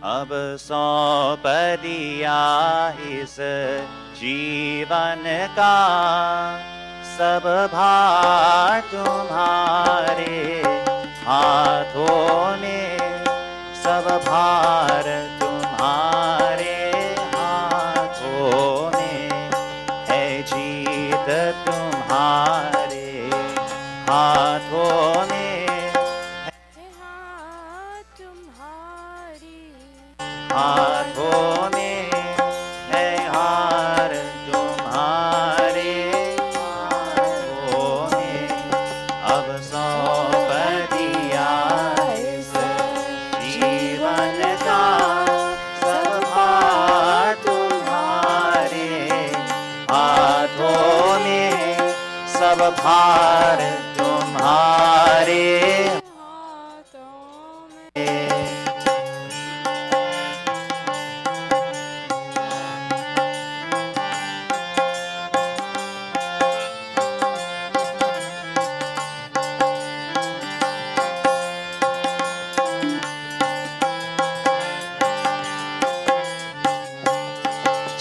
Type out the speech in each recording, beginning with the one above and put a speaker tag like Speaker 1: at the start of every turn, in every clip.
Speaker 1: अब सौंप दिया इस जीवन का सब भार तुम्हारे हाथों में, सब भार तुम्हारे हाथों में है, जीत तुम्हारे हाथों में हाथों में है, हार तुम्हारे हाथों में। अब सौंप दिया इस जीवन का सब भार तुम्हारे हाथों में, सब भार तुम्हारे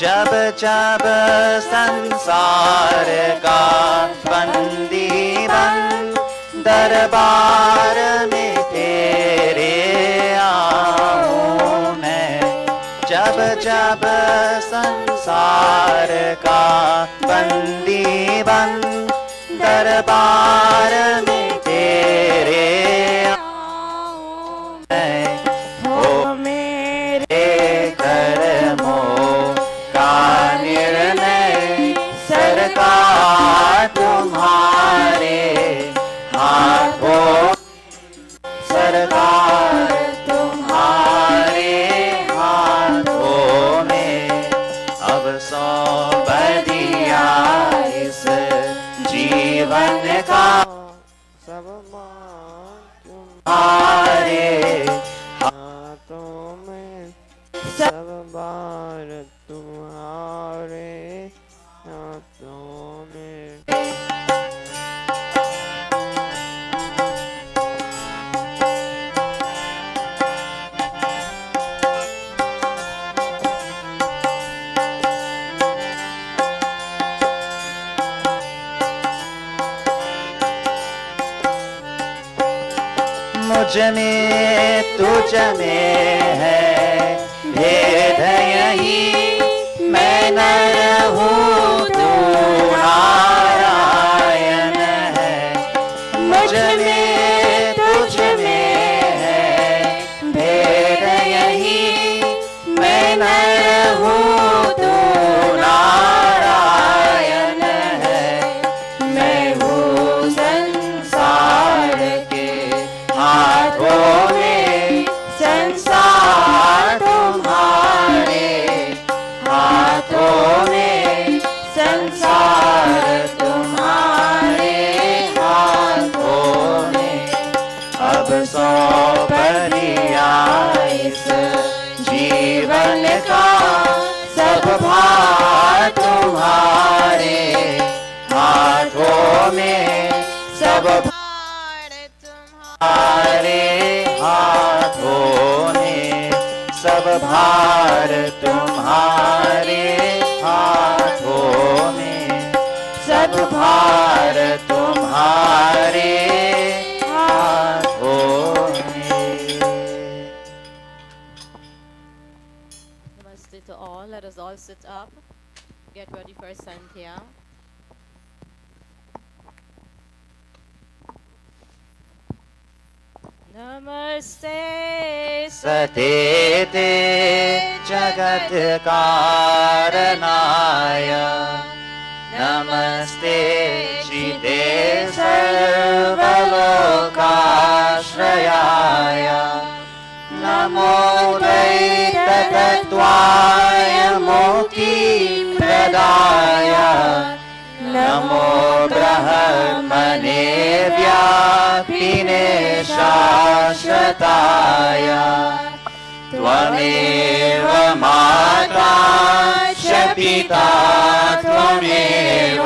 Speaker 1: जब जब संसार का बंदी बन दरबार में तेरे आऊं मैं, जब जब संसार का बंदी बन दरबार में तेरे आऊं मैं, हो मेरे कर्मों का निर्णय सरकार तुम्हारे हाथों, सरकार तुम्हारे हाथों में। अब सौंप दिया इस जीवन का सब तुम्हारे हाथों में, सब बार तुम्हारे हाथों में। मुझ में तुझ में है भेद यही, मैं नर हूँ तू नारायण है। मुझ में तुझ में है भेद यही, मैं नर हूँ तू नारायण है। मैं हूँ संसार के हाथों में, संसार तुम्हारे हाथों में, संसार तुम्हारे हाथों में। अब सौंप दिया इस जीवन का सब भार तुम्हारे हाथों में, सब तुम्हारे हाथों में, सब भार तुम्हारे हाथों में, सब भार तुम्हारे हाथों में।
Speaker 2: Namaste to all. Let us all sit up. Get ready for Sandhya. Namaste
Speaker 1: सतेते जगत कारणाय, नमस्ते चिते सर्वलोकाश्रयाय, नमो द्वैततत्त्वाय मुक्तिप्रदाय, नमो ब्रह्मणे व्यापिने शाश्वताय। त्वमेव माता च पिता त्वमेव,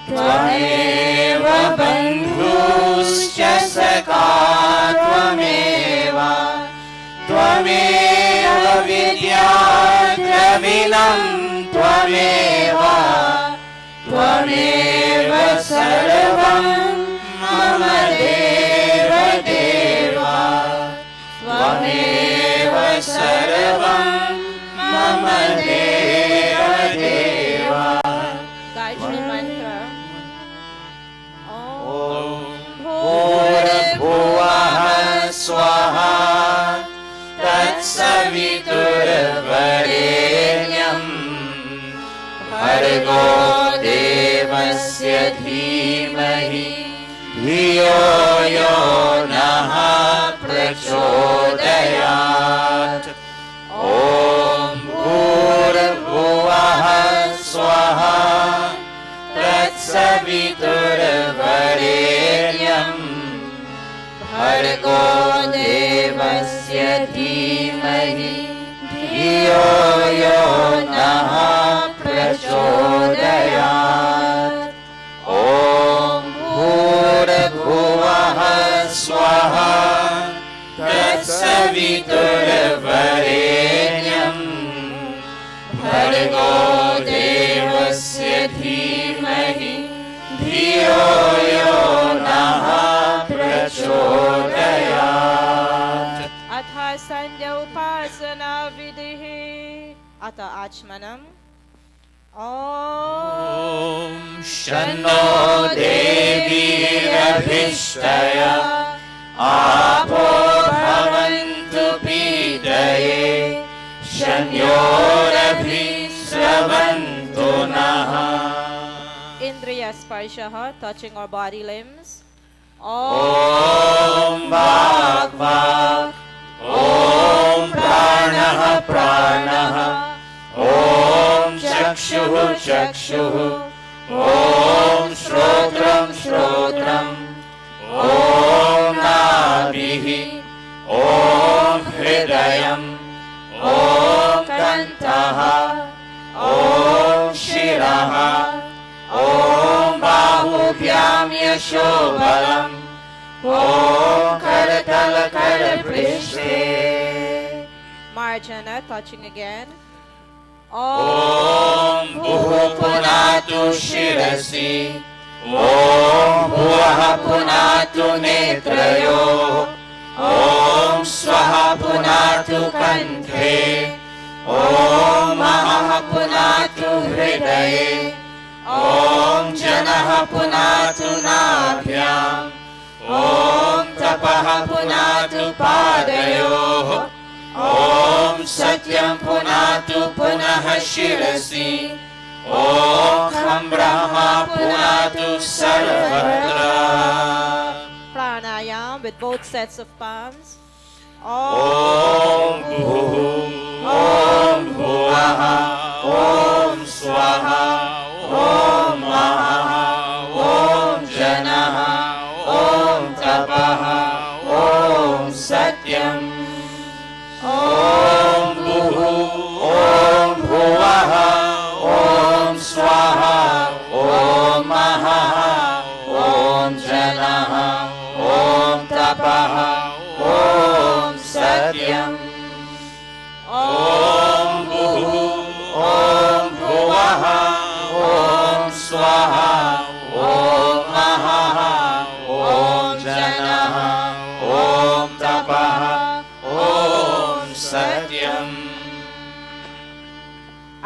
Speaker 1: त्वमेव बन्धुश्च सखा त्वमेव, त्वमेव विनं त्वमेव त्वमेव सर्वं मम देव देवा त्वमेव सर्वं मम देव देवा
Speaker 2: गायत्री मंत्र
Speaker 1: भूर्भुवः स्वः तत्सवितुर्वरेण्यं भर्गो देवस्य धीमहि धियो यो नः प्रचोदयात् ॐ भूर्भुवः स्वः तत्सवितुर्वरेण्यं भर्गो देवस्य धीमहि धियो यो नः प्रचोदयात् ॐ भूर्भुवः स्वः तत्सवितुर्वरेण्यं भर्गो देवस्य धीमहि धियो यो नः प्रचोदयात्
Speaker 2: अथ संध्या उपासना विधिः अथ आचमनम् ॐ
Speaker 1: शन्नो देवीरभिष्टया आपो भवन्तु पीतये शन्योरभिस्रवन्तु नः
Speaker 2: Indriya Sparshah, touching our body limbs.
Speaker 1: ॐ वाक् वाक् ॐ प्राणः प्राणः ॐ चक्षुः चक्षुः ॐ श्रोत्रं श्रोत्रम् ॐ नाभिः ॐ हृदयम् ॐ कण्ठः ॐ शिरः ॐ बाहुभ्यां यशोबलम् ॐ करतलकरपृष्ठे
Speaker 2: Marjana, touching again.
Speaker 1: ॐ भुः पुनातु शिरसि ॐ भुवः पुनातु नेत्रयोः ॐ स्वः पुनातु कण्ठे ॐ महः पुनातु हृदये ॐ जनः पुनातु नाभ्याम् ॐ तपः पुनातु पादयोः ॐ सत्यं पुनातु पुनः शिरसि ॐ खं ब्रह्मा पुनातु सर्वत्र
Speaker 2: Pranayam with both sets of palms.
Speaker 1: ॐ भुः ॐ भुवः ॐ स्वः ॐ महः ॐ जनः ॐ तपः ॐ सत्यम् ॐ भुः ॐ भुवः ॐ स्वः ॐ महः ॐ जनः ॐ तपः ॐ सत्यम् ॐ भुः ॐ भुवः ॐ स्वः ॐ महः ॐ जनः ॐ तपः ॐ सत्यम्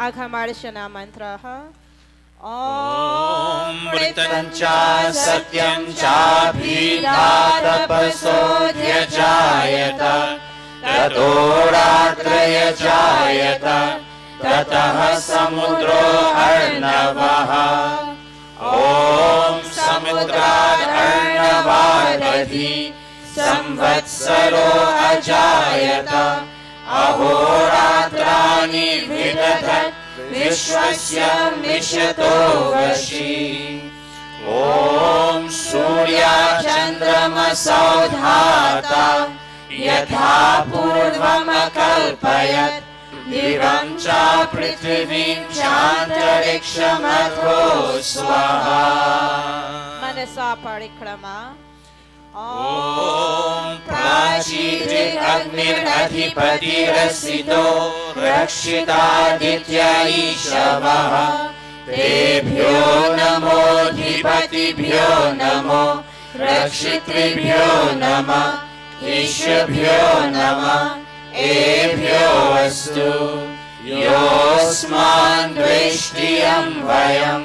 Speaker 2: Aghamarshana mantra.
Speaker 1: ॐ मृतं च सत्यं चाभिधातपसोऽध्यजायत ततो रात्रयजायत ततः समुद्रो अर्णवः ॐ समुद्रात् अर्णवादधि संवत्सरो अजायत अहोरात्राणि विदधत् विश्वस्य मिषतो वशी ॐ सूर्याचन्द्रमसौ धाता यथा पूर्वमकल्पयत् दिवं च पृथिवीं चान्तरिक्षमथो स्वाहा
Speaker 2: Manasa parikrama.
Speaker 1: ॐ प्राचीरे अग्निरधिपतिरसितो रक्षितादित्य ईशवः तेभ्यो नमोऽधिपतिभ्यो नमो रक्षितृभ्यो नमः ईशभ्यो नमः एभ्यो अस्तु योऽस्मान् द्वेष्टियं वयं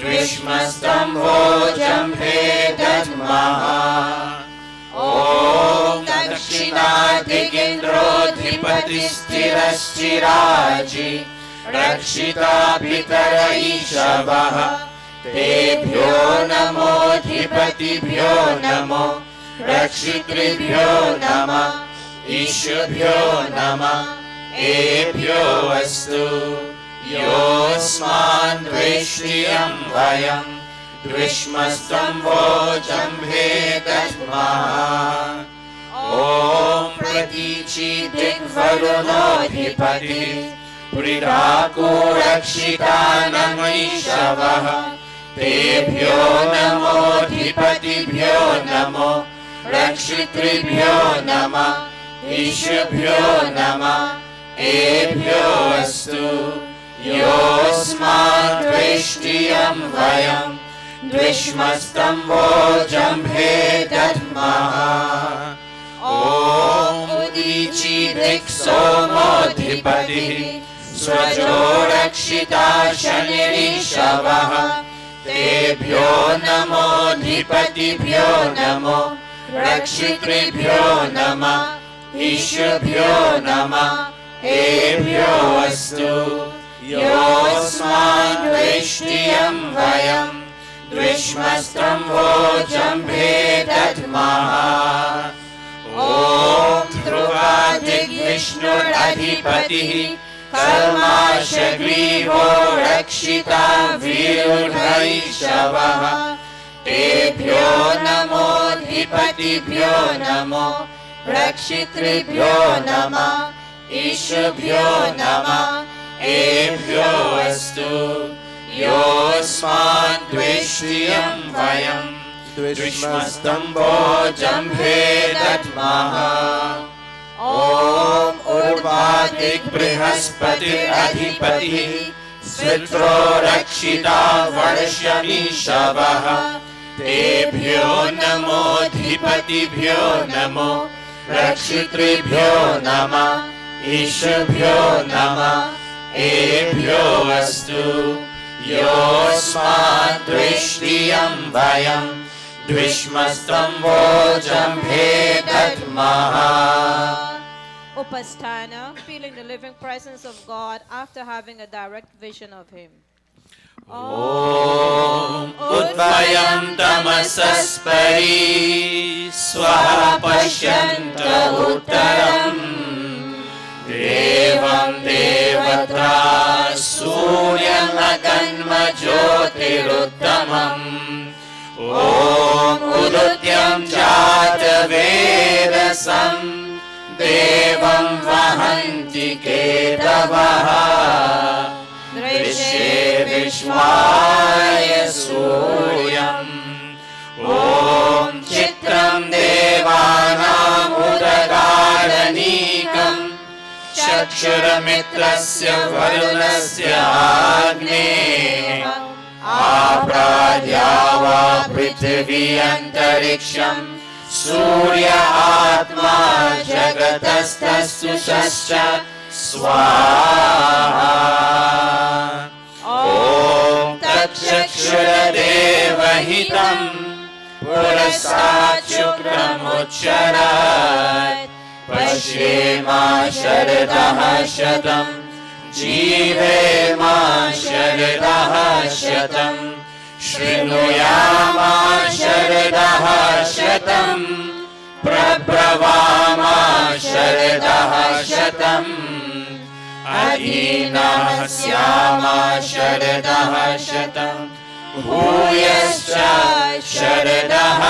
Speaker 1: द्विष्मस्तम्भोजम्भे दद्मः ॐ दक्षिणादिगिन्द्रोऽधिपतिस्थिरश्चिराजि रक्षिता पितर ईशवः तेभ्यो नमोऽधिपतिभ्यो नमो रक्षितृभ्यो नमः ईशभ्यो नमः एभ्यो अस्तु योऽस्मान् द्वेष्टियं वयं द्विष्मस्तम्भोजम्भे दद्मः ॐ प्रतीचि दिग्वरुणोऽधिपतिः पुरीराकोरक्षितानमैषवः तेभ्यो नमोऽधिपतिभ्यो नमो रक्षितृभ्यो नमः ईशभ्यो नमः एभ्यो अस्तु योऽस्मान् द्वेष्टियं वयं द्विष्मस्तम्भोजम्भे दद्मः ॐ उदीचि दिक्सोमोऽधिपतिः स्वजो रक्षिता शनिरीशवः तेभ्यो नमोऽधिपतिभ्यो नमो रक्षितृभ्यो नमः ईशभ्यो नमः एभ्यो अस्तु योऽस्मान् द्वेष्टियं वयं द्विष्मस्तम्भोजम्भे दद्मः ॐ ध्रुवादिग्विष्णुरधिपतिः कर्माशग्रीवो रक्षिता वीरुढैषवः तेभ्यो नमोऽधिपतिभ्यो नमो रक्षितृभ्यो नमः ईशभ्यो नमः एभ्यो अस्तु योऽस्मान् द्वेष्टियं वयं द्विष्मस्तम्भोजम्भे दद्मः ॐ ऊर्ध्वादिक्बृहस्पतिरधिपतिः स्वित्रो रक्षिता वर्षमीशवः तेभ्यो नमोऽधिपतिभ्यो नमो रक्षितृभ्यो नमः ईशभ्यो नमः एभ्यो अस्तु योऽस्मान् द्वेष्टियं वयं द्विष्मस्तम्भोजम्भे दद्मः
Speaker 2: Upasthana, feeling the living presence of God after having a direct vision of Him.
Speaker 1: ॐ उद्भयं तमसस्परि स्वः पश्यन्त उत्तरम् देवं देवता सूर्यमगन्म ज्योतिरुत्तमम् ॐ उदुत्यं जातवेदसं देवं वहन्ति केतवः दृश्ये विश्वाय सूर्यम् ॐ चित्रं देवानामुदगाढनीकम् चक्षुरमित्रस्य वरुणस्य अग्नेः आप्राद्यावा पृथिवी अन्तरिक्षम् सूर्य आत्मा जगतस्तस्तु षश्च स्वाहा ॐ तच्चक्षुरदेवहितं पुरस्तात् शुक्रमुच्चरत् पश्येमा शरदः शतम् जीवेमा शरदः शतम् शृणुयामा शरदः शतम् प्रब्रवामा शरदः शतम् अधीनः स्यामा शरदः शतम् भूयश्च शरदः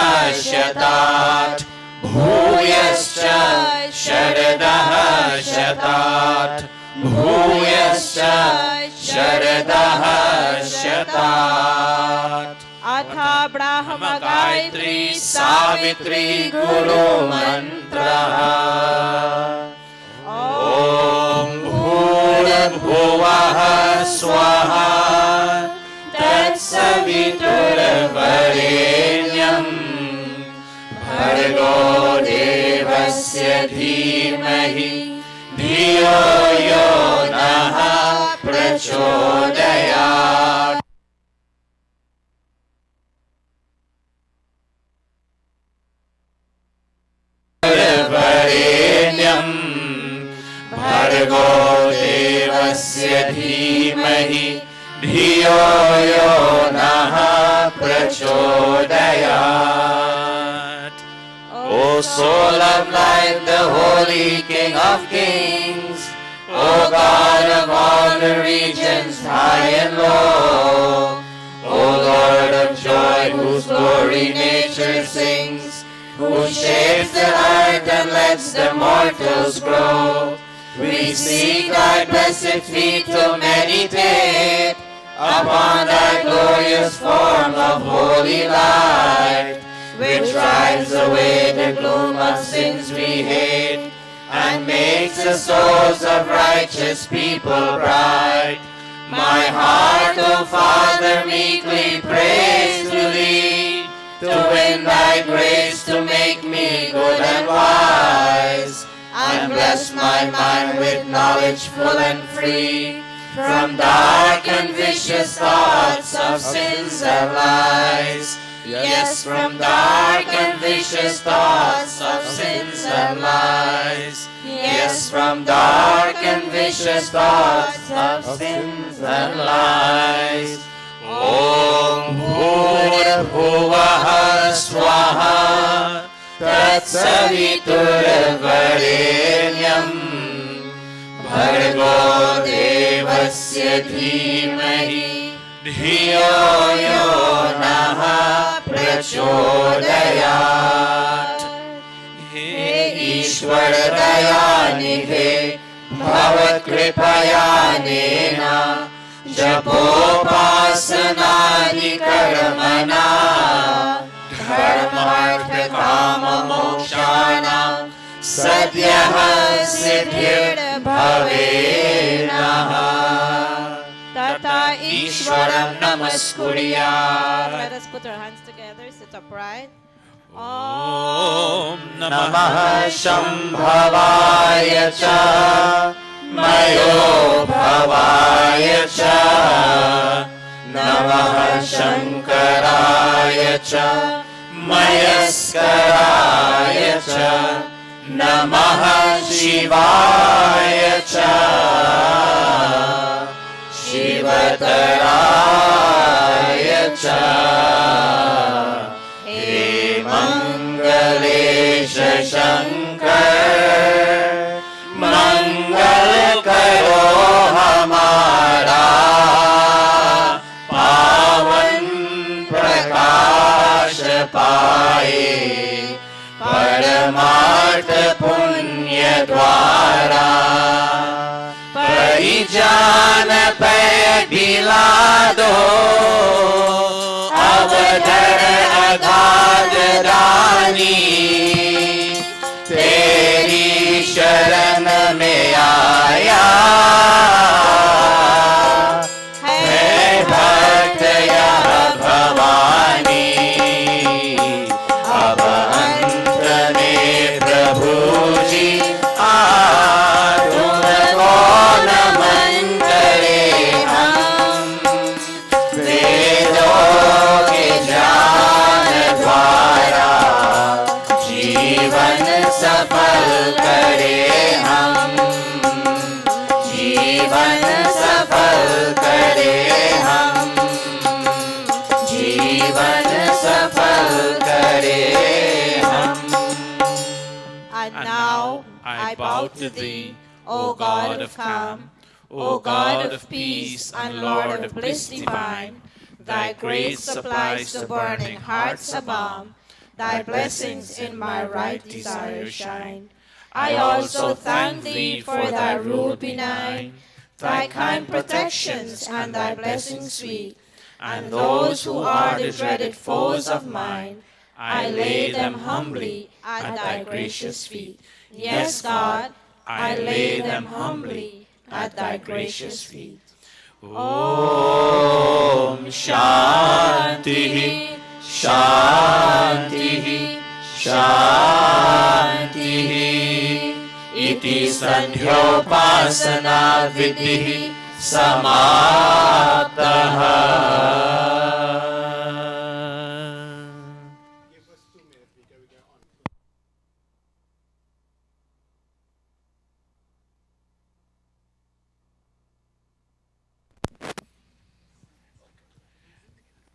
Speaker 1: शतात् भूयश्च शरदः शतात् भूयश्च शरदः शतात्
Speaker 2: अथा ब्राह्म
Speaker 1: गायत्री सावित्री गुरु मंत्रः धीमहि धियो यो नः प्रचोदयात्। वरेण्यं भर्गो देवस्य धीमहि धियो यो नः प्रचोदयात्. O soul of light, the holy King of kings, O God of all the regions high and low, O Lord of joy, whose glory nature sings, who shapes the earth and lets the mortals grow, we seek thy blessed feet to meditate upon thy glorious form of holy light, which drives away the gloom of sins we hate, and makes the souls of righteous people bright. My heart, O Father, meekly prays to thee, to win thy grace to make me good and wise, and bless my mind with knowledge full and free, from dark and vicious thoughts of sins and lies. Yes, from dark and vicious thoughts of sins and lies. Yes, from dark and vicious thoughts of sins and lies. Om Bhurabhuvah Swaha Tatsaviturvarenyam Bhargo Devasya Dhimahi धियो यो नः प्रचोदयात्. हे ईश्वर दयानिधे भवत्कृपयानेन जपोपासनादिकर्मणा धर्मार्थकाममोक्षाणां सद्यः सिद्धिर्भवेनः.
Speaker 2: Tata
Speaker 1: Ishwaram Namaskuriya.
Speaker 2: Let us put our hands together, sit upright.
Speaker 1: Om Namah Shambhavaya Cha Mayo Bhavaya Cha Namah Shankaraya Cha Mayaskaraya Cha Namah Shivaya Cha Shivataraya Cha. He Mangalesha Shankar Mangal Karo Hamara Pavan Prakash Paye Paramartha Punya Dwara परिजान पे ढिला दो अवधर अगाध रानी तेरी शरण में आया है भक्त यह भवानी अब अंत में प्रभु जी सफल करे हम जीवन सफल करे हम जीवन सफल करे हम.
Speaker 2: And now I bow to thee, O God of calm, O God of peace and Lord of bliss divine. Thy grace supplies to burning hearts a balm. Thy blessings in my right desire shine. I also thank thee for thy rule benign, thy kind protections and thy blessings sweet. And those who are the dreaded foes of mine, I lay them humbly at thy gracious feet. Yes, God, I lay them humbly at thy gracious feet.
Speaker 1: Om Shanti Shanti Shanti. इति संध्योपासना विधिः समाप्तः.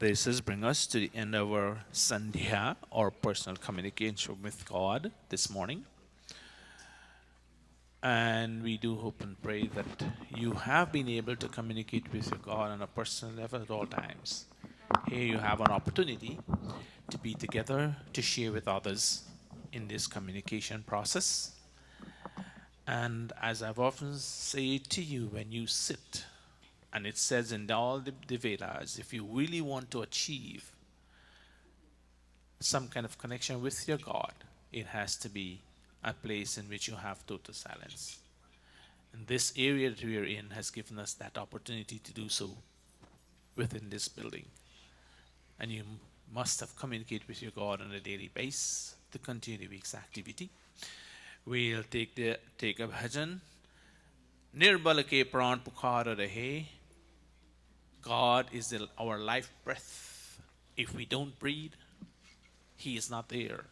Speaker 3: This is bring us to the end of our Sandhya, or personal communication with God this morning. And we do hope and pray that you have been able to communicate with your God on a personal level at all times. Here you have an opportunity to be together, to share with others in this communication process. And as I've often said to you, when you sit, and it says in all the Vedas, if you really want to achieve some kind of connection with your God, it has to be a place in which you have total silence. And this area that we are in has given us that opportunity to do so within this building. And you must have communicated with your God on a daily basis to continue the week's activity. We'll take a bhajan. Nirbal ke pran pukhar rahe. God is our life breath. If we don't breathe, He is not there.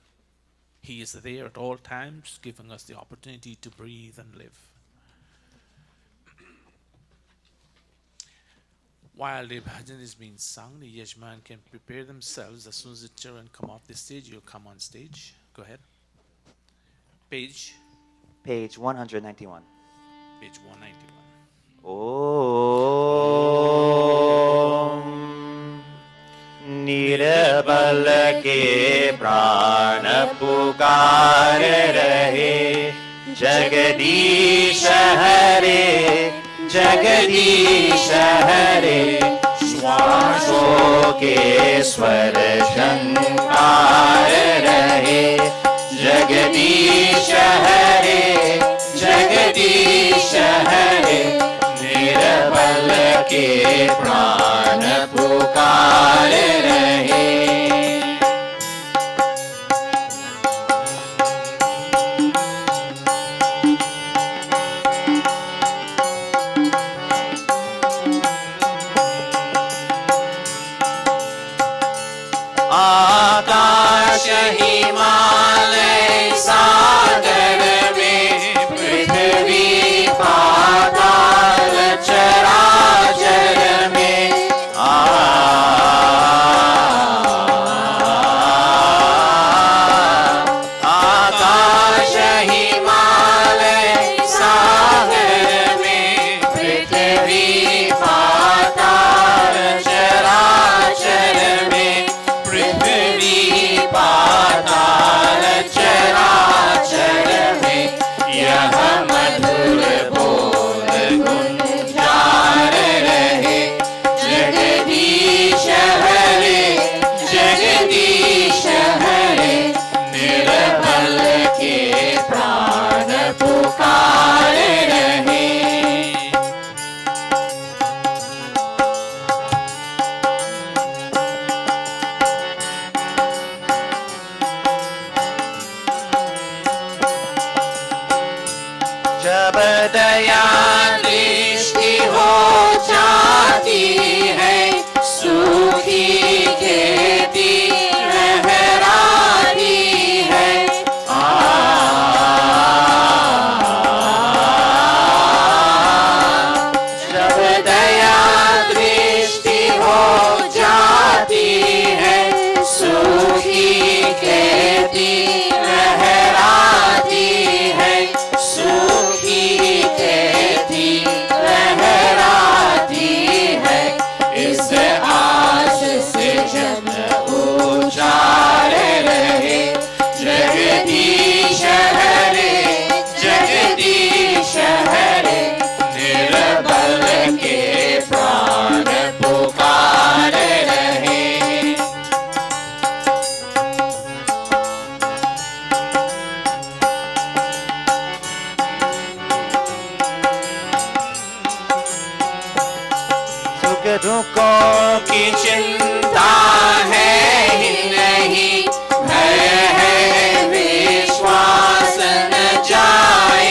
Speaker 3: He is there at all times, giving us the opportunity to breathe and live. While the bhajan is being sung, the yajman can prepare themselves. As soon as the children come off the stage, you'll come on stage. Go ahead. Page
Speaker 4: 191.
Speaker 3: Page 191.
Speaker 4: Om निर्बल के प्राण पुकार रहे जगदीश हरे जगदीश हरे श्वासों के स्वर झंकार रहे जगदीश हरे जगदीश हरे निर्बल के प्राण पुकार रहे आकाश हिमालय सागर में पृथ्वी पाताल चराचर में आकाश हिमालय सागर में पृथ्वी पाताल चराचर में पृथ्वी पाताल चराचर में यह मधुर बोल गुंजार रहे जगदीश हरे जगदीश हरे निर्बल के प्राण पुकार रहे जब दया दृष्टि हो जाती है सूखी खेती लहराती है जब दया दृष्टि हो जाती है सूखी खेती लहराती है सूखी खेती लहराती है इस आस से जन उचार रहे जगदीश हरे जगदीश हरे निर्बल के प्राण पुकार रहे सुख दुखों की चिंता है ही नहीं भय है विश्वास न जाए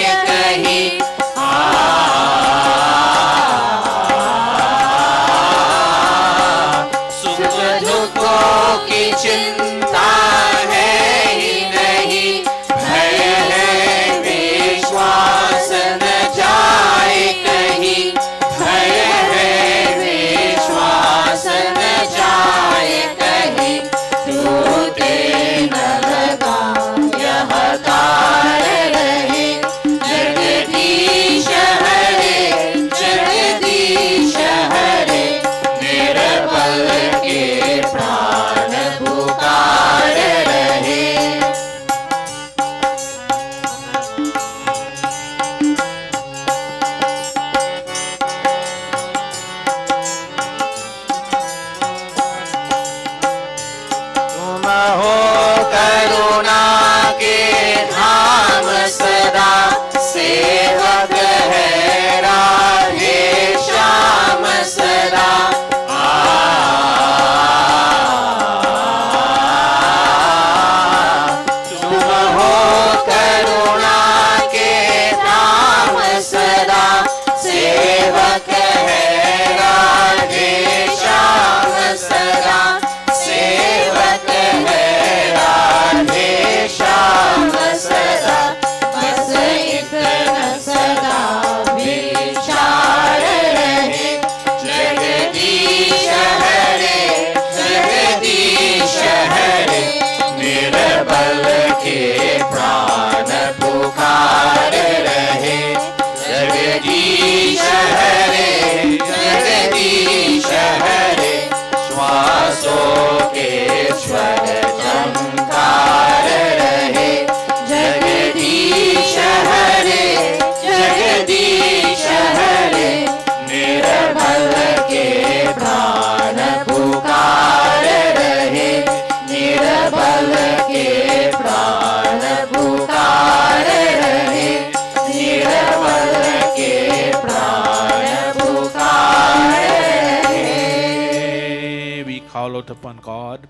Speaker 3: out upon God,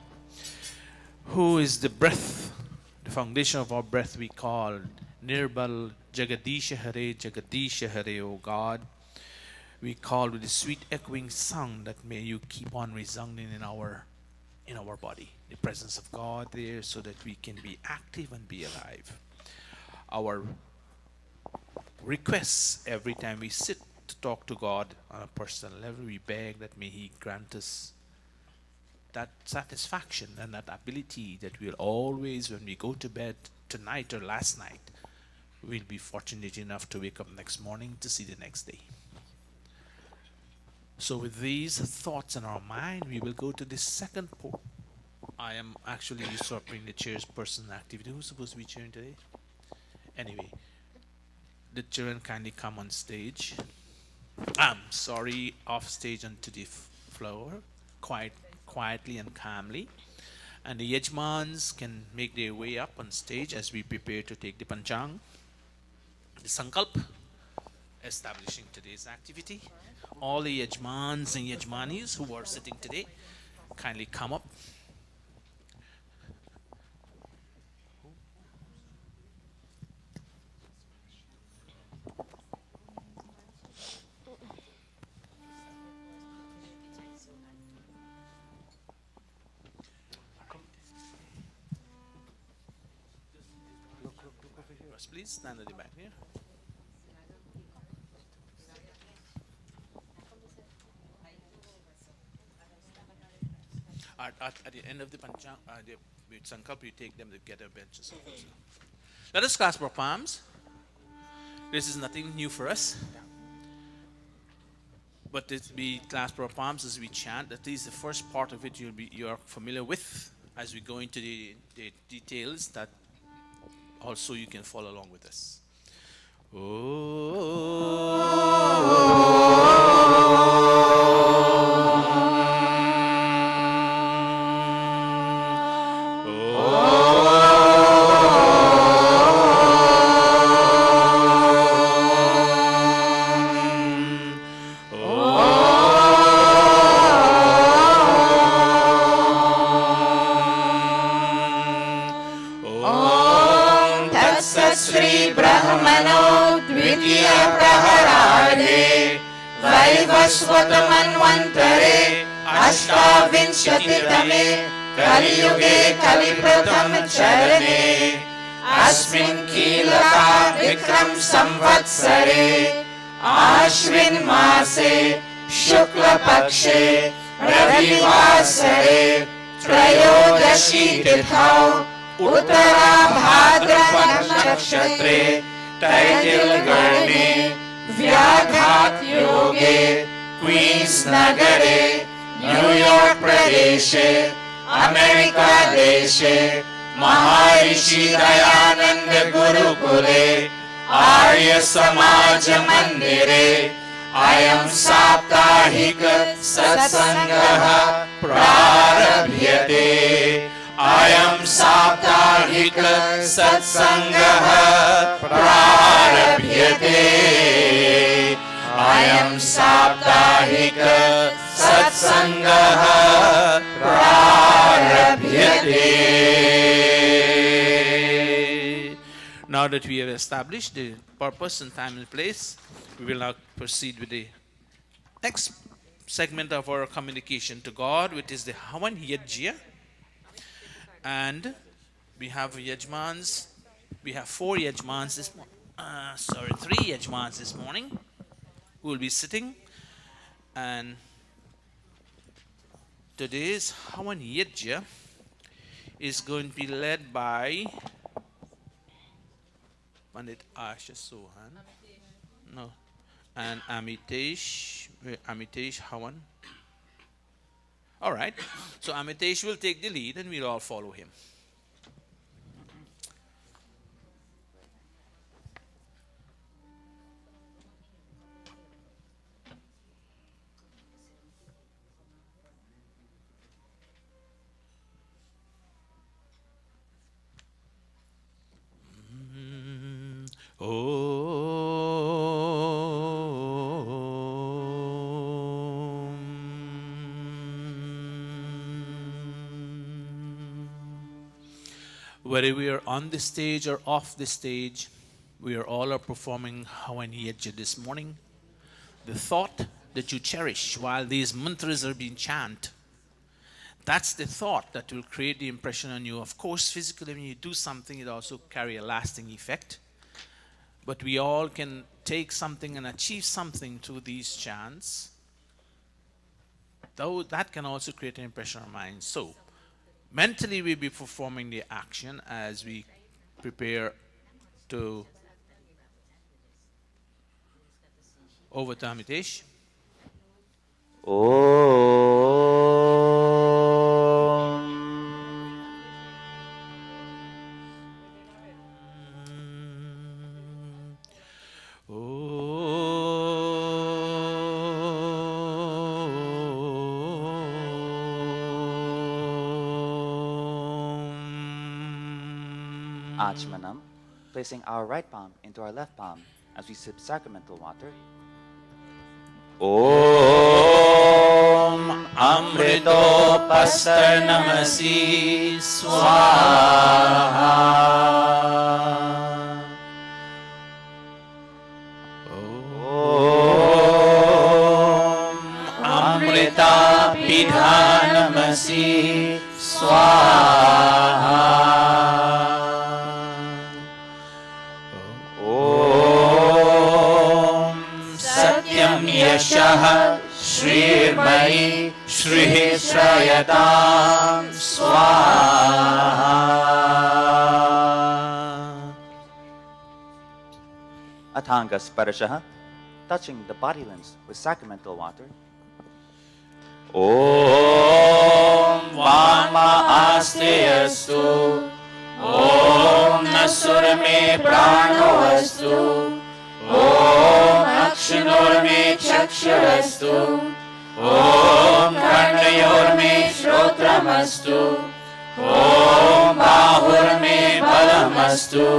Speaker 3: who is the breath, the foundation of our breath. We call Nirbal Jagadisha Hare, O God. We call with a sweet echoing sound that may you keep on resounding in our body, the presence of God there, so that we can be active and be alive. Our requests every time we sit to talk to God on a personal level, we beg that may He grant us that satisfaction and that ability that we'll always, when we go to bed tonight or last night, we'll be fortunate enough to wake up next morning to see the next day. So with these thoughts in our mind, we will go to the second part. I am actually usurping the chairperson activity. Who's supposed to be chairing today? Anyway, the children kindly come on stage. I'm sorry, off stage onto the floor, quietly and calmly. And the Yajmans can make their way up on stage as we prepare to take the Panchang, the Sankalp, establishing today's activity. All the Yajmans and Yajmanis who are sitting today, kindly come up. Please stand at the back here. At the end of the Panchang, the Sankalp, you take them to get a bench or something. Let us clasp our palms. This is nothing new for us. But we clasp our palms as we chant. At least the first part of it you are familiar with. As we go into the details, that also you can follow along with us.
Speaker 4: Shri ब्रह्मणो द्वितीय प्रहरार्धे वैवस्वतमन्वन्तरे अष्टाविंशतितमे कलियुगे कलिप्रथम चरणे अस्मिन् कीलका विक्रम संवत्सरे आश्विन मासे शुक्ल पक्षे रविवासरे त्रयोदशी तिथौ उत्तरा भाद्रपद नक्षत्रे तैतिल गणे व्याघात योगे क्वींस नगरे न्यूयॉर्क प्रदेशे अमेरिका देशे महर्षि दयानंद गुरुकुले आर्य समाज मंदिरे अयं साप्ताहिक सत्संगः प्रारभ्यते अयं साप्ताहिक सत्संगः प्रारभ्यते अयं साप्ताहिक सत्संगः प्रारभ्यते.
Speaker 3: Now that we have established the purpose and time and place, we will now proceed with the next segment of our communication to God, which is the Havan Yajya. And we have Yajmans. We have 4 Yajmans this morning. 3 Yajmans this morning who will be sitting. And today's Havan Yajya is going to be led by Pandit Asha Sohan. No. And Amitesh Havan. All right. So Amitesh will take the lead and we'll all follow him. whether we are on this stage or off this stage, we are all performing Havani Yajna this morning. The thought that you cherish while these mantras are being chanted, that's the thought that will create the impression on you. Of course, physically, when you do something, it also carry a lasting effect. But we all can take something and achieve something through these chants. Though that can also create an impression on our minds. So, mentally we'll be performing the action as we prepare to over to Amitesh.
Speaker 1: Achmanam, placing our right palm into our left palm as we sip sacramental water. Om Amrito Pastarnamasi Swaha. Om Amrita Pidhanamasi Swaha. यशः श्रीर्मयि श्रीः श्रयतां स्वाहा. Atanga Sparashah, touching the body limbs with sacramental water. Om Vama Aste Astu, Om Nasurme Prano Astu, Om Akshanurme Chakshurastu, Om Karnayorme Shrotamastu, Om Bahurme Balamastu,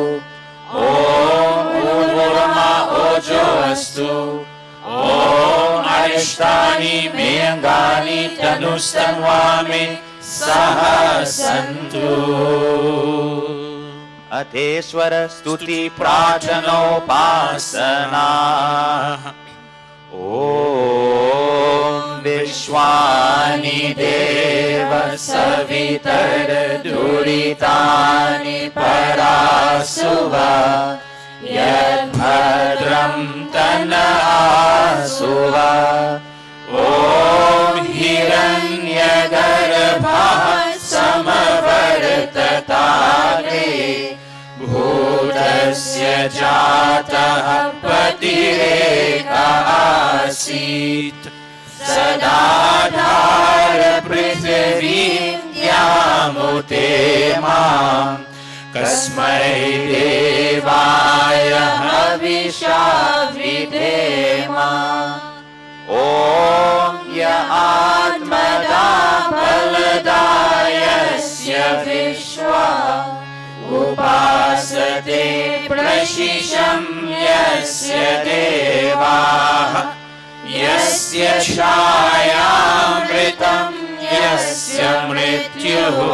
Speaker 1: Om Urvurma Ojo Astu, Om Arishtani Meyangani Tanustanvame Sahasantu. Ateshwara Stuti Prajnopasana. Om Vishwani Deva Savitar Duritani Parasuva Yad Bhadram Tana Asuva. Om Hiranya Garbha Samavartatale Bhutasya Jatah Patireka Asit Sadadhara Prithvi Yamute Mam Kasmai Devaya Havisha Videma. Om Ya Atmada Baladayasya Vishwa Upasate Prashisham Yasya Deva Yasya Shayamritam Yasya Mrityuhu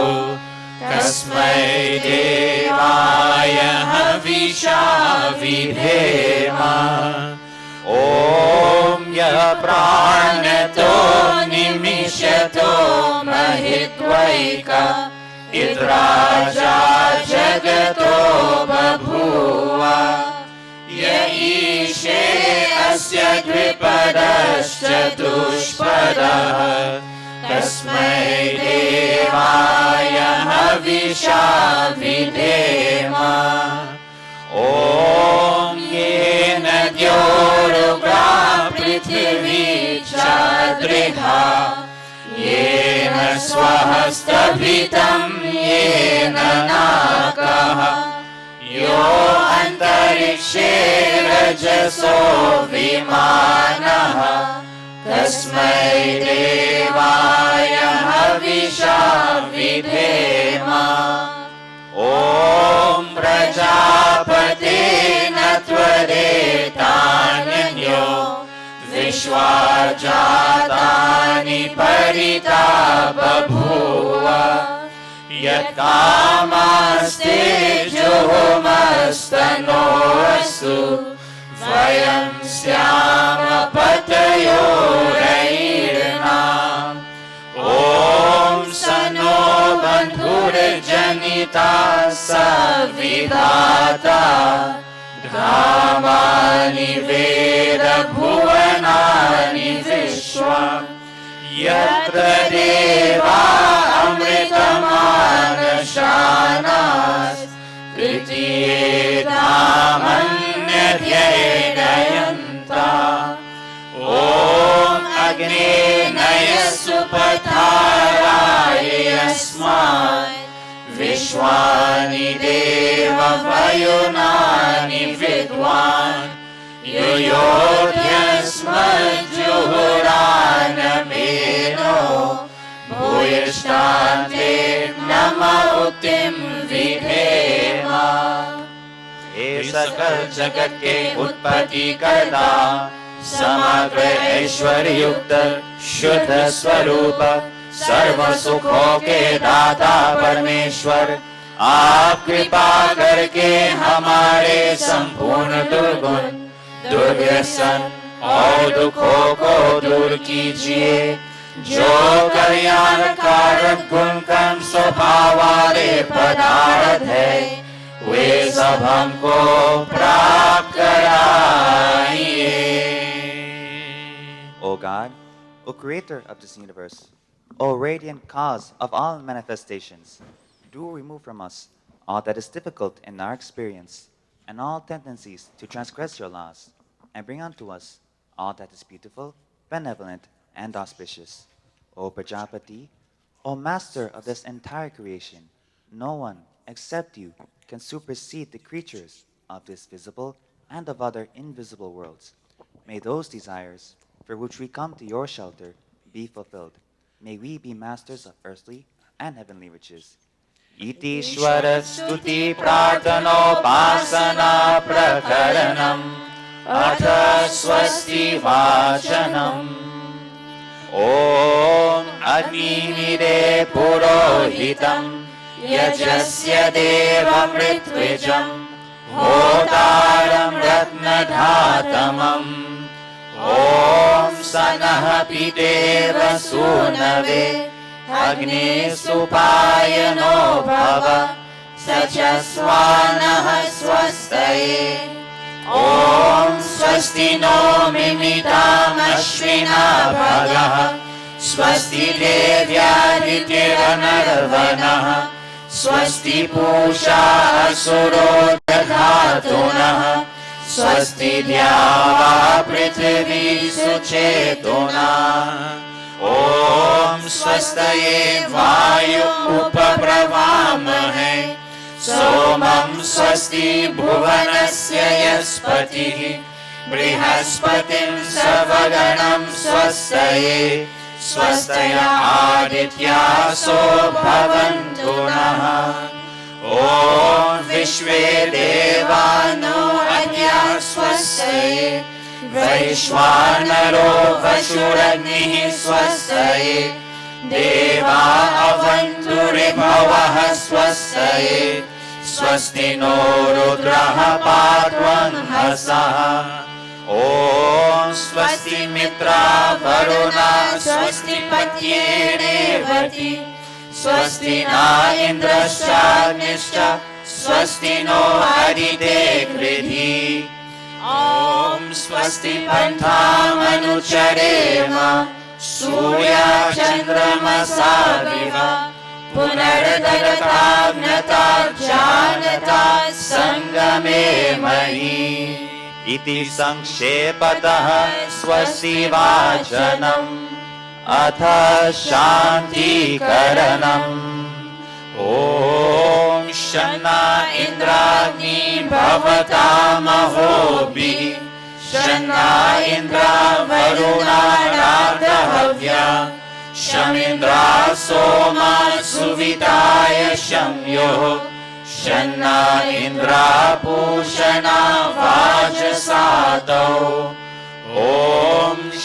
Speaker 1: Kasmai Devaya Havisha Videma. Om Ya Pranato Nimishato Mahitvaika Idraja Jagato Babhuva Ya Ishe Asya Dvipadascha Dushpada Tasmai Devaya Havisha Videma. Om Yena Dyoruga Prithvi Chadriha Yena Swahastabhitam Yena Nakaha Yo Antarikshe Rajaso Vimanaha Tasmai Devaya Havisha Videma. Om Prajapate Natvare Tananyo Vishwajatani Parita Babhuva
Speaker 4: यत्कामास्ते जुहुमस्तनोऽस्तु वयं स्याम पतयोरैर्नाम् ॐ सनो बन्धुर्जनिता सविधाता धामानि वेदभुवनानि विश्वा यत्र देवा अमृतमानशानास् तृतीये धामन्यध्येदयन्ता ॐ अग्ने नयस्सु पथाराय यस्मात् विश्वानि देव वयुनानि विद्वान् युयोध्यस्मज्जुहुरानमेनो भूयिष्ठान्ते नम उक्तिं विधेम हे सकल जगत के उत्पत्ति करता समग्र ऐश्वर्य युक्त शुद्ध स्वरूप सर्व सुखों के दाता परमेश्वर आप कृपा करके हमारे संपूर्ण दुर्गुण दुर्व्यसन और दुखों को दूर कीजिए जो कल्याणकारक गुण कर्म स्वभाव वाले पदार्थ है वे सब हमको प्राप्त कराइए।
Speaker 5: O God, O Creator of this universe, O radiant cause of all manifestations, do remove from us all that is difficult in our experience and all tendencies to transgress your laws, and bring unto us all that is beautiful, benevolent, and auspicious. O Prajapati, O Master of this entire creation, no one except you can supersede the creatures of this visible and of other invisible worlds. May those desires for which we come to your shelter be fulfilled. May we be masters of earthly and heavenly riches.
Speaker 4: इतीश्वर स्तुति प्रार्थनोपासना प्रकरणम् अथ स्वस्ति वाचनम् ॐ अग्निमिदे पुरोहितम् यजस्य देवमृत्विजम् होतारं रत्नधातमम् ॐ सनः पितेव सूनवे अग्ने सुपायनो भव सचस्वानः स्वस्तये ॐ स्वस्ति no मिमितामश्विना भगः स्वस्ति देव्यादित्यनर्वणः स्वस्ति पूषा असुरो दधातुनः स्वस्ति द्यावा पृथिवी सुचेतुना ॐ स्वस्तये वायु उपप्रवामहे सोमं स्वस्ति भुवनस्य यस्पतिः बृहस्पतिं सवगणं स्वस्तये स्वस्तय आदित्यासो भवन्तु नः ॐ विश्वे देवानो अद्या स्वस्तये वैश्वानरो वशुरग्निः स्वस्तये देवा अवन्तु ऋभवः स्वस्तये स्वस्ति नो रुद्रः पार्वन्हसः ॐ स्वस्ति मित्रा वरुणा स्वस्ति पत्येरेवति स्वस्ति न इन्द्रश्चाग्निश्च स्वस्ति नो हरिते कृधि ॐ स्वस्ति पन्थामनुचरेम सूर्याचन्द्रमसाविव पुनर्गताग्नता जानता सङ्गमे मयि इति संक्षेपतः स्वस्ति वाचनम् अथ शान्तिकरणम् ॐ शन्ना इन्द्राग्नि भवतामहोभिः शन्ना इन्द्रा वरुणाराधहव्या शमिन्द्रा सोमा सुविताय शम्योः शन्ना इन्द्रा पूषणा वाजसातौ ॐ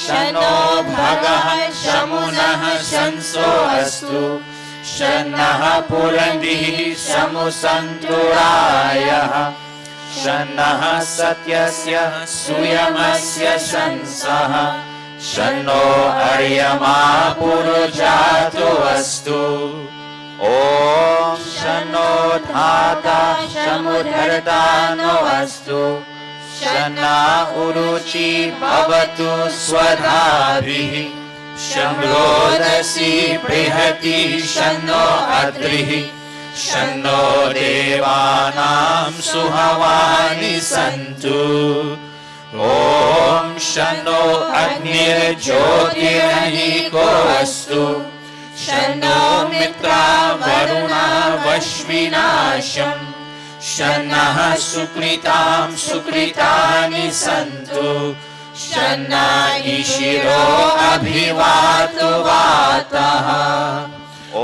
Speaker 4: शनो भगः शमुनः शंसो अस्तु शन्नः पुरन्दिः समुसन्तुरायः शन्नः सत्यस्य सुयमस्य शंसः शन्नो अर्यमा पुरुजातु अस्तु ॐ शन्नो धाता समुद्धरता नो अस्तु शन्ना उरुचि भवतु स्वधाभिः शम्रोदसी बृहति शन्नो अद्रिः शन्नो देवानां सुहवानि सन्तु ॐ शन्नो अग्निर्ज्योतिरनिको अस्तु शन्नो मित्रा वरुणा वश्विनाशम् शन्नः सुकृतां सुकृतानि सन्तु शन्ना ईशिरो अभिवातु वातः ॐ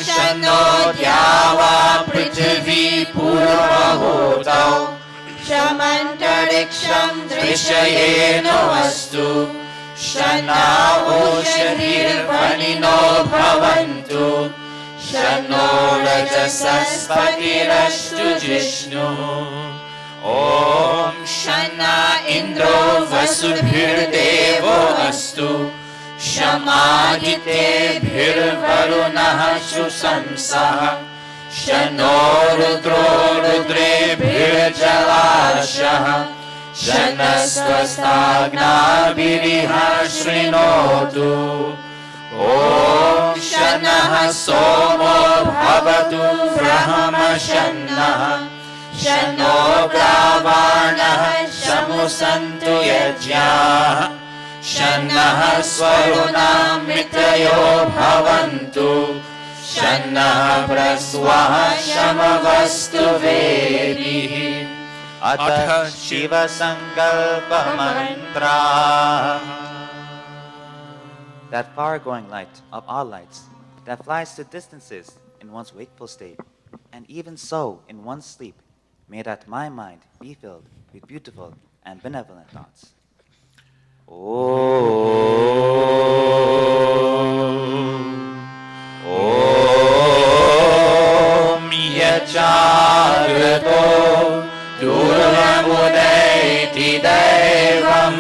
Speaker 4: शन्नो द्यावा पृथिवी पूर्वहूतौ शमन्तरिक्षं दृशयेन अस्तु शन्ना ओषधिर्वनिनो भवन्तु शन्नो रजसस्पतिरस्तु जिष्णुः ॐ शन्ना इन्द्रो वसुभिर्देवो अस्तु शमादितेभिर्वरुणः सुशंसः शन्नो रुद्रो रुद्रेभिर्जलाशः शन्नस्वस्ताग्नाभिरिह शृणोतु ॐ शन्नः सोमो भवतु ब्रह्मशन्नः शन्नो ग्रावाणः शमुसन्तु यज्ञाः शन्नः स्वरुणामित्रयो भवन्तु शन्नः प्रस्वः शमवस्तु वेदिः अथ शिवसङ्कल्पमन्त्राः
Speaker 5: That far-going light of all lights, that flies to distances in one's wakeful state, and even so in one's sleep, may that my mind be filled with beautiful and benevolent thoughts.
Speaker 4: Om Yajagrato Durvamudaiti Devam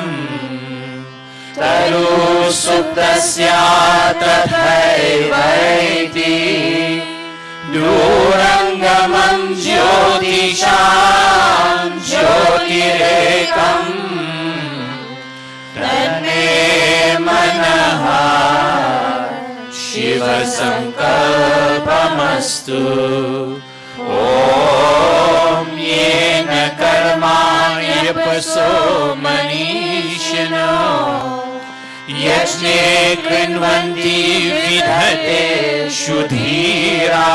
Speaker 4: Taru Suptasya Tathaivaiti Durangamam Jyotisham Jyotirekam Tanme Manaha Shiva Sankalpamastu Om Yena Karmanya Paso Manishino Yajne Krinvanti Vidhate Shudhira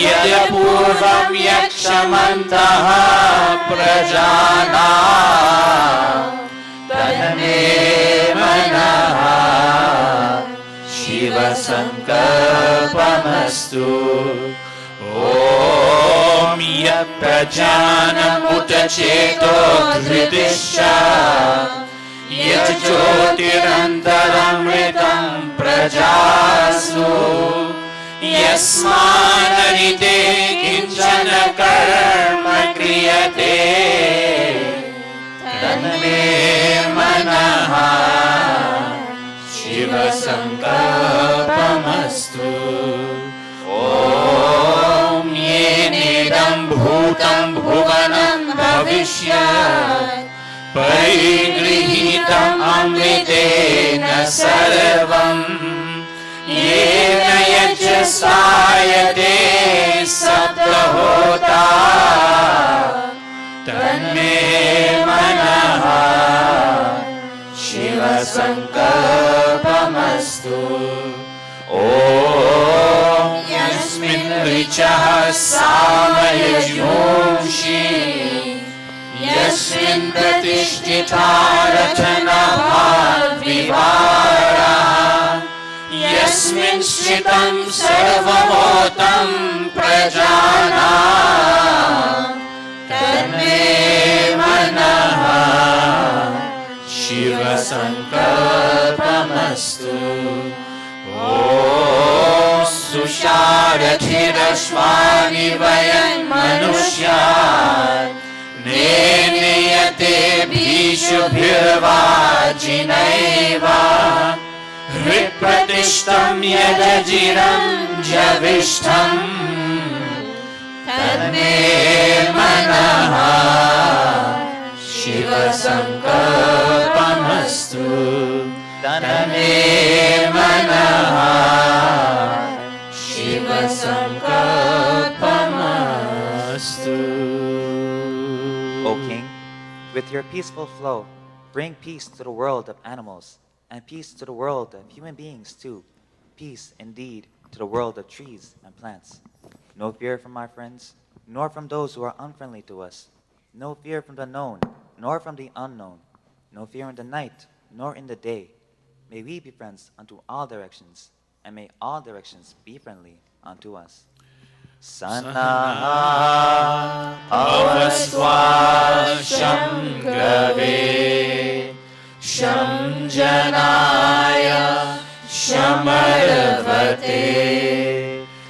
Speaker 4: Yadapurvam Yakshamantaha Prajana Tanme Manaha Shiva Sankalpamastu Om Yaprajanam Utacheto Dhritisha Yajyotirantaramritam prajasu Yasmanarite kinchana karma kriyate Tanme manaha Shiva Sankalpamastu Om Yenidam bhutam bhuvanam bhavishyat Parigrihitam amritena sarvam Yena yajasayate saprahota Tanme manaha Shiva Sankalpamastu Om Yasmin Richaha Samayajyomshi Yasmin Pratishtita Rachana Bhavivara Yasmin Shritam Sarvamotam Prajana Tanme Manaha Shiva Sankalpamastu Om सुषारथिरश्वानि वयन् मनुष्यान् नेयते भीषुभिर्वाजिनैव हृत्प्रतिष्ठं यदजिरं जविष्ठम् तन्मे मनः शिवसङ्कल्पमस्तु तन्मे मनः शिवसङ्कल्पमस्तु.
Speaker 5: O King, with your peaceful flow, bring peace to the world of animals, and peace to the world of human beings too. Peace, indeed, to the world of trees and plants. No fear from our friends, nor from those who are unfriendly to us. No fear from the known, nor from the unknown. No fear in the night, nor in the day. May we be friends unto all directions, and may all directions be friendly unto us. Sana
Speaker 4: Avaswa Shamgave Shamjanaya Shamarvate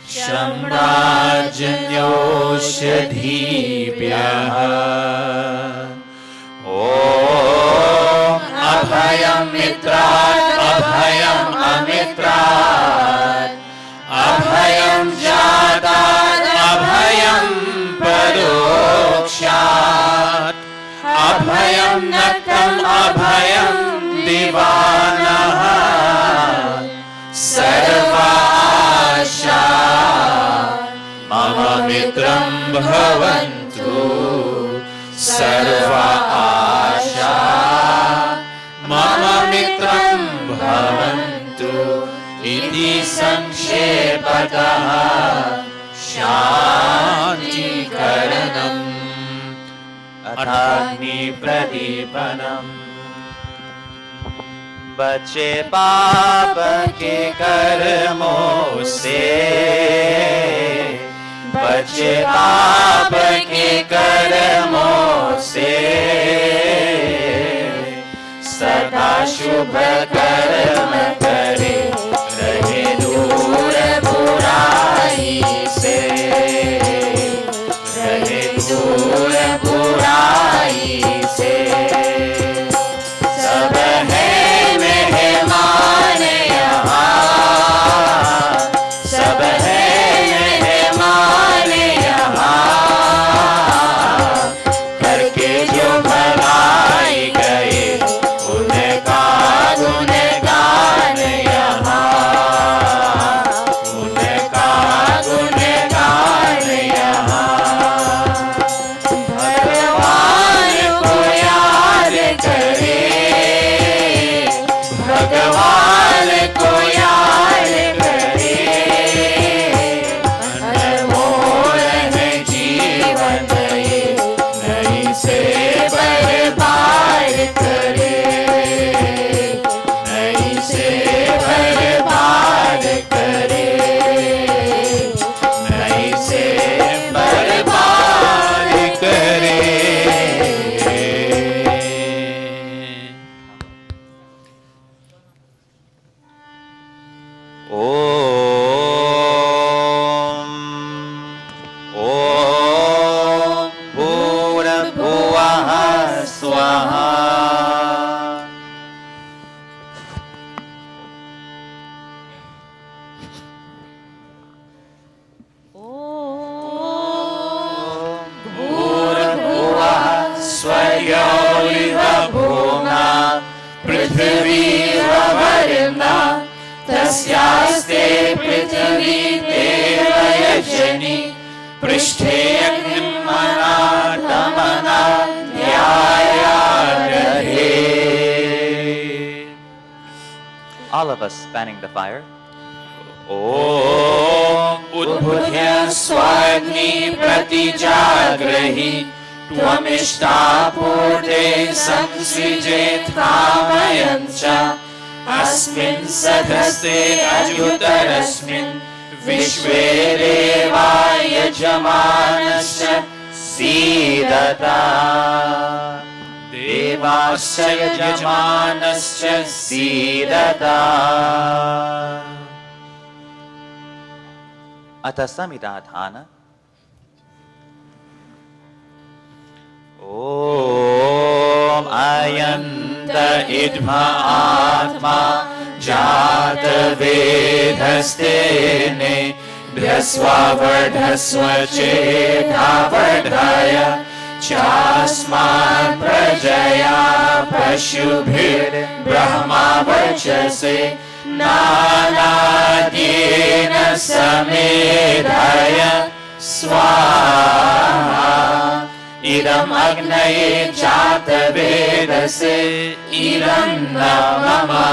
Speaker 4: Shamrajanyoshdhibhyah. Om Abhayam Mitrat Abhayam Amitrat Abhayam Jatat Abhayam Parokshat Abhayam Nakam Abhayam Divanah Sarva Asha Mama Mitram Bhavantu Sarva Asha Mama Mitram Bhavantu Iti Sankshepadah Shanti Karanam Athagni Pradipanam.
Speaker 5: बचे पाप के कर्मों से, बचे पाप के कर्मों से, सदा शुभ कर्म करे रहे दूर बुराई से, रहे दूर बुराई से. सब है मेहमान यहाँ, सब है मेहमान यहाँ, करके जो भलाई गए उनका गुणगान यहाँ, उनका गुणगान यहाँ. भगवान को याद करे, भगवान को याद करे, अनमोल है जीवन ये, नहीं से बर्बाद करे, नहीं से बर्बाद करे, नहीं से बर्बाद करे. Om Bhurabhuvah Swaha. Bhurabhuvah Swayoriva Bhuna Prithvi Vavarna Tasyaste Prithvi Devayajani Prishte Agnimmana Tamana Dhyayadare. All of us spanning the fire. Om Udbhutya Swagni Pratijagrahi Tvamishta-purte Samsrijet Kamayancha Asmin Sadhaste Ajutarasmin Vishve Deva Yajamanasya Sidata. Devasya Yajamanasya Sidata. Ata samidadhana. Om ayanta idma atma jata vedhastene bhyasvavardhasva chetavardhaya chasman prajaya pashubhir brahma varchase nanadyena samedhaya swaha idam agnaye chata vedase idam namama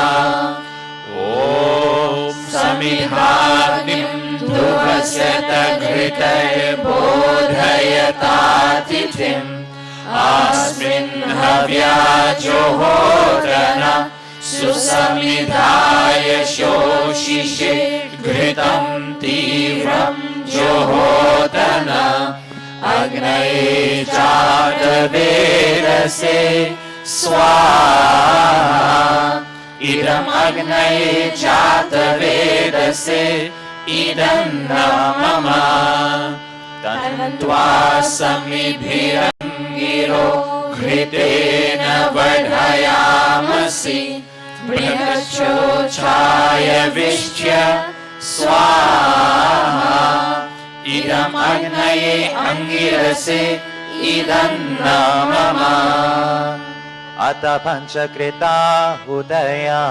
Speaker 5: om samidhanim dhuvasya ghritay bodhayatatitim asmin havya johodana susamidhaya shoshishe ghritam tivram johodana agnaye chata vedase swaha idam agnaye chata vedase idam namama tantva samibhirangiro ghritena vadhayamasi brihachochaya vishya swaha idam agnaye angirase idam namama ata panchakrita hudaya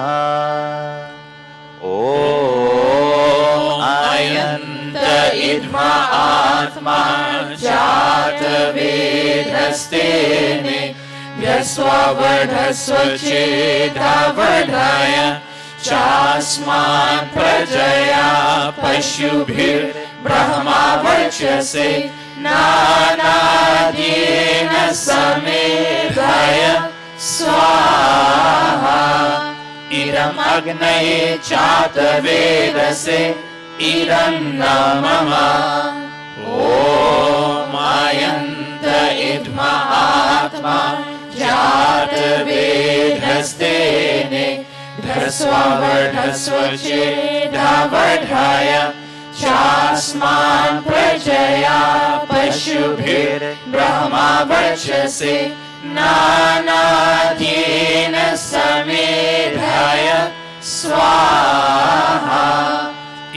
Speaker 5: om ayanta idma atma jata vedhastene vyasvavardhasva chetavardhaya chasman prajaya pashubhir brahma varchase nanadyena samedhaya swaha idam agnaye chata vedase idam namama om ayanta idma atma jata vedhastene bhyasvavardhasva chetavardhaya chasman prajaya pashubhir brahma varchase nanadyena samedhaya swaha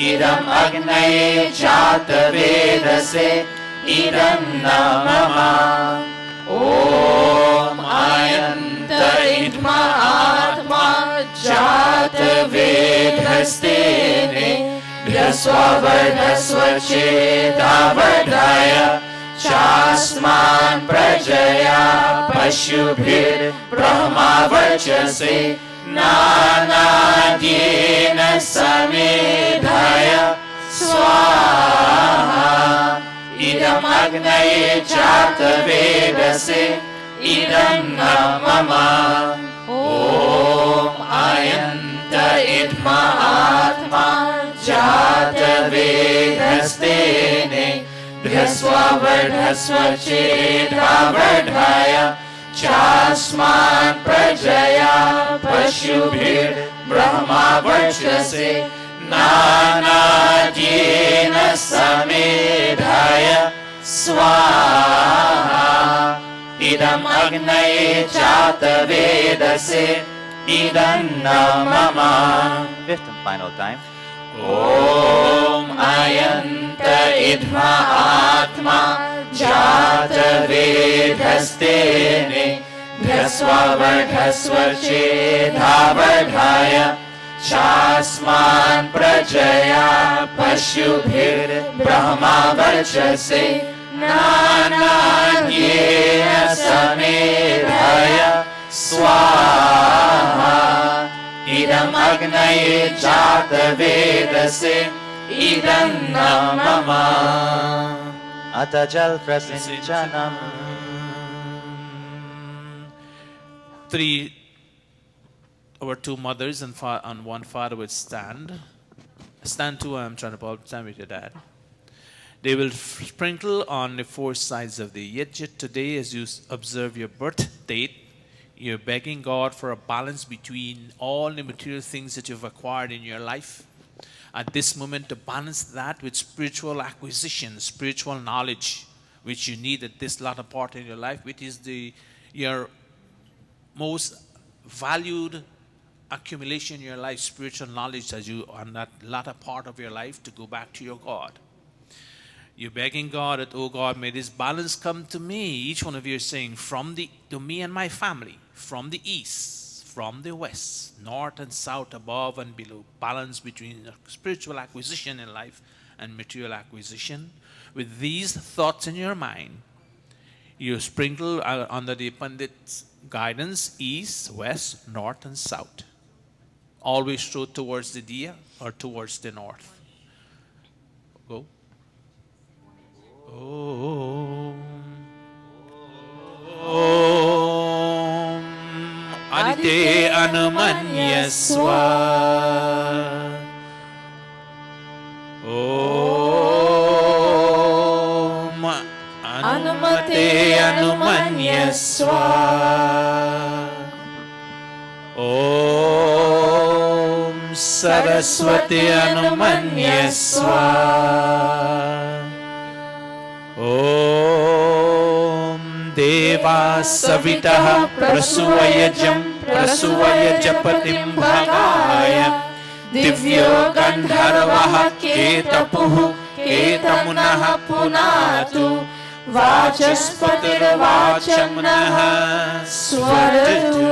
Speaker 5: idam agnaye chata vedase idam namama om ayanta idma atma jata vedhastene vyasvavardhasva chetavardhaya chasman prajaya pashubhir brahma varchase nanadyena samedhaya swaha idam agnaye chata vedase idam namama om ayanta idma atma jata vedhastene vyasvavardhasva chetavardhaya chasman prajaya pashubhir brahma varchase nanadyena samedhaya swaha idam agnaye chata vedase idam namama. Fifth and final time. Om ayanta idma atma jata vedhastene vyasvavardhasva chetavardhaya chasman prajaya pashubhir brahma varchase nanadyena samedhaya swaha idam agnaye chata vedase idam namama ata jal prasinjanam.
Speaker 3: Our two mothers and one father would stand. Stand too, I'm trying to stand with your dad. They will sprinkle on the four sides of the yet today as you observe your birth date. You're begging God for a balance between all the material things that you've acquired in your life. at this moment to balance that with spiritual acquisition, spiritual knowledge, which you need at this latter part in your life, which is your most valued accumulation in your life, spiritual knowledge, as you on that latter part of your life to go back to your God. You're begging God that, oh God, may this balance come to me. Each one of you is saying, to me and my family, from the east, from the west, north and south, above and below. Balance between spiritual acquisition in life and material acquisition. With these thoughts in your mind, you sprinkle under the Pandit's guidance, east, west, north and south. Always throw towards the Diya or towards the north. Go. Om Adite Anumanyaswa. Om Anumate Anumanyaswa. Om Saraswati Anumanyaswa. Om Deva Savitah Prasuvayajam Prasuvayajpatim Bhagaya Divyo Gandharvah Ketapuh Ketamunah Punatu Vachaspatir Vachamnah Swaratu.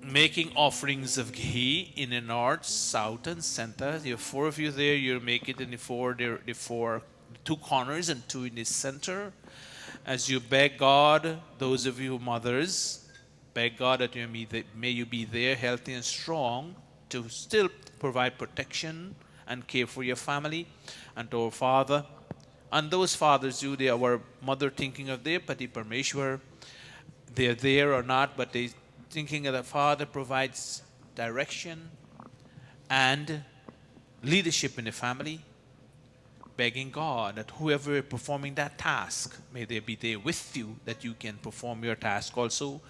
Speaker 3: Making offerings of ghee in the north, south, and center. There are 4 of you there. You make it in the four 2 corners and 2 in the center. As you beg God, those of you mothers, beg God that may you be there, healthy and strong, to still provide protection and care for your family. And to our Father, and those fathers, they are our mother thinking of their Pati Parmeshwar. They're there or not, but they thinking that the Father provides direction and leadership in the family, begging God that whoever is performing that task, may they be there with you, that you can perform your task also.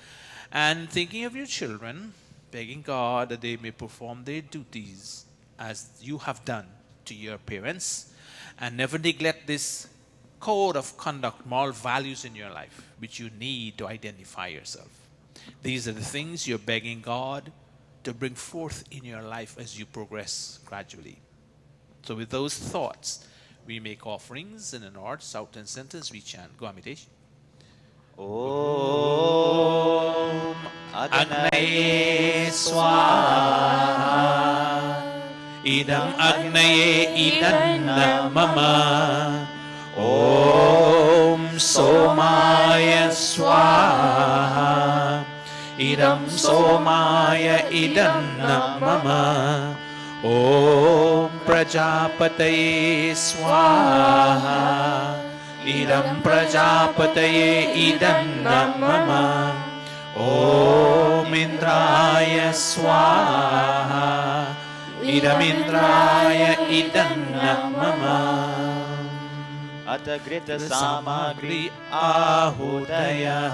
Speaker 3: And thinking of your children, begging God that they may perform their duties as you have done to your parents, and never neglect this code of conduct, moral values in your life, which you need to identify yourself. These are the things you're begging God to bring forth in your life as you progress gradually. So with those thoughts, we make offerings in the north, south, and centers. We chant. Go, Amitesh.
Speaker 5: Om Agnaye Swaha.
Speaker 3: Idam Agnaye Idanna Mama. Om Somaya Swaha. Idam Somaya Idanna Mama. Om Prajapataye Swaha. Idam Prajapataye Idanna Mama. Om Indraya Swaha. Idam Indraya Idanna Mama.
Speaker 5: Atagrita Samagri
Speaker 3: Ahudaya.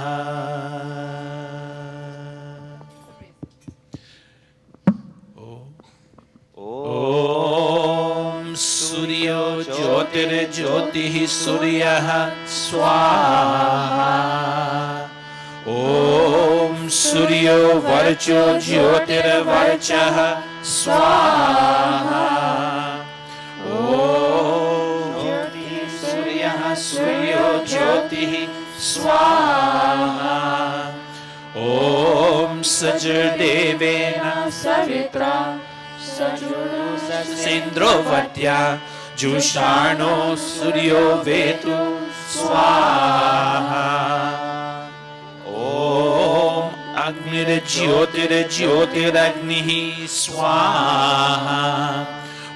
Speaker 3: Om Suryo Jyotir Jyotihi Suryaha Swaha. Om Suryo Varcho Jyotir Varchaha Swaha. Om Jyoti Suryaha Suryo Jyotihi Swaha. Om Sajardevena Savitra Sindrovatya Jusharno Suryo Vetu Swaha. Om Agnir Jyotir Jyotir Agnihi Swaha.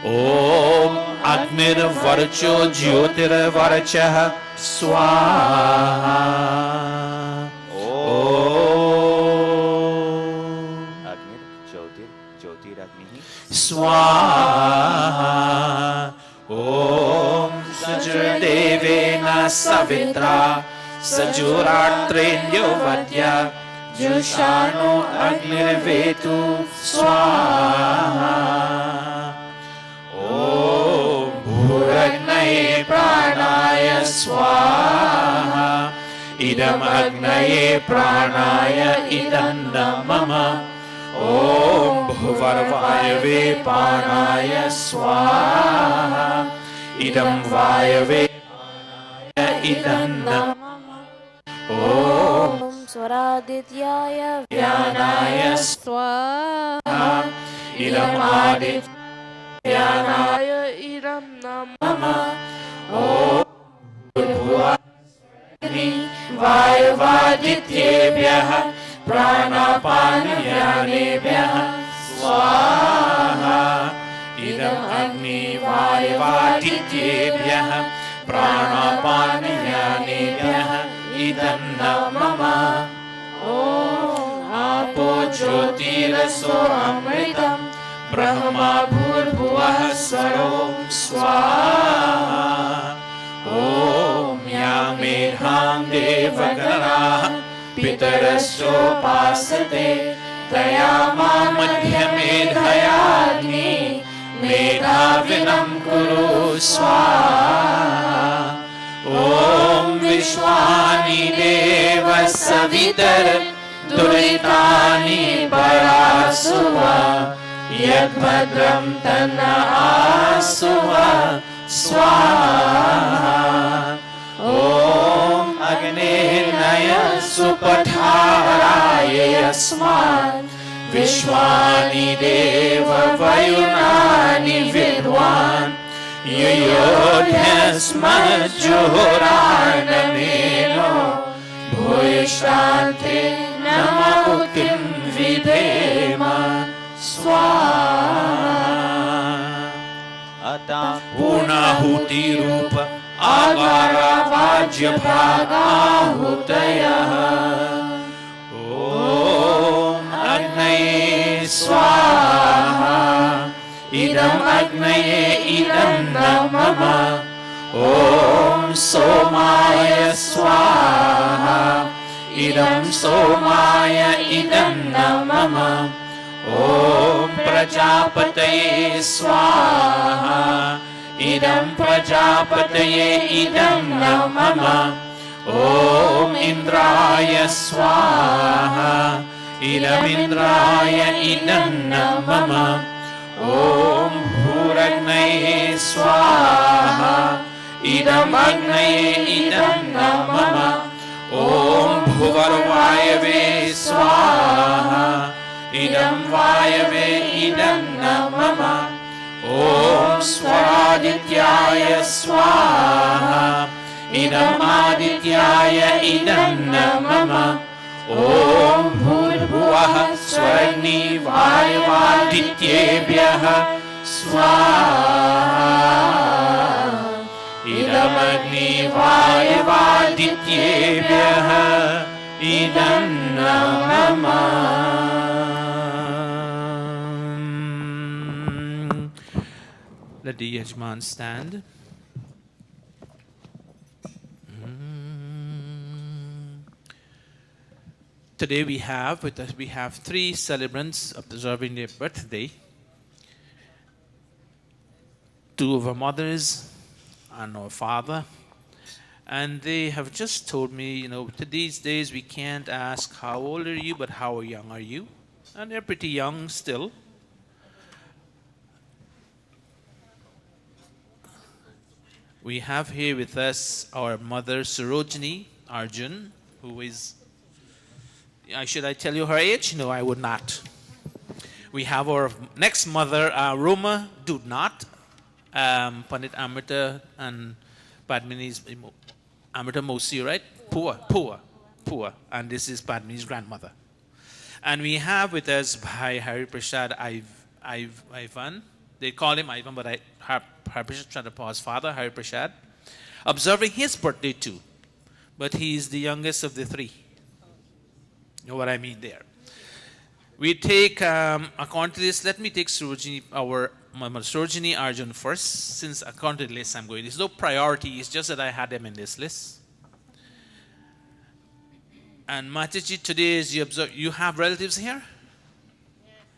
Speaker 3: Om Agnir Varcho Jyotir Varchaha Swaha. Swaha. Om Sajardevena Savitra Sajuratrenyo Vadya
Speaker 4: जुषाणो अग्निर्वेतु स्वाहा ॐ भूरग्नये प्राणाय स्वाहा इदमग्नये प्राणाय इदं न मम ॐ भुवर्वायवे प्राणाय स्वाहा इदं वायवे इदं न ॐ
Speaker 2: स्वरादित्याय
Speaker 4: व्यानाय
Speaker 2: स्वाहा
Speaker 4: इदमादित्याय
Speaker 2: इदं
Speaker 4: मम ॐ भूर्भुवस्सुरग्नि वायवादित्येभ्यः प्राणापानव्यानेभ्यः स्वाहा इदम् अग्निवायवादित्येभ्यः प्राणापानव्यानेभ्यः इदं न मम ॐ आपो ज्योतिरसो अमृतं ब्रह्मा भूर्भुवः स्वरो स्वाहा ॐ या मेधां देवगणाः पितरश्चोपासते तया मा मध्यमेधयाग्नि मेधाविनं कुरु स्वाहा ॐ विश्वानि देव सवितर दुरितानि परासुव यद्भद्रं तन्न आसुव स्वाहा ॐ अग्नेर्नय सुपठाराय यस्मान् विश्वानि देव वयुनानि विद्वान् युयोध्यस्मज्जुहोरार्णमेनो भूयिष्ठान्ते नमोक्तिं विधेम स्वाहा पूर्णाहुतिरूप आगारावाज्यभागाहुतयः ॐ अग्नये स्वाहा इदम् अग्नये इदं न मम ॐ सोमाय स्वाहा इदं सोमाय इदं न मम ॐ प्रजापतये स्वाहा इदं प्रजापतये इदं न मम ॐ इन्द्राय स्वाहा इदमिन्द्राय इदं न मम ॐ भूरग्नये स्वाहा इदमग्नये इदं न मम ॐ भुवर्वायवे स्वाहा इदं वायवे इदं न मम ॐ स्वरादित्याय स्वाहा इदमादित्याय इदं न मम ॐ भूर्भुवः स्वरग्नि वायवादित्येभ्यः स्वाहा इदमग्नि वायवादित्येभ्यः इदं न मम
Speaker 3: Let the Yajman stand. Today we have three celebrants observing their birthday. Two of our mothers and our father. And they have just told me, these days we can't ask how old are you, but how young are you? And they're pretty young still. We have here with us our mother Sarojini Arjun, who is, should I tell you her age? No, I would not. We have our next mother, Roma Dudnath, Pandit Amrita and Padmini's Amrita Mosi, right? Pua. And this is Padmini's grandmother. And we have with us Bhai Hari Prasad Ivan. They call him Ivan, but Hari Prasad Chandrapa's father, Hari Prasad, observing his birthday too. But he is the youngest of the three. You know what I mean there. We take, according to this, let me take Sarojini, our Mama Sarojini Arjun first, since according to the list I'm going. There's no priority, it's just that I had them in this list. And Mataji, today as you observe, you have relatives here?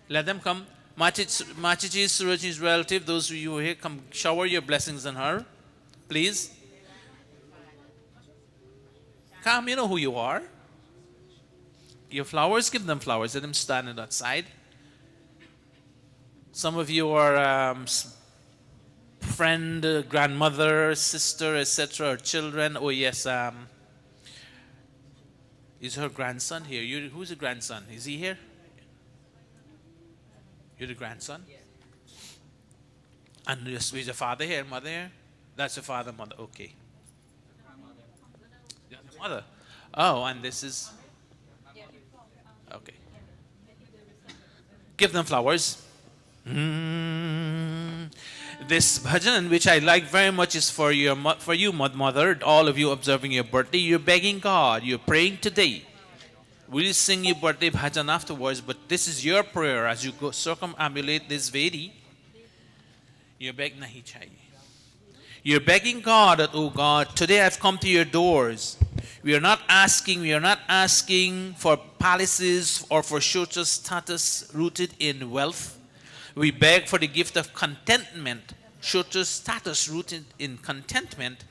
Speaker 3: Let them come. Mataji is Suraji's relative. Those of you who are here, come shower your blessings on her. Please. Come, you know who you are. Your flowers, give them flowers. Let them stand on that side. Some of you are friend, grandmother, sister, etc., or children. Oh yes, is her grandson here? Who's the grandson? Is he here? You're the grandson? Yes. And is your father here, mother here? That's your father, mother. Okay. Yeah, the mother. Oh, and this is. Okay. Give them flowers. This bhajan, which I like very much, is for you, mother. All of you observing your birthday, you're begging God, you're praying today. We'll sing your birthday bhajan afterwards, but this is your prayer as you go circumambulate this Vedi. You're begging nahi chahiye. You're begging God that, oh God, today I've come to your doors. We are not asking for palaces or for social status rooted in wealth. We beg for the gift of contentment, social status rooted in contentment.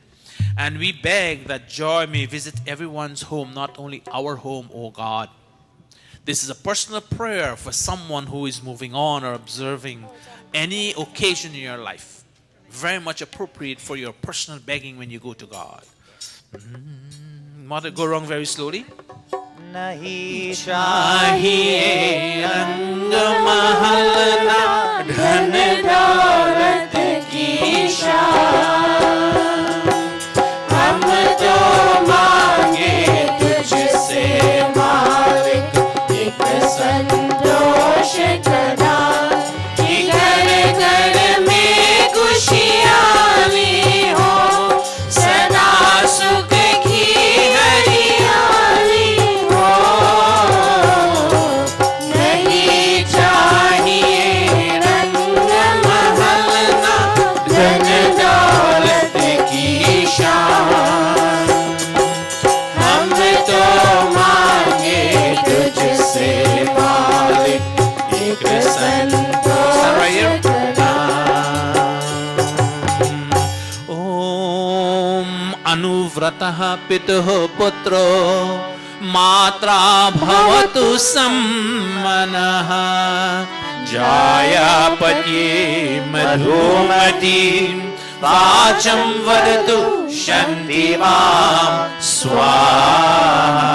Speaker 3: And we beg that joy may visit everyone's home, not only our home, O God. This is a personal prayer for someone who is moving on or observing any occasion in your life. Very much appropriate for your personal begging when you go to God. Mother, go wrong very slowly.
Speaker 1: Nahi chahiye rang mahal na dhan daulat ki shaan. Hum to mange tujhse malik ek santosh kada. Ki ghar ghar mein khushiyan ho, sada sukh ki hariyali ho. Nahi chahiye rang mahal na dhan daulat ki shaan. Hum to mange tujhse malik ek santosh kada.
Speaker 3: Om anuvratah pituh putro matra bhavatu sammanah jayapati madhumati vacham vadatu shantivam swaha.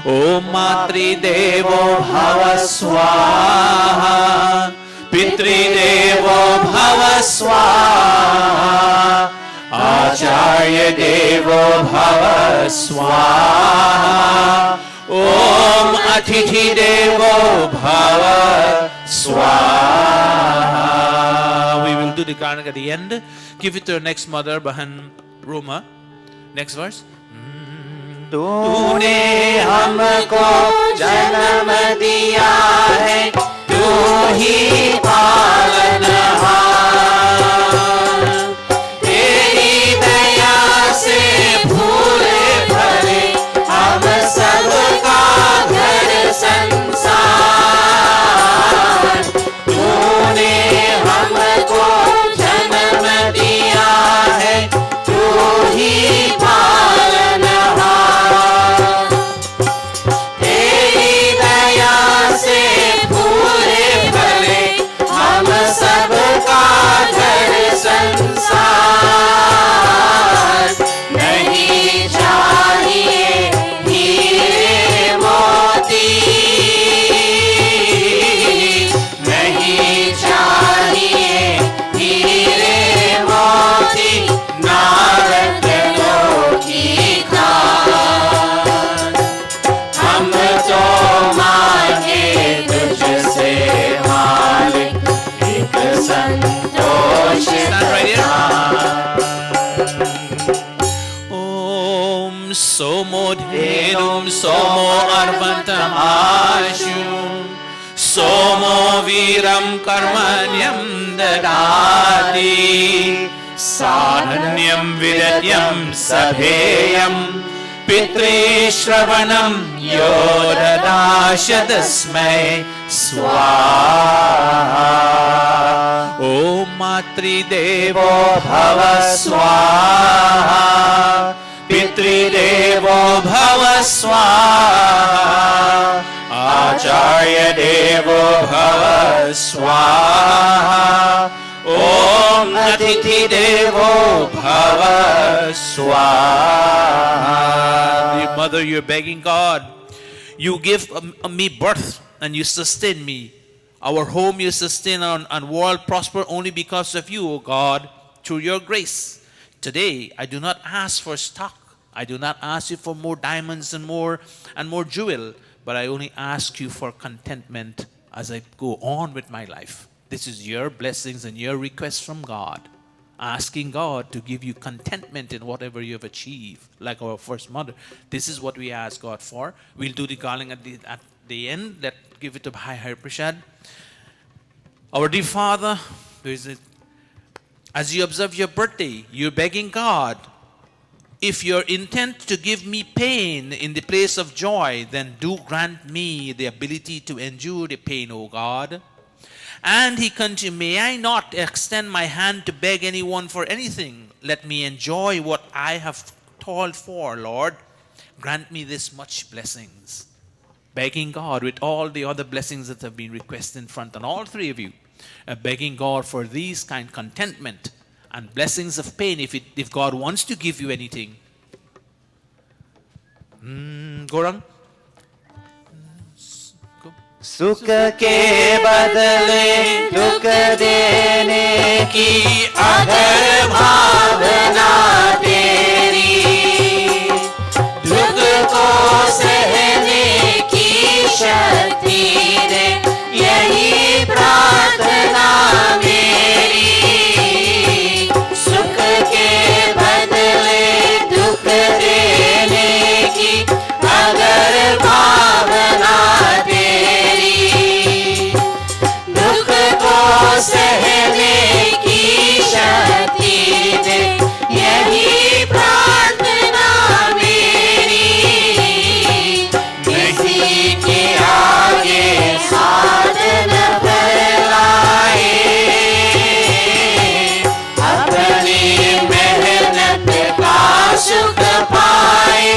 Speaker 3: Om matri devo bhava swaha, pitri devo bhava swaha, acharya devo bhava swaha. Om atithi devo bhava swaha. We will do the Karnak at the end. Give it to your next mother, Bahan Roma. Next verse.
Speaker 1: तूने हमको जन्म दिया है, तू ही पालनहार. तेरी दया से भूले भले हम सबका घर संसार. तूने हमको जन्म दिया है, तू ही पालनहार. तेरी दया से भूले भले हम सबका घर संसार. नहीं चाहिए हीरे मोती, नहीं चाहिए हीरे मोती, ना रत्नों की खान. हम तो मांगे तुझसे मालिक एक संतोष का.
Speaker 3: Om somo dhenum somo arvantam ashum somo viram karmanyam dadati sadhanyam vidatyam sabheyam
Speaker 4: पितृश्रवणं यो ददाश तस्मै स्वाहा ॐ मातृदेवो भव स्वाहा पितृदेवो भव स्वाहा आचार्य देवो भव स्वाहा ॐ अतिथि देवो भव स्वाहा.
Speaker 3: Dear mother, you're begging God. You give me birth and you sustain me. Our home you sustain and world prosper only because of you, O God, through your grace. Today, I do not ask for stock. I do not ask you for more diamonds and more jewel, but I only ask you for contentment as I go on with my life. This is your blessings and your request from God. Asking God to give you contentment in whatever you have achieved, like our first mother. This is what we ask God for. We'll do the calling at the end. Let's give it to Bhai Prashad. Our dear Father, who is it? As you observe your birthday, you're begging God, if you're intent to give me pain in the place of joy, then do grant me the ability to endure the pain, O God. And he continued, may I not extend my hand to beg anyone for anything. Let me enjoy what I have toiled for, Lord. Grant me this much blessings. Begging God with all the other blessings that have been requested in front, and all three of you begging God for these kind contentment and blessings of pain if God wants to give you anything. Gorang?
Speaker 4: सुख के बदले दुख देने की अगर भावना तेरी दुख को सहने की शक्ति दे यही प्रार्थना मेरी सुख के बदले दुख देने की अगर भावना सहने की शक्ति दे यही प्रार्थना मेरी किसी के आगे हाथ न फैलाए अपनी मेहनत का सुख पाए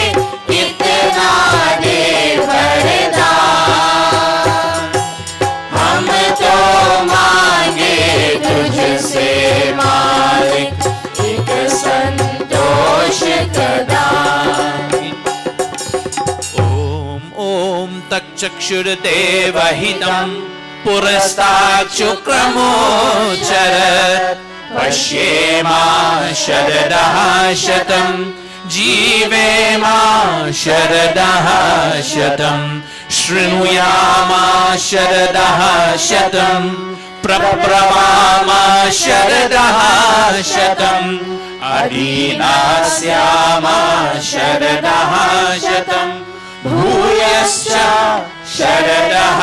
Speaker 4: इतना दे वरदान हम तो तुझसे मालिक एक संतोष कदा
Speaker 3: ओम ओम तच्चक्षुर्देवहितं पुरस्तात् शुक्रमोचरत् पश्येमा शरदः शतं जीवेमा शरदः शतं शृणुयामा शरदः शतं प्रब्रवामा शरदः शतम् अदीनास्यामा शरदः शतम् भूयश्च शरदः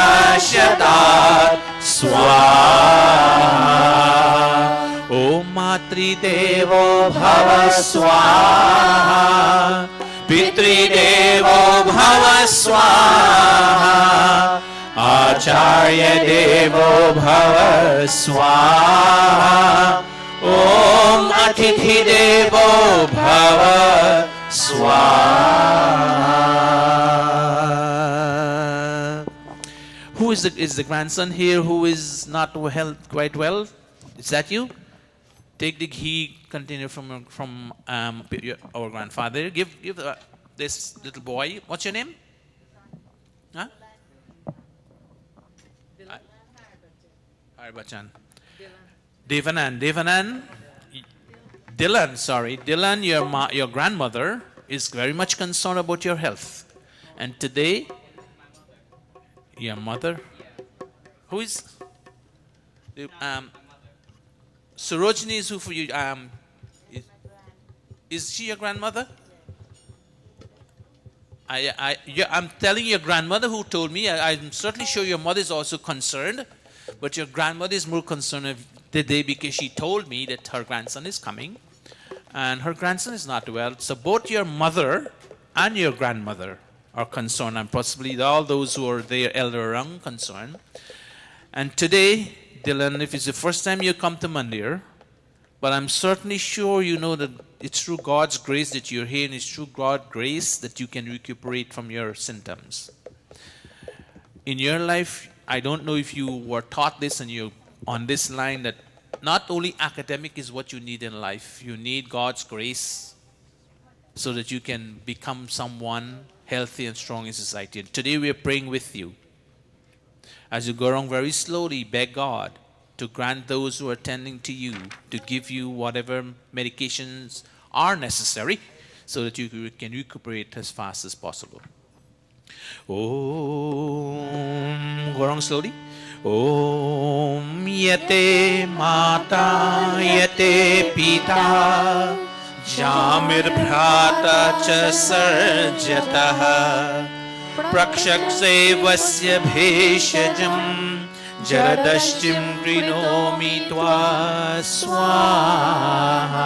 Speaker 3: शतात् स्वाहा ॐ मातृदेवो भव स्वाहा पितृदेवो भव स्वाहा आचार्य देवो भव स्वाहा ॐ अतिथि देवो भव स्वाहा. Who is the grandson here who is not quite well? Is that you? Take the ghee container from our grandfather. Give this little boy. What's your name? Huh? Bachan. Devanan. Dylan, your grandmother is very much concerned about your health. And today, your mother, who is Sarojini is who for you? Is she your grandmother? I'm telling your grandmother who told me. I'm certainly sure your mother is also concerned. But your grandmother is more concerned today because she told me that her grandson is coming and her grandson is not well. So both your mother and your grandmother are concerned, and possibly all those who are their elder around concerned. And today, Dylan, if it's the first time you come to Mandir, but I'm certainly sure you know that it's through God's grace that you're here, and it's through God's grace that you can recuperate from your symptoms. In your life, I don't know if you were taught this and you're on this line, that not only academic is what you need in life, you need God's grace so that you can become someone healthy and strong in society. And today we are praying with you. As you go along very slowly, beg God to grant those who are attending to you, to give you whatever medications are necessary so that you can recuperate as fast as possible. Om, go along slowly. Om yate mata yate pita jamir bhrata cha sarjatah prakshakse vasya bheshajam jaradashtim krinomi tva swaha.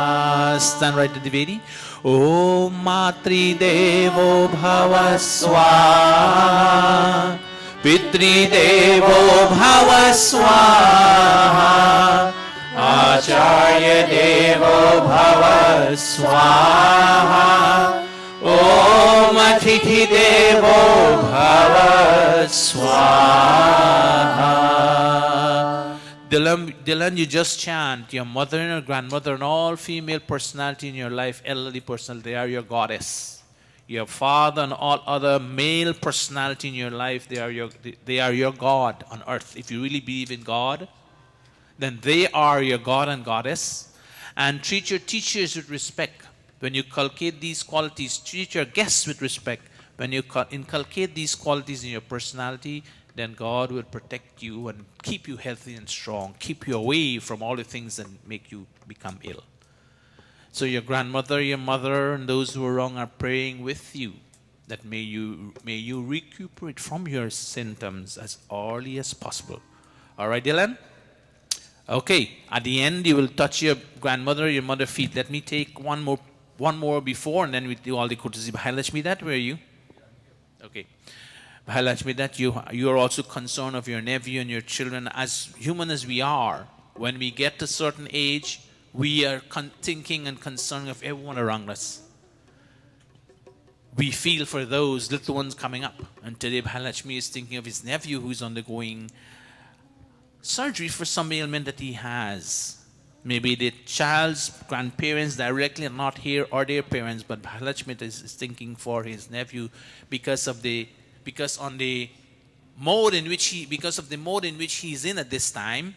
Speaker 3: Stand right to the Vedi. Om matri devo bhava swaha pitri devo bhava swaha acharya devo bhava swaha Om Atithi Devo Bhava Swaha. Dylan, you just chant. Your mother and your grandmother and all female personality in your life, elderly personality, they are your goddess. Your father and all other male personality in your life, they are your God on earth. If you really believe in God, then they are your God and goddess. And treat your teachers with respect. When you inculcate these qualities, treat your guests with respect. When you inculcate these qualities in your personality, then God will protect you and keep you healthy and strong, keep you away from all the things that make you become ill. So your grandmother, your mother, and those who are wrong are praying with you that may you recuperate from your symptoms as early as possible. All right, Dylan? Okay, at the end, you will touch your grandmother, your mother's feet. Let me take one more before, and then we do all the courtesy. Bhailakshmi, that, where are you? Okay. Bhailakshmi, that you are also concerned of your nephew and your children. As human as we are, when we get to a certain age, we are thinking and concerned of everyone around us. We feel for those little ones coming up. And today, Bhailakshmi is thinking of his nephew who's undergoing surgery for some ailment that he has. Maybe the child's grandparents directly are not here, or their parents, but Bhailakshmi is thinking for his nephew because of the mode in which he's in at this time.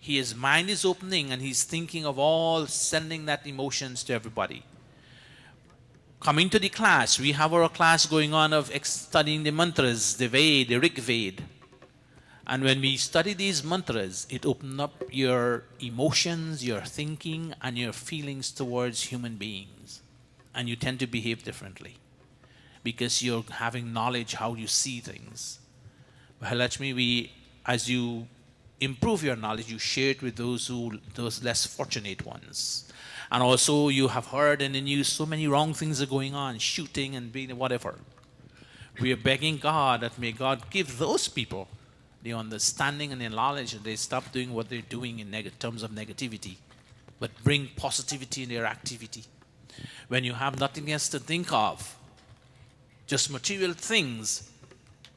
Speaker 3: His mind is opening and he's thinking of all sending that emotions to everybody. Coming to the class, we have our class going on of studying the mantras, the Ved, the Rig Ved. And when we study these mantras, it opens up your emotions, your thinking, and your feelings towards human beings. And you tend to behave differently because you're having knowledge how you see things. Bhailakshmi, as you improve your knowledge, you share it with those less fortunate ones. And also you have heard in the news so many wrong things are going on, shooting and being whatever. We are begging God that may God give those people the understanding and the knowledge that they stop doing what they're doing in terms of negativity, but bring positivity in their activity. When you have nothing else to think of, just material things,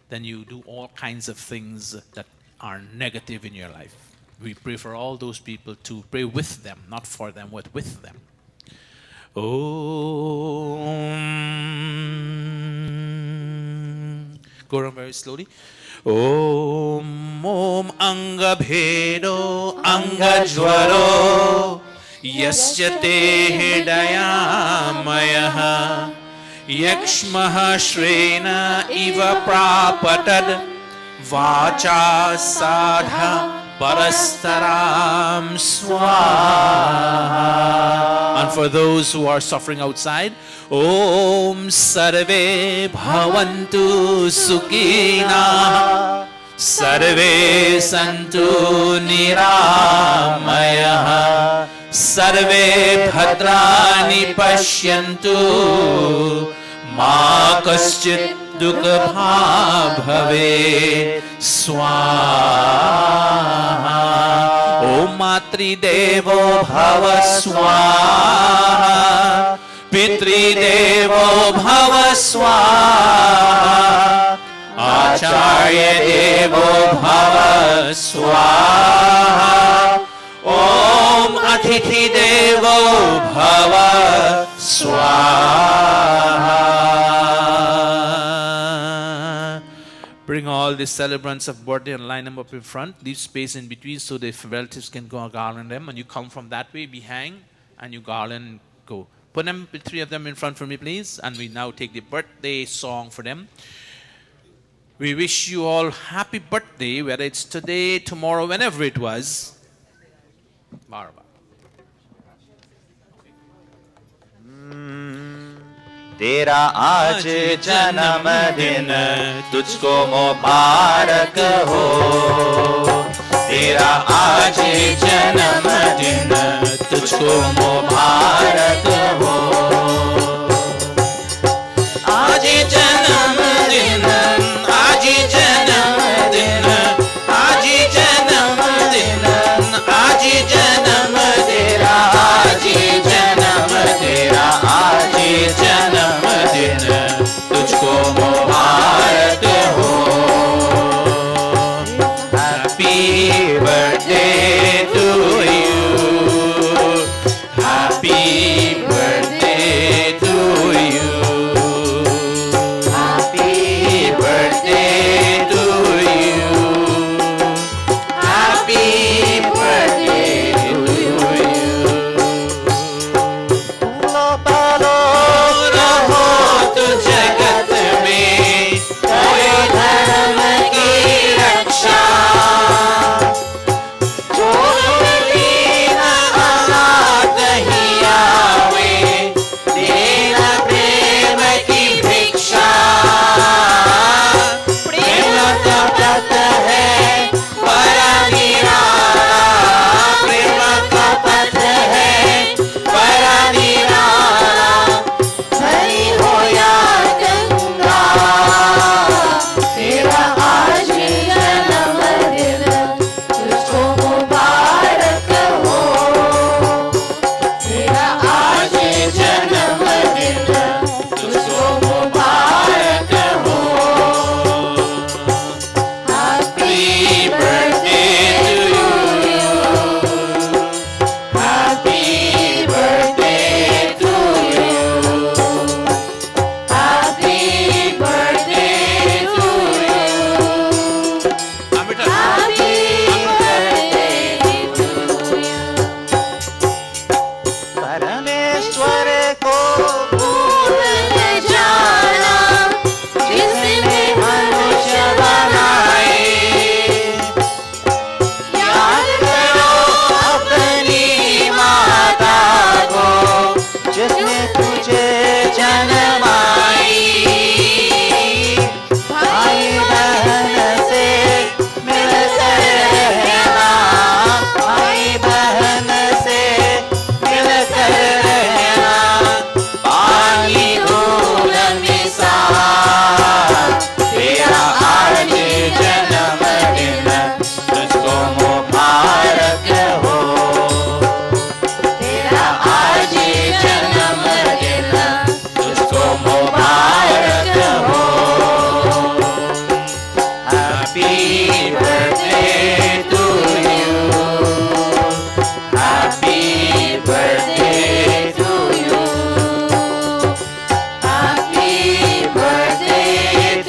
Speaker 3: then you do all kinds of things that are negative in your life. We pray for all those people to pray with them, not for them, but with them. Om. Go around very slowly. Om Anga Bhedo Anga Jwaro Yasya Te Hridayamayaha Yakshmaha Shrena Iva Prapatad Vacha Sadha Parastaram Swaha. And for those who are suffering outside, Om Sarve Bhavantu Sukhina Sarve Santu Niramaya सर्वे भद्राणि पश्यन्तु मा कश्चित् दुःखभाग् भवेत् स्वाहा ॐ मातृदेवो भव स्वाहा पितृदेवो भव स्वाहा आचार्य देवो भव स्वाहा ॐ अतिथि देवो भव स्वाहा. Bring all the celebrants of birthday and line them up in front. Leave space in between so the relatives can go and garland them. And you come from that way, we hang, and you garland and go. Put them, the three of them in front for me, please. And we now take the birthday song for them. We wish you all happy birthday, whether it's today, tomorrow, whenever it was. Marva.
Speaker 5: तेरा आज जन्मदिन तुझको मुबारक हो तेरा आज जन्मदिन तुझको मुबारक हो आज जन्मदिन आज जन्मदिन आज जन्मदिन आज जन्म तेरा आज जन्म तेरा आज जन्मदिन तुझको मुबारक हो happy birthday to you happy birthday to you happy birthday to you happy birthday to you फूलो पालो रहो तो जगत में कोई धर्म की रक्षा जो दीन अनाथ ही आवे देना प्रेम की भिक्षा प्रेम का पथ है बड़ा निराला प्रेम का पथ है बड़ा निराला हरि हो या गंगा तेरा आज जन्मदिन तुझको मुबारक हो तेरा आज जन्मदिन तुझको मुबारक हो happy birthday to you happy birthday to you happy birthday to you happy परमेश्वर को भूल जाना जिसने मनुष्य बनाए याद करो अपनी माता को जिसने तुझे जन्माई भाई बहन से मिलकर रहना भाई बहन से मिलकर रहना पानी धूल मिसाल तेरा आज जन्मदिन तुझको मुबारक हो तेरा आज जन्मदिन तुझको मुबारक हो happy birthday to you happy birthday to you happy birthday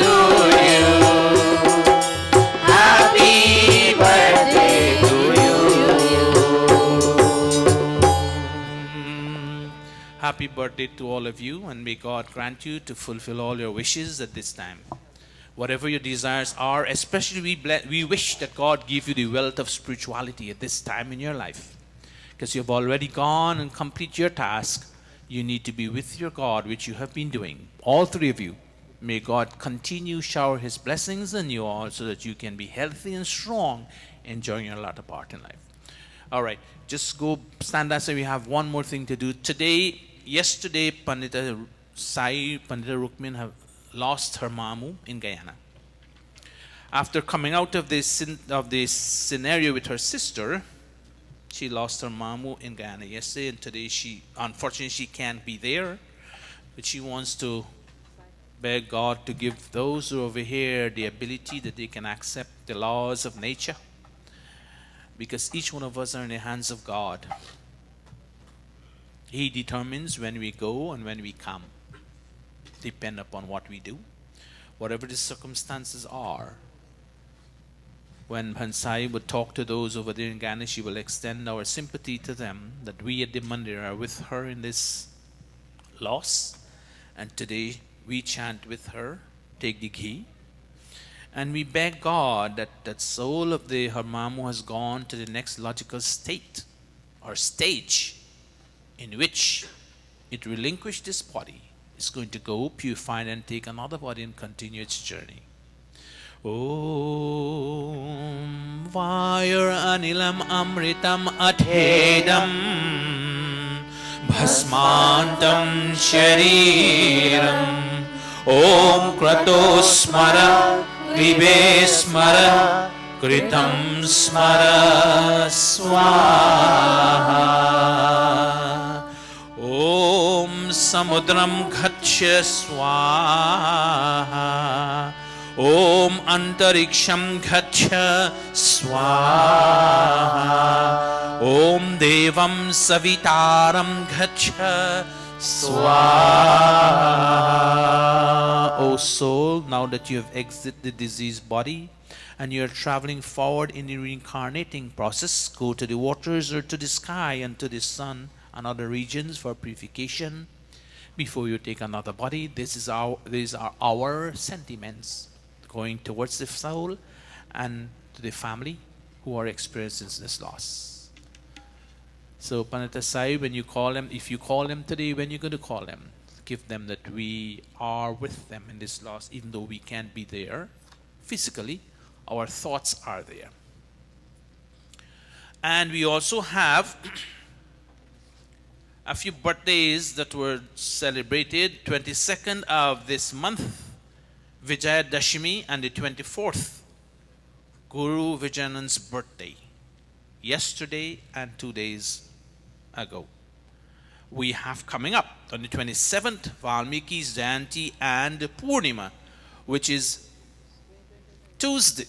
Speaker 5: to you happy birthday to you
Speaker 3: Happy birthday to all of you, and may God grant you to fulfill all your wishes at this time. Whatever your desires are, especially we wish that God give you the wealth of spirituality at this time in your life. Because you've already gone and complete your task, you need to be with your God, which you have been doing. All three of you. May God continue shower His blessings on you all so that you can be healthy and strong, enjoying your latter part in life. All right, just go stand aside. We have one more thing to do. Yesterday, Pandita Sai, Pandita Rukmin have lost her mamu in Guyana. After coming out of this scenario with her sister, she lost her mamu in Guyana yesterday, and today unfortunately she can't be there, but she wants to beg God to give those who are over here the ability that they can accept the laws of nature, because each one of us are in the hands of God. He determines when we go and when we come, depend upon what we do, whatever the circumstances are. When Pansai would talk to those over there in Ghana, she will extend our sympathy to them, that we at the Mandir are with her in this loss. And today we chant with her, take the ghee. And we beg God that that soul of her mamu has gone to the next logical state or stage in which it relinquished this body. It's going to go purified and take another body and continue its journey. Om Vayur Anilam Amritam Athedam Bhasmantam Shariram Om Krato Smara Kribe Smara Kritam Smara Swaha Om Samudram Ghatsya Swaha Om Antariksham Ghatsya Swaha Om Devam Savitaram Ghatsya Swaha. O soul, now that you have exited the diseased body and you are traveling forward in the reincarnating process, go to the waters or to the sky and to the sun and other regions for purification before you take another body. These are our sentiments going towards the soul and to the family who are experiencing this loss. So Pandita Sai, when you call them, if you call them today, when you're going to call them, give them that we are with them in this loss, even though we can't be there physically, our thoughts are there. And we also have a few birthdays that were celebrated. 22nd of this month, Vijaya Dashami, and the 24th, Guru Vijayananda's birthday, yesterday and 2 days ago. We have coming up on the 27th, Valmiki's Jayanti and Purnima, which is Tuesday,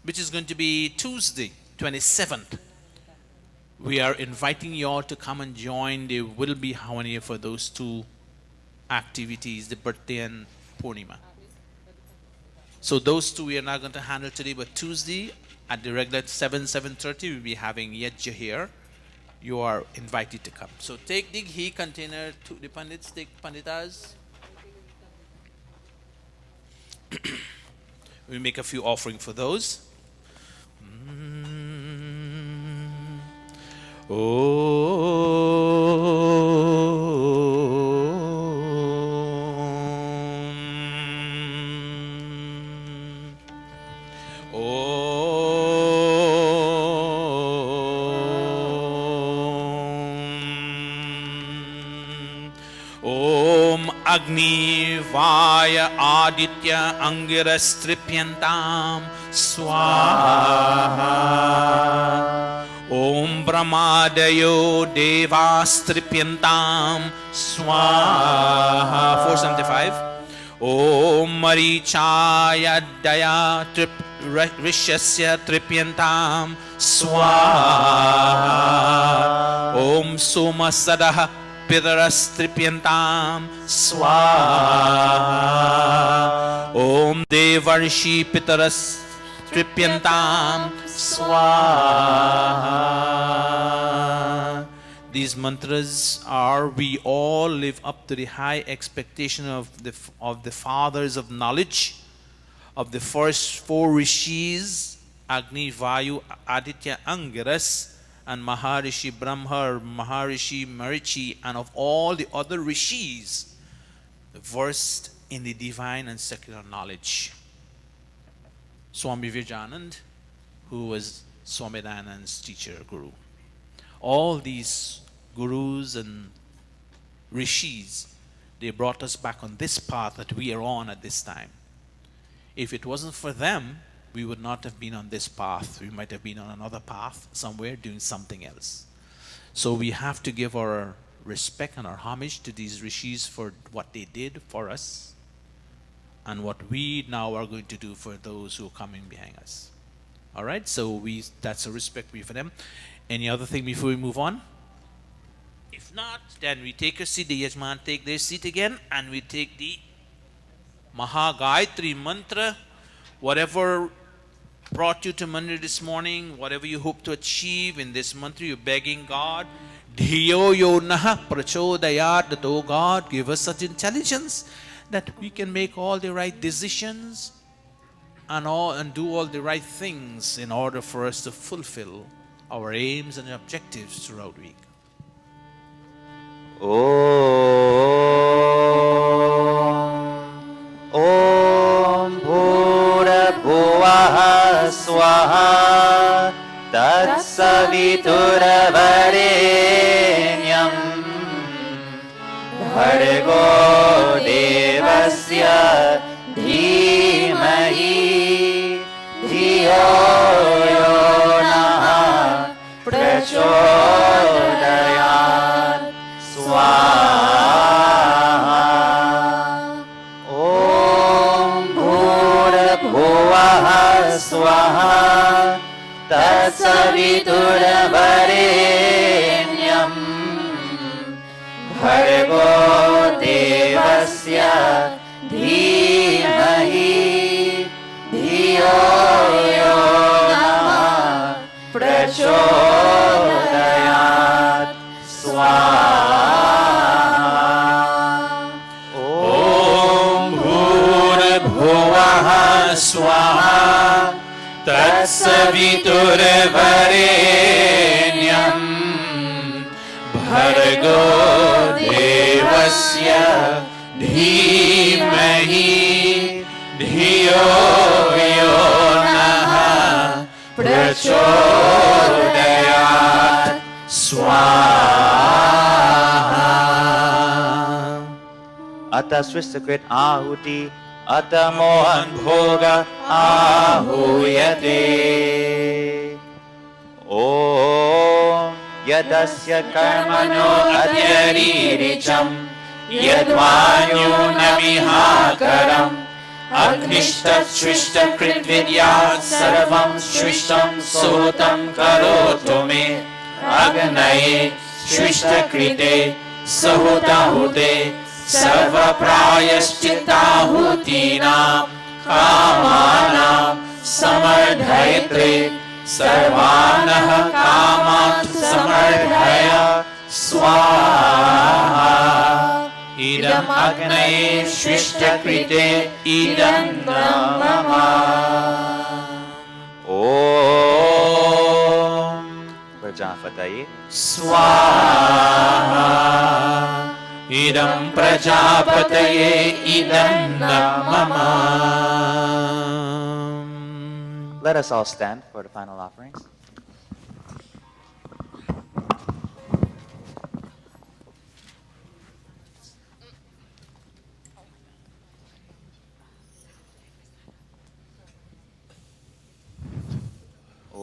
Speaker 3: which is going to be Tuesday, 27th. We are inviting you all to come and join. There will be harmony for those two activities, the birthday and Purnima. So those two we are not going to handle today, but Tuesday at the regular 7:30 we'll be having Yajya here. You are invited to come. So take the ghee container to the Pandits, take Panditas. We make a few offering for those. Agni Vaya Aditya Angiras Tripyantam Swaha Om Brahmadayo Devas Tripyantam Swaha 475 Om Marichaya Daya Rishasya Tripyantam Swaha Om Soma Sadaha Pidaras Tripyantam Swaha Om Devarshi Pitaras Tripyantam Swaha. These mantras are, we all live up to the high expectation of the fathers of knowledge, of the first four rishis, Agni, Vayu, Aditya, Angiras, and Maharishi Brahma, Maharishi Marichi, and of all the other rishis versed in the divine and secular knowledge. Swami Vivekananda, who was Swami Dayananda's teacher, guru. All these gurus and rishis, they brought us back on this path that we are on at this time. If it wasn't for them, we would not have been on this path. We might have been on another path somewhere doing something else. So we have to give our respect and our homage to these rishis for what they did for us and what we now are going to do for those who are coming behind us. All right, so that's a respect we for them. Any other thing before we move on? If not, then we take a seat. The Yajman take their seat again, and we take the Maha Gayatri mantra. Whatever brought you to Mandir this morning, whatever you hope to achieve in this mantra, you're begging God, Dhiyo yo naha prachodayat, that, oh God, give us such intelligence that we can make all the right decisions and do all the right things in order for us to fulfill our aims and objectives throughout the week.
Speaker 5: Om Bhurabhuvah Swaha Tatsavitурavarenyam Bhargo Devasya Dhimahi Dhiyo yo Naha Prachodayat Swaha. Om Bhurabhuvah Swaha Tatsavitурavarenyam Bhargo Devasya Dhimahi Dhiyo yo Naha Prachodayat Swaha. Om Bhurabhuvah Swaha Tatsavitурavarenyam Bhargo Devasya Dhimahi Dhiyo yo Naha Prachodayat Swaha. Ata Sristakrit Ahuti Ata Mohan Bhoga Ahuyate. Om Yadasya Karmano Adyariricam Yadvanyo Namihakaram Agnishtat Shrishta Kritvidyat Sarvam Shrishtam Sotam Karotu Me Agnaye Shrishta Krite Sahutahute Sarva Prayaschittahutinam Kamanam Samardhayatre Sarvanaha Kamat Samardhaya Swaha. Idam Agnaye Shrishta Krite Idam Mama. Om Prajapataye Swaha. Idam Prajapataye Idam Mama. Let us all stand for the final offerings. Om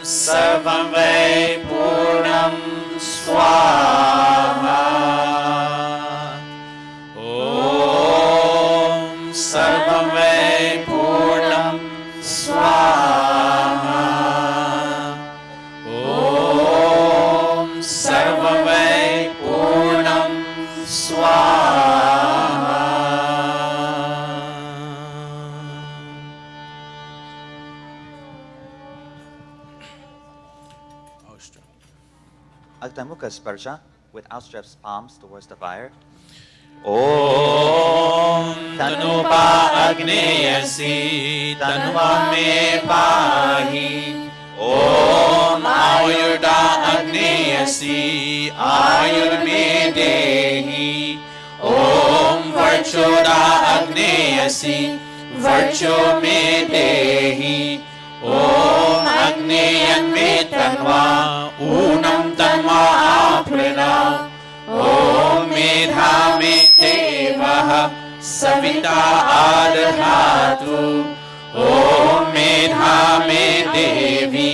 Speaker 5: Sarvam Vay Purnam Swaha. Om Sarvam Vay Purnam Swaha. Om Sarvam Vay Purnam Swaha. Agtamukha Sparsha with outstretched palms towards the fire. Om Tanupa Agneyasi Tanuva Me Pahi. Om Ayurda Agneyasi Ayur Me Dehi. Om Varchoda Agneyasi
Speaker 1: virtue me dehi. Om Agneyan me tanva, Unam tanva aprina. Om Medha me devaha, Savita adhatu. Om Medha me devi,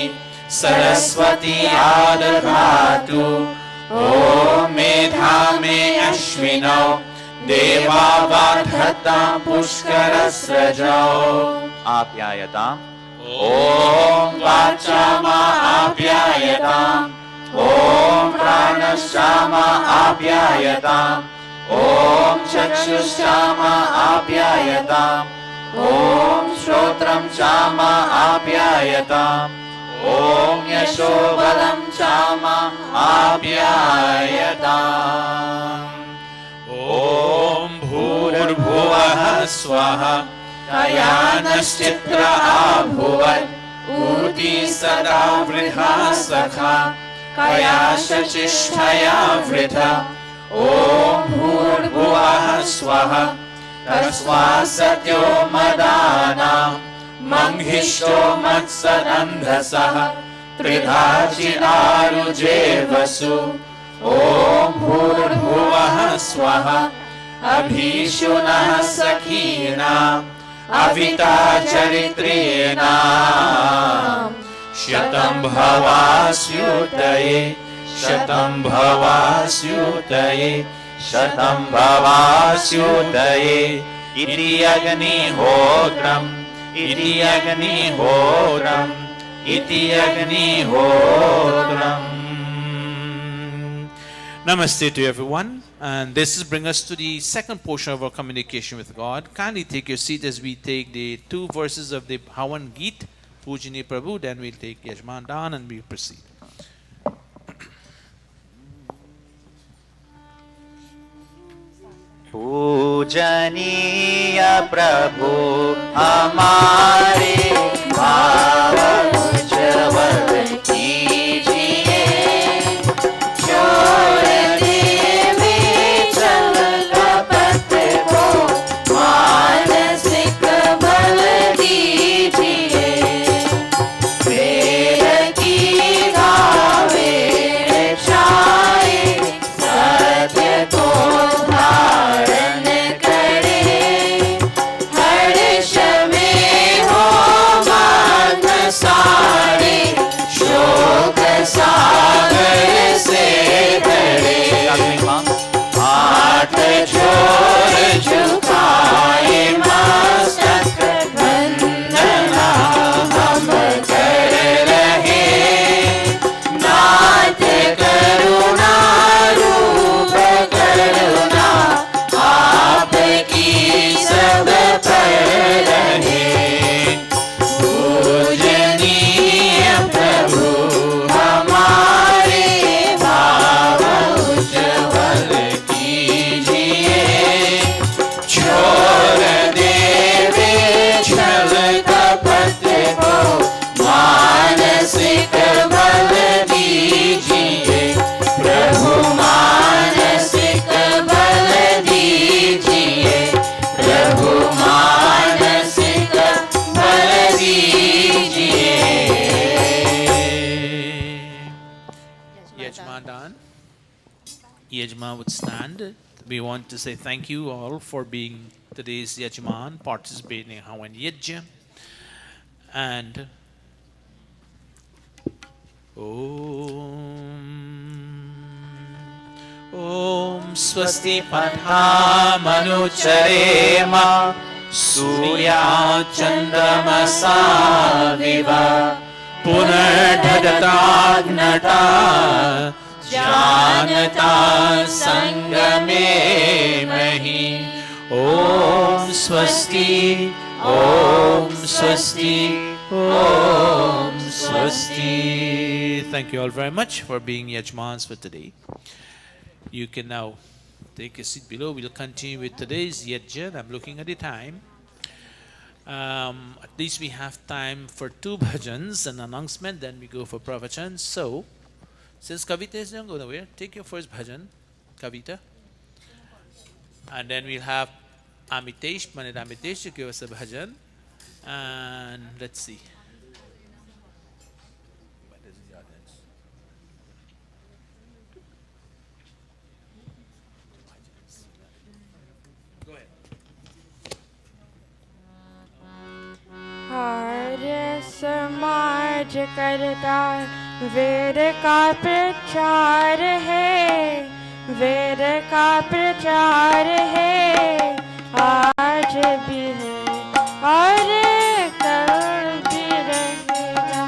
Speaker 1: Saraswati adhatu. Om Medha me ashvinau, Deva vadhata pushkarasrajau.
Speaker 5: Apyayatam.
Speaker 1: Om Vachama apyayatam. Om Pranashama apyayatam. Om Chakshusama apyayatam. Om Shrotram Chama apyayatam. Om Yashobalam Chama apyayatam. Om Bhurbhuvah Swaha, Kayanaschitra abhuvat, Uti sada vridha sakha, Kaya shachishtaya vridha. Om Bhurbhuvah Swaha, Tasva satyo madana, Manghishto matsadandhasaha, Tridhachi aruje vasu. Om Bhurbhuvah Swaha, Abhishunah Sakhina, Avita Charitrena. Shatam Bhavasyutaye, Shatam Bhavasyutaye, Shatam Bhavasyutaye. Iti Agnihotram, Iti Agnihotram, Iti Agnihotram.
Speaker 3: Namaste to everyone, and this is bring us to the second portion of our communication with God. Kindly take your seat as we take the 2 verses of the Bhavan Geet, Pujani Prabhu, then we'll take Yajman down and we'll proceed.
Speaker 5: पूजनीय प्रभु हमारे भाव उज्ज्वल कीजिए, छोड़ देवे छल कपट को, मानसिक बल दीजिए। वेद की गावे छाए, सत्य को धारण करे, हर्ष में हो मान सारे, शोक सागर से भरे। हाथ जोड़ झुकाए मस्तक, वंदना हम कर रहे। नाथ करुणा रूप करुणा, आपकी सब पर रहे। पूजनीय प्रभु हमारे भाव उज्ज्वल कीजिए, छोड़ देवे छल कपट को, मानसिक बल दीजिए। प्रभु मानसिक बल दीजिए, प्रभु मानसिक बल दीजिए।
Speaker 3: Yajman down. Yajman would stand. We want to say thank you all for being today's Yajman, participating in Hawan Yajna. And Om Swasti
Speaker 1: Padhamanucharema, Surya Chandramasa Viva, Punardhatagnata, Janata Sangame Mahi. Om Swasti, Om Swasti, Om Swasti.
Speaker 3: thank you all very much for being Yajmans for today. You can now take a seat below. We'll continue with today's Yajna. I'm looking at the time. At least we have time for 2 bhajans, an announcement, then we go for pravachan. So, since Kavita is not going nowhere, take your first bhajan, Kavita. And then we'll have Amitesh, Pandit Amitesh to give us a bhajan. And let's see. What is the audience? Go ahead.
Speaker 2: Arya Samaj करता वेद का प्रचार है, वेद का प्रचार है, आज भी है और कल भी रहेगा।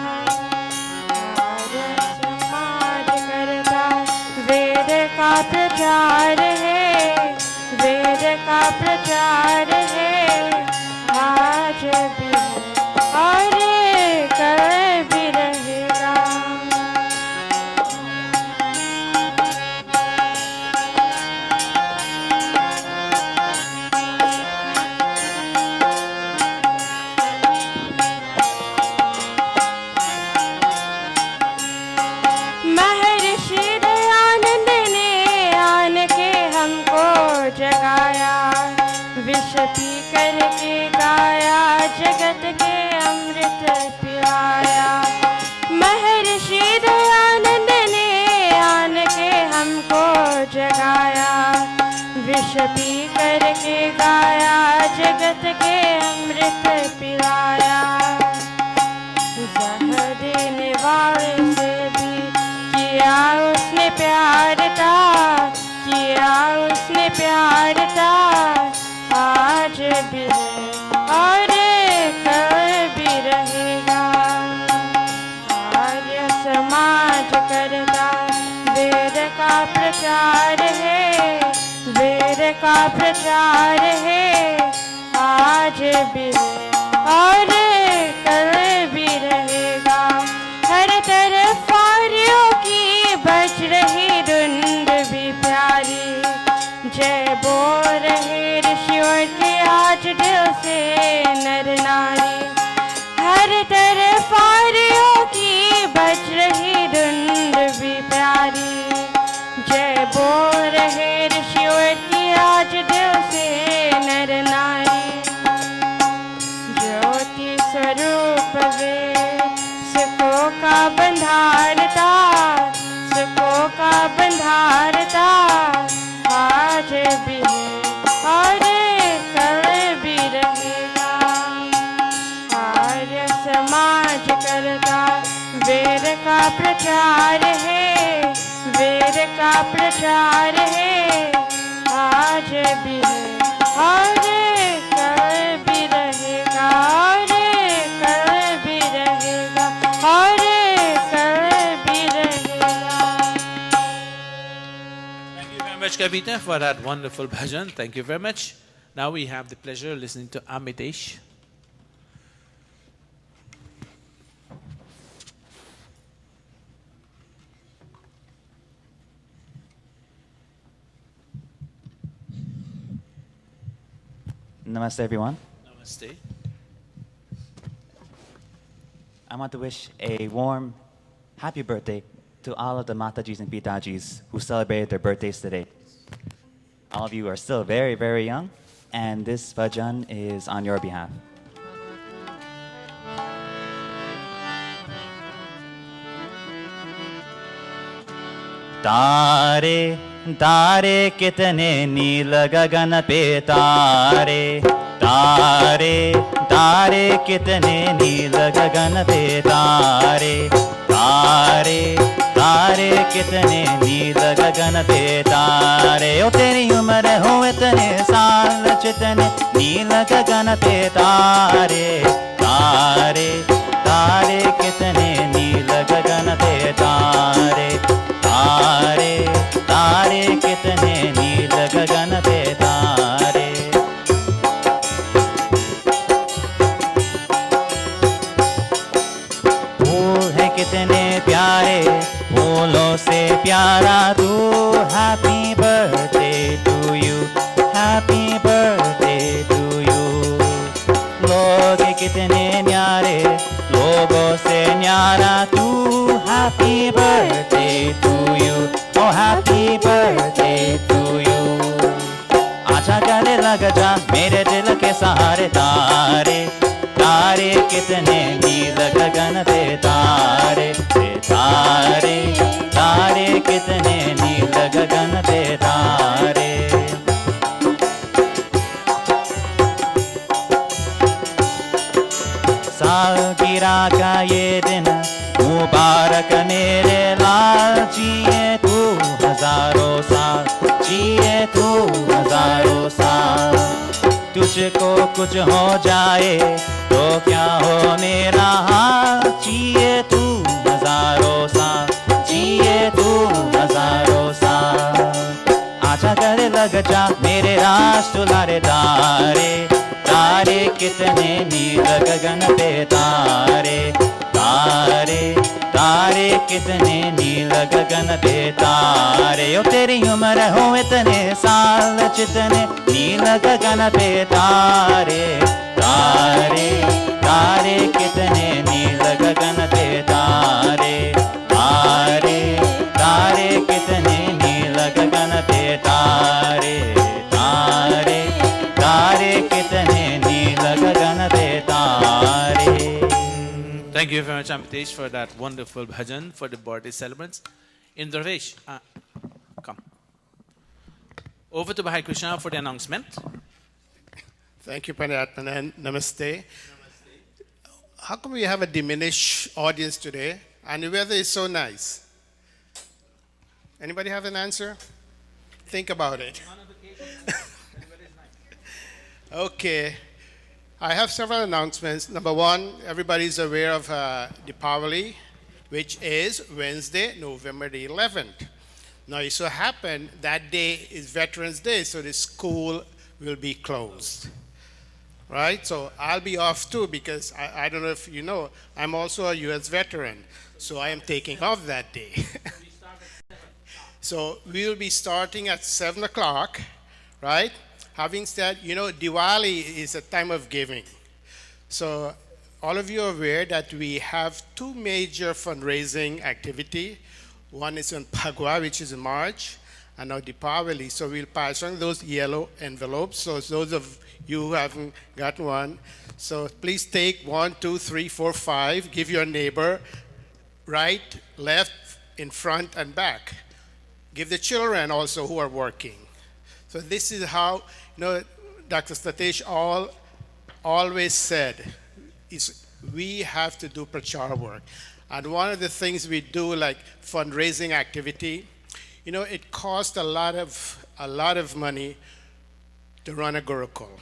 Speaker 2: आर्य समाज करता वेद का प्रचार है, वेद का प्रचार है, आज भी है और कल भी रहेगा। महर्षि दयानंद ने आन के हमको जगाया, विष पी करके गाया, जगत के अमृत पिलाया। महर्षि दयानंद ने आन के हमको जगाया, विष पी करके गाया, जगत के अमृत पिलाया। जहर देने वाले से भी किया उसने प्यार था, किया उसने प्यार था, आज भी है और कल भी रहेगा। आर्य समाज करता वेद का प्रचार है, वेद का प्रचार है, आज भी है और कल भी रहेगा। हर तरफ आर्यों की बज रही धुंध भी प्यारी, जय बोल रहे ऋषियों के आज दिल से नर नारी। हर तरफ आर्यों की बज रही धुंध भी प्यारी, जय बोल रहे ऋषियों की आज दिल से नर नारी। ज्योति स्वरूप वे सुखों का बंधार था, सुखों का बंधार था, आज भी है और कल भी रहेगा। आर्य समाज करता वेद का प्रचार है, वेद का प्रचार है, आज भी है और कल भी रहेगा, और कल भी रहेगा, और कल भी रहेगा।
Speaker 3: Thank you very much, Kavita, for that wonderful bhajan. Thank you very much. Now we have the pleasure of listening to Amitesh.
Speaker 5: Namaste, everyone.
Speaker 3: Namaste.
Speaker 5: I want to wish a warm, happy birthday to all of the Matajis and Pitajis who celebrated their birthdays today. All of you are still very, very young, and this bhajan is on your behalf. तारे तारे कितने नील गगन पे तारे, तारे तारे कितने नील गगन पे तारे, तारे तारे कितने नील गगन पे तारे। ओ तेरी उम्र हो इतने साल जितने नील गगन पे तारे, तारे तारे कितने नील गगन पे तारे, तारे तारे कितने नील गगन पे तारे। फूल है कितने प्यारे, फूलों से प्यारा तू। Happy birthday to you, happy birthday to you. लोग कितने न्यारे, लोगों से न्यारा तू। हैप्पी बर्थडे टू यू, ओ हैप्पी बर्थडे टू यू। आजा गले लग जा, मेरे दिल के सहारे तारे तारे कितने नील गगन पे तारे तारे तारे कितने नील गगन पे तारे सालगिरह का ये दिन मुबारक मेरे लाल जिए तू हजारों साल जिए तू हजारों साल तुझको कुछ हो जाए तो क्या हो मेरा हाल जिए तू हजारों साल जिए तू हजारों साल आजा गले लग जा मेरे रास दुलारे तारे तारे कितने नील गगन पे तारे तारे तारे कितने नील गगन पे तारे ओ तेरी उम्र हो इतने साल जितने नील गगन पे तारे तारे तारे कितने नील गगन पे तारे तारे तारे कितने नील गगन पे तारे तारे तारे कितने नील गगन पे तारे.
Speaker 3: Thank you very much, Amitesh, for that wonderful bhajan for the birthday celebrants. Indravesh, come. Over to Bhai Krishna for the announcement.
Speaker 6: Thank you, Panayatman, and namaste. How come we have a diminished audience today and the weather is so nice? Anybody have an answer? Think about it. Okay. I have several announcements. Number one, everybody is aware of Deepavali, which is Wednesday, November the 11th. Now, it so happened that day is Veterans Day, so the school will be closed. Right? So I'll be off too because I don't know if you know, I'm also a U.S. veteran, so I am taking off that day. So we'll be starting at 7 o'clock, right? Having said, you know, Diwali is a time of giving. So all of you are aware that we have two major fundraising activity. One is on Phagwa, which is in March, and now Deepavali. So we'll pass on those yellow envelopes. So those of you who haven't gotten one, so please take 1, 2, 3, 4, 5. Give your neighbor right, left, in front, and back. Give the children also who are working. So this is how, you know, Dr. Satish always said, is we have to do prachar work. And one of the things we do, like fundraising activity, you know, it costs a lot of money to run a Gurukul.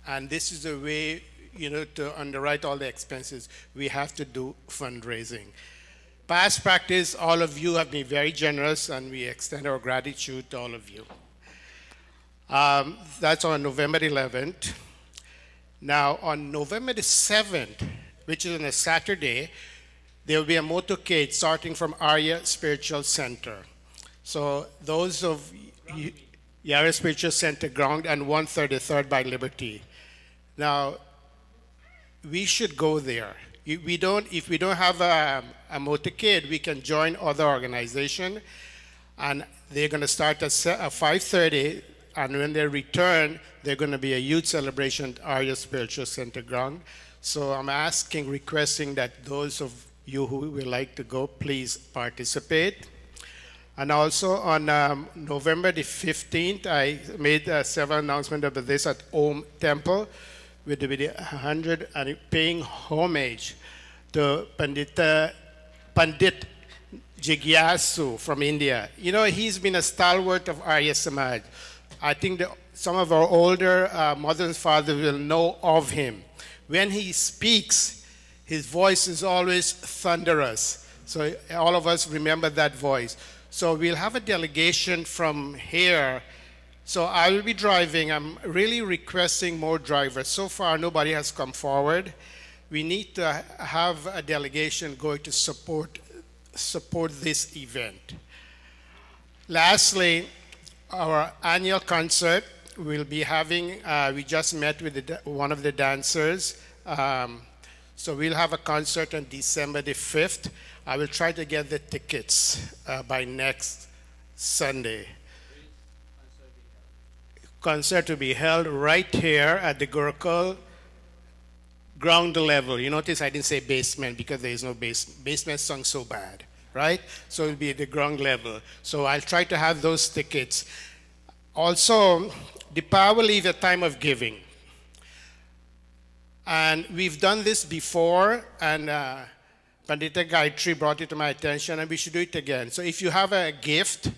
Speaker 6: And this is the way, you know, to underwrite all the expenses. We have to do fundraising. Past practice, all of you have been very generous, and we extend our gratitude to all of you. That's on November 11th. Now, on November the 7th, which is on a Saturday, there will be a motorcade starting from Arya Spiritual Center. So those of Arya Spiritual Center ground and 133rd by Liberty. Now, we should go there. If we don't have a motorcade, we can join other organization, and they're going to start at 5:30. And when they return, they're going to be a youth celebration at Arya Spiritual Center ground. So I'm requesting that those of you who would like to go, please participate. And also on November the 15th, I made several announcements about this at Om Temple with the 100 and paying homage to Pandit Jigyasu from India. You know, he's been a stalwart of Arya Samaj. I think some of our older mothers and fathers will know of him. When he speaks, his voice is always thunderous. So all of us remember that voice. So we'll have a delegation from here. So I will be driving. I'm really requesting more drivers. So far, nobody has come forward. We need to have a delegation going to support this event. Lastly, our annual concert will be having, we just met with one of the dancers. So we'll have a concert on December the 5th. I will try to get the tickets by next Sunday. concert to be held right here at the Gurukul ground level. You notice I didn't say basement because there is no basement. Basement sung so bad, right? So it'll be at the ground level. So I'll try to have those tickets. Also, Deepavali is a time of giving. And we've done this before, and Pandita Gayatri brought it to my attention, and we should do it again. So if you have a gift,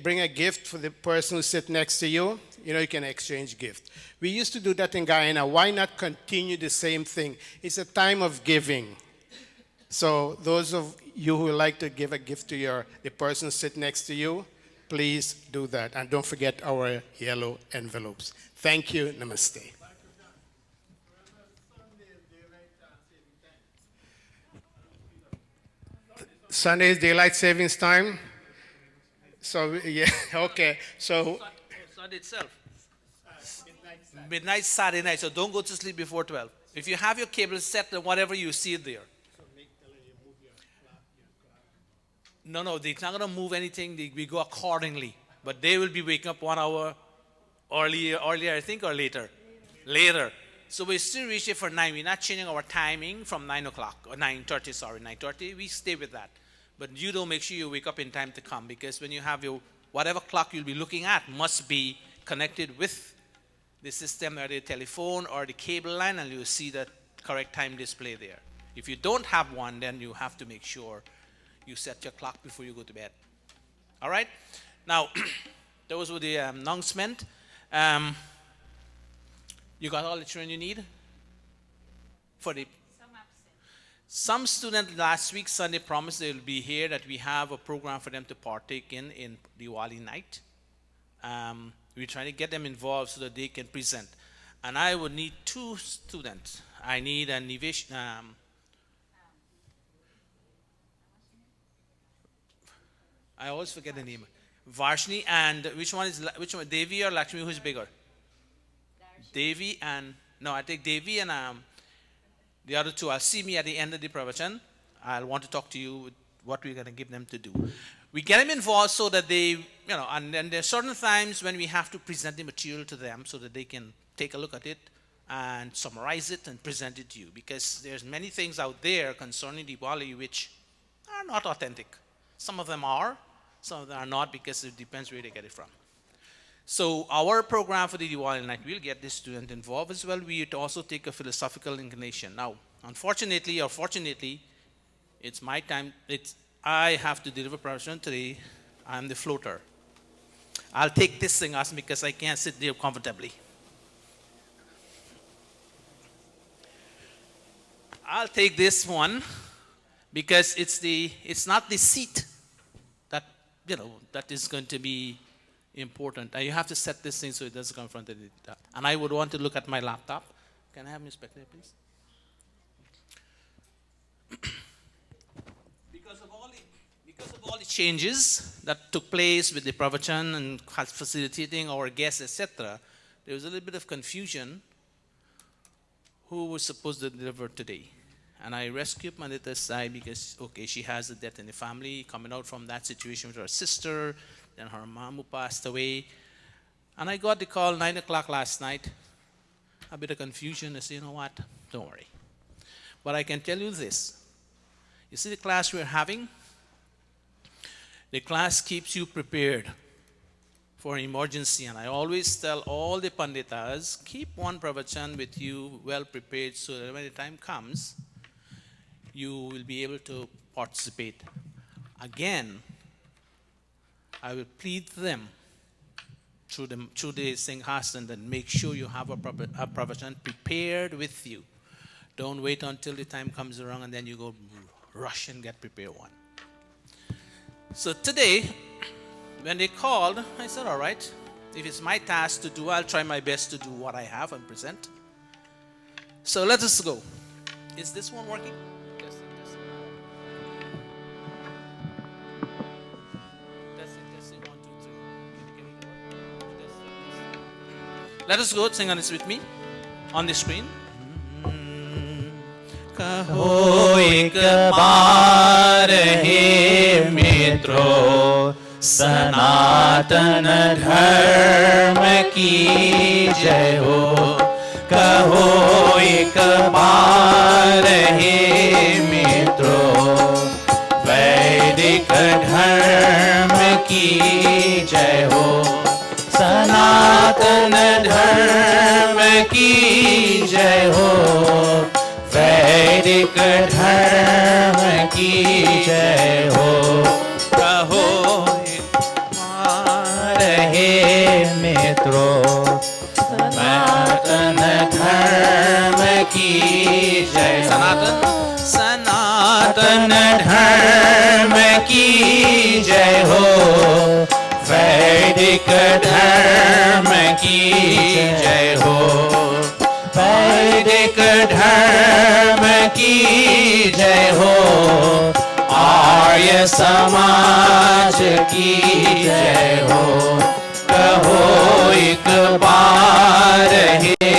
Speaker 6: bring a gift for the person who sits next to you. You can exchange gift. We used to do that in Guyana. Why not continue the same thing? It's a time of giving. So those of you who would like to give a gift to the person who sits next to you, please do that. And don't forget our yellow envelopes. Thank you. Namaste. Sunday is daylight savings time. So, yeah, okay. So,
Speaker 3: Sunday itself. Midnight Saturday night. So don't go to sleep before 12. If you have your cable set, then whatever you see it there. No, they're not going to move anything. We go accordingly. But they will be waking up 1 hour earlier, I think, or later. Later. So we still reach it for 9. We're not changing our timing from 9 o'clock, or 9:30. We stay with that. But you don't make sure you wake up in time to come, because when you have whatever clock you'll be looking at must be connected with the system or the telephone or the cable line, and you'll see the correct time display there. If you don't have one, then you have to make sure you set your clock before you go to bed. All right? Now, those were the announcement. You got all the children you need? Some student last week, Sunday, promised they will be here, that we have a program for them to partake in Diwali night. We're trying to get them involved so that they can present. And I would need 2 students. I need a Nivesh. I always forget the name. Varshini, and which one? Devi or Lakshmi? Who's bigger? Devi and I take Devi and the other 2. I'll see me at the end of the pravachan. I'll want to talk to you with what we're going to give them to do. We get them involved so that they, and then there are certain times when we have to present the material to them so that they can take a look at it and summarize it and present it to you. Because there's many things out there concerning Diwali which are not authentic. Some of them are, some of them are not, because it depends where they get it from. So our program for the Diwali night, we'll get this student involved as well. We also take a philosophical inclination. Now, unfortunately or fortunately, it's my time. I have to deliver preparation today. I'm the floater. I'll take this thing as because I can't sit there comfortably. I'll take this one because it's not the seat that that is going to be important. You have to set this thing so it doesn't come in front of it. And I would want to look at my laptop. Can I have my spectator, please? Because of all the changes that took place with the pravachan and facilitating our guests, etc., there was a little bit of confusion who was supposed to deliver today. And I rescued Mandita's side because, she has a death in the family, coming out from that situation with her sister. Then her mom who passed away. And I got the call 9 o'clock last night. A bit of confusion. I said, you know what? Don't worry. But I can tell you this. You see the class we're having? The class keeps you prepared for an emergency. And I always tell all the panditas, keep one pravachan with you well prepared so that when the time comes, you will be able to participate. Again, I will plead them through the Singhasan and make sure you have a pravachan prepared with you. Don't wait until the time comes around and then you go rush and get prepared one. So today, when they called, I said, all right, if it's my task to do, I'll try my best to do what I have and present. So let us go. Is this one working? Let us go, sing on this with me, on the screen.
Speaker 1: कहो एक बार हे मित्रों सनातन धर्म की जय हो। कहो एक बार हे मित्रों, वैदिक धर्म की जय हो। सनातन धर्म की जय हो। वैदिक धर्म की जय हो। कहो रहे मित्रों, सनातन धर्म की जय। सनातन धर्म की जय हो। वैदिक धर्म की जय हो। वैदिक धर्म की जय हो। आर्य समाज की जय हो। कहो एक बार हे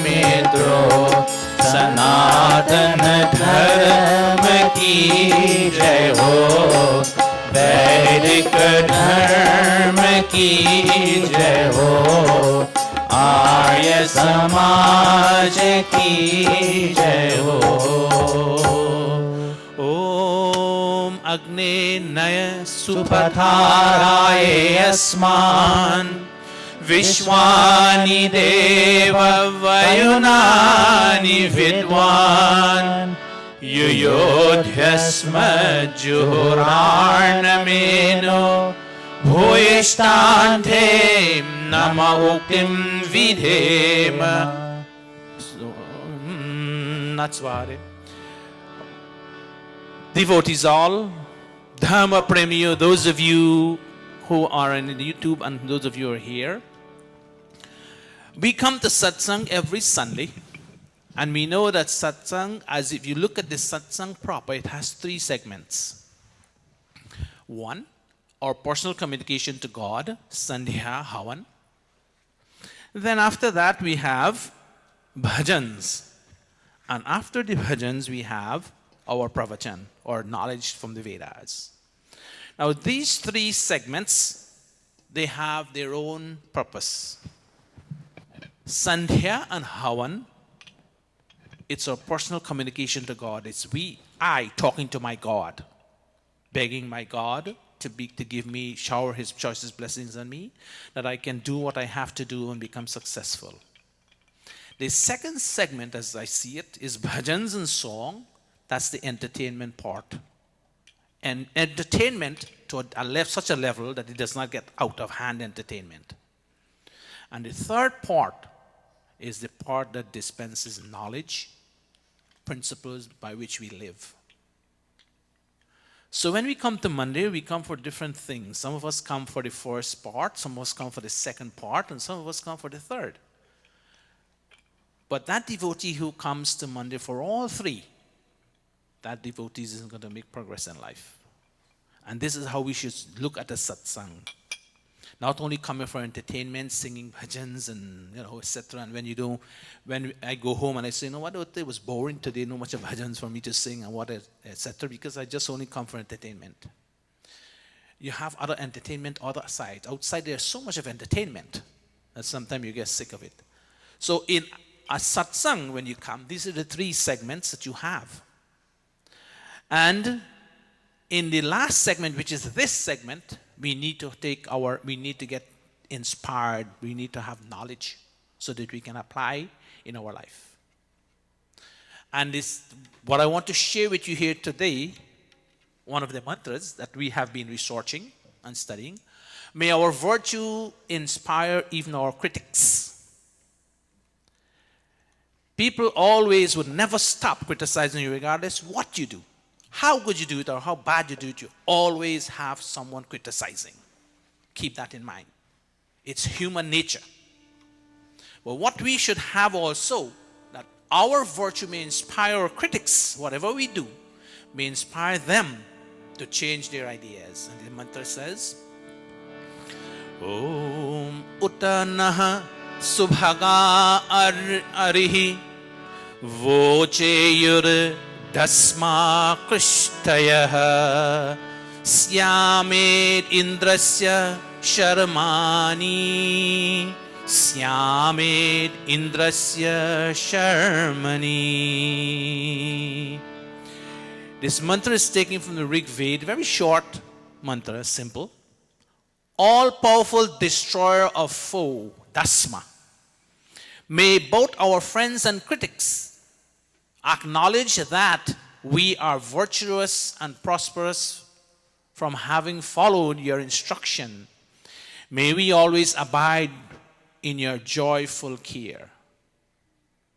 Speaker 1: मित्रों, सनातन धर्म की जय हो। वैदिक धर्म की जय हो। आर्य समाज की जय हो। ओम अग्ने नय सुपथाराय अस्मान् विश्वानि देव वयुनानि विद्वान् युयोध्यस्म जुहुरार्णमेनो भूयिष्ठान्ते नम उक्तिं विधेम. That's what it. Devotees all, Dharma Premio, those of you who are on YouTube and those of you who are here, we come to Satsang every Sunday, and we know that Satsang, as if you look at this Satsang proper, it has 3 segments. 1, our personal communication to God, Sandhya Havan. Then after that we have bhajans, and after the bhajans we have our pravachan, or knowledge from the Vedas. Now these 3 segments, they have their own purpose. Sandhya and Havan, it's our personal communication to God. It's I talking to my God, begging my God to give me, shower His choicest blessings on me, that I can do what I have to do and become successful. The second segment, as I see it, is bhajans and song. That's the entertainment part. And entertainment to such a level that it does not get out of hand entertainment. And the third part is the part that dispenses knowledge, principles by which we live. So when we come to Monday, we come for different things. Some of us come for the first part, some of us come for the second part, and some of us come for the third. But that devotee who comes to Monday for all 3, that devotee isn't going to make progress in life. And this is how we should look at a satsang. Not only coming for entertainment, singing bhajans and etc. And when I go home and I say, what, it was boring today, no much of bhajans for me to sing and what, etc. Because I just only come for entertainment. You have other entertainment, other sides. Outside there's so much of entertainment that sometimes you get sick of it. So in a satsang, when you come, these are the 3 segments that you have. And in the last segment, which is this segment, we need to get inspired. We need to have knowledge so that we can apply in our life. And this, what I want to share with you here today, one of the mantras that we have been researching and studying. May our virtue inspire even our critics. People always would never stop criticizing you regardless what you do. How good you do it or how bad you do it, you always have someone criticizing. Keep that in mind. It's human nature. But what we should have also, that our virtue may inspire our critics, whatever we do, may inspire them to change their ideas. And the mantra says, Om Uttanaha Subhaga Arihi Vocheyur Dasma Krishtayah
Speaker 3: Syamed indrasya sharmani. Syamed indrasya sharmani. This mantra is taken from the Rig Veda, very short mantra, simple. All-powerful destroyer of foe, Dasma. May both our friends and critics acknowledge that we are virtuous and prosperous from having followed your instruction. May we always abide in your joyful care.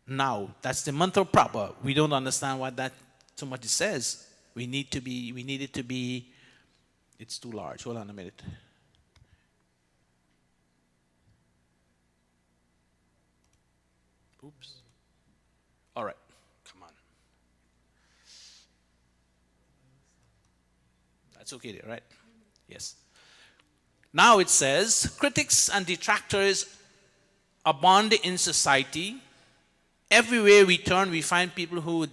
Speaker 3: Now, that's the mantra proper. We don't understand what that so much it says. We need it to be, it's too large. Hold on a minute. Oops. All right, come on. That's okay there, right? Yes. Now it says, critics and detractors abound in society. Everywhere we turn, we find people who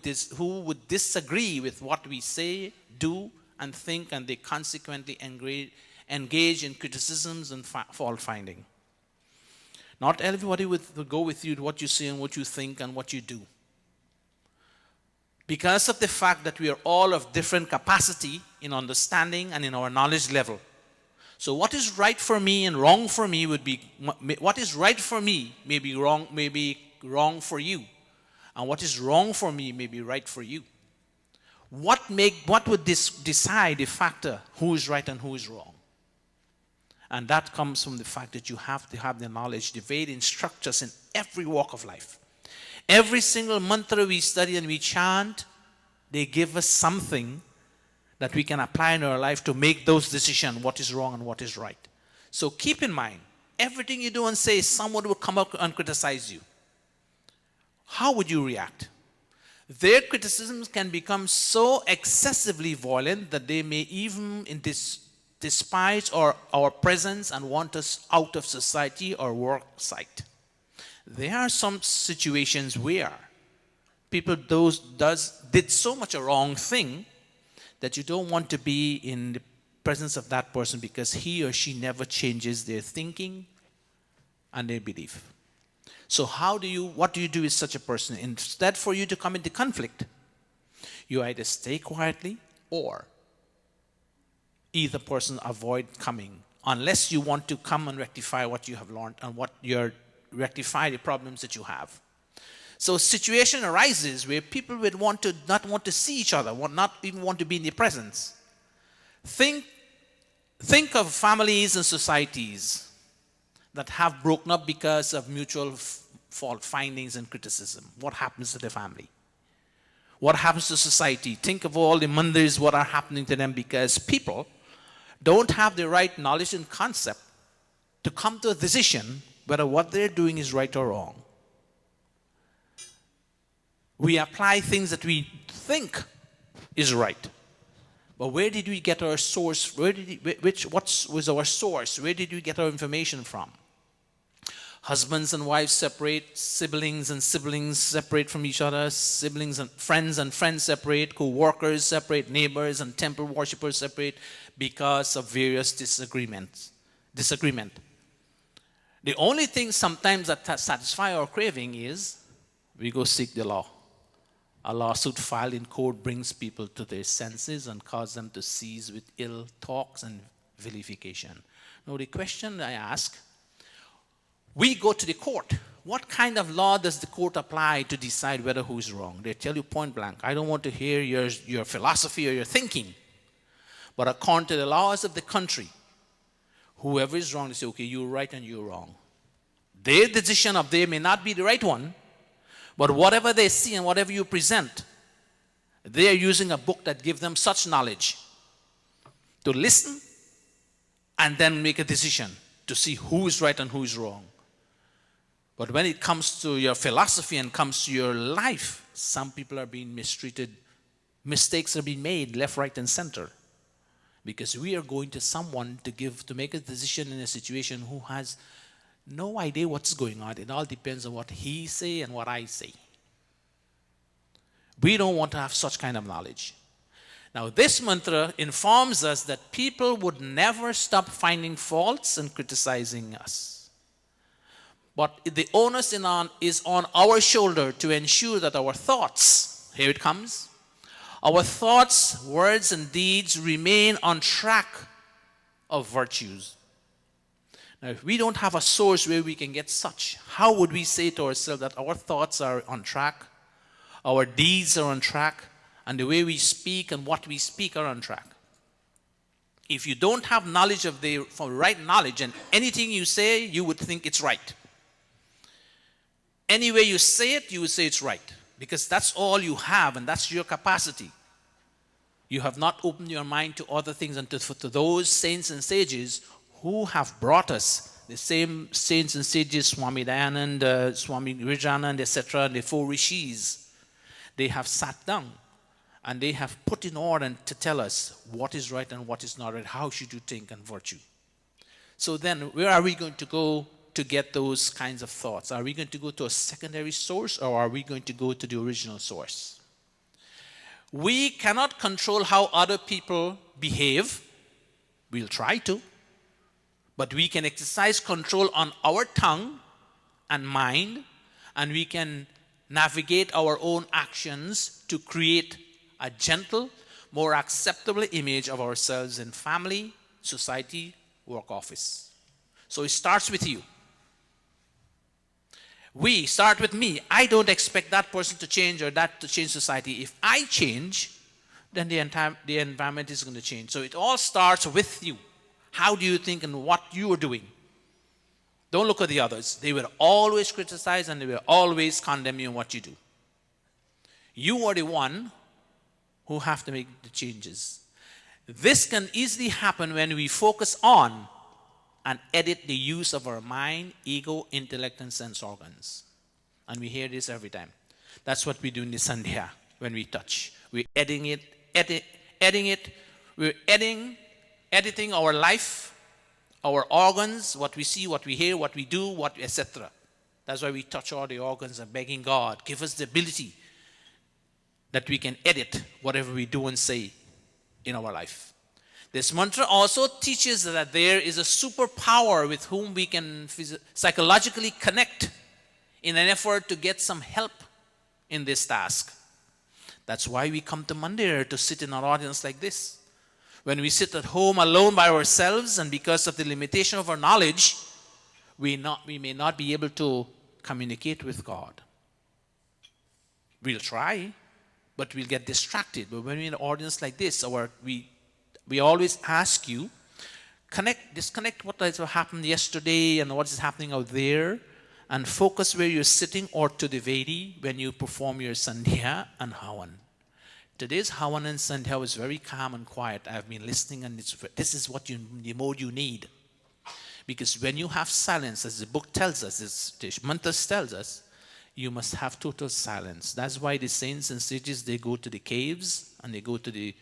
Speaker 3: would disagree with what we say, do, and think, and they consequently engage in criticisms and fault finding. Not everybody will go with you to what you say and what you think and what you do. Because of the fact that we are all of different capacity in understanding and in our knowledge level. So what is right for me and wrong for me would be, what is right for me may be wrong for you. And what is wrong for me may be right for you. What would decide the factor who is right and who is wrong? And that comes from the fact that you have to have the knowledge. The Veda instructs us in every walk of life. Every single mantra we study and we chant, they give us something that we can apply in our life to make those decisions, what is wrong and what is right. So keep in mind, everything you do and say, someone will come up and criticize you. How would you react? Their criticisms can become so excessively violent that they may even despise our presence and want us out of society or work site. There are some situations where people did so much a wrong thing that you don't want to be in the presence of that person because he or she never changes their thinking and their belief. So what do you do with such a person? Instead for you to come into conflict, you either stay quietly or either person avoid coming unless you want to come and rectify what you have learned and rectify the problems that you have. So a situation arises where people would not want to see each other, not even want to be in their presence. Think of families and societies that have broken up because of mutual fault findings and criticism. What happens to the family? What happens to society? Think of all the mandirs, what are happening to them because people don't have the right knowledge and concept to come to a decision whether what they're doing is right or wrong. We apply things that we think is right. But where did we get our source? What was our source? Where did we get our information from? Husbands and wives separate, siblings and siblings separate from each other, siblings and friends separate, co-workers separate, neighbors and temple worshippers separate because of various disagreement. The only thing sometimes that satisfy our craving is we go seek the law. A lawsuit filed in court brings people to their senses and causes them to cease with ill talks and vilification. Now the question I ask, we go to the court. What kind of law does the court apply to decide whether who is wrong? They tell you point blank, I don't want to hear your philosophy or your thinking. But according to the laws of the country, whoever is wrong, they say, okay, you're right and you're wrong. Their decision of they may not be the right one, but whatever they see and whatever you present, they are using a book that gives them such knowledge to listen and then make a decision to see who is right and who is wrong. But when it comes to your philosophy and comes to your life, some people are being mistreated. Mistakes are being made left, right, and center. Because we are going to someone to make a decision in a situation who has no idea what's going on. It all depends on what he say and what I say. We don't want to have such kind of knowledge. Now, this mantra informs us that people would never stop finding faults and criticizing us. But the onus is on our shoulder to ensure that our thoughts, here it comes, our thoughts, words, and deeds remain on track of virtues. Now, if we don't have a source where we can get such, how would we say to ourselves that our thoughts are on track, our deeds are on track, and the way we speak and what we speak are on track? If you don't have knowledge of the right knowledge, and anything you say, you would think it's right. Any way you say it, you would say it's right, because that's all you have and that's your capacity. You have not opened your mind to other things and to those saints and sages who have brought us, the same saints and sages, Swami Dayananda, Swami Vijayananda, etc., the four rishis. They have sat down and they have put in order to tell us what is right and what is not right, how should you think and virtue. So then, where are we going to go to get those kinds of thoughts? Are we going to go to a secondary source, or are we going to go to the original source? We cannot control how other people behave. We'll try to. But we can exercise control on our tongue and mind, and we can navigate our own actions to create a gentle, more acceptable image of ourselves in family, society, work office. So it starts with you. We start with me. I don't expect that person to change or that to change society. If I change, then the environment is going to change. So it all starts with you. How do you think and what you are doing? Don't look at the others. They will always criticize and they will always condemn you in what you do. You are the one who have to make the changes. This can easily happen when we focus on and edit the use of our mind, ego, intellect, and sense organs. And we hear this every time. That's what we do in the Sandhya when we touch. We're editing it. We're editing our life, our organs, what we see, what we hear, what we do, etc. That's why we touch all the organs and begging God, give us the ability that we can edit whatever we do and say in our life. This mantra also teaches that there is a superpower with whom we can psychologically connect in an effort to get some help in this task. That's why we come to Mandir to sit in an audience like this. When we sit at home alone by ourselves, and because of the limitation of our knowledge, we may not be able to communicate with God. We'll try, but we'll get distracted. But when we're in an audience like this, we always ask you, disconnect what has happened yesterday and what is happening out there, and focus where you're sitting or to the Vedi when you perform your Sandhya and Havan. Today's Havan and Sandhya was very calm and quiet. I've been listening, and this is what the mode you need. Because when you have silence, as the book tells us, as the mantras tells us, you must have total silence. That's why the saints and sages, they go to the caves and they go to the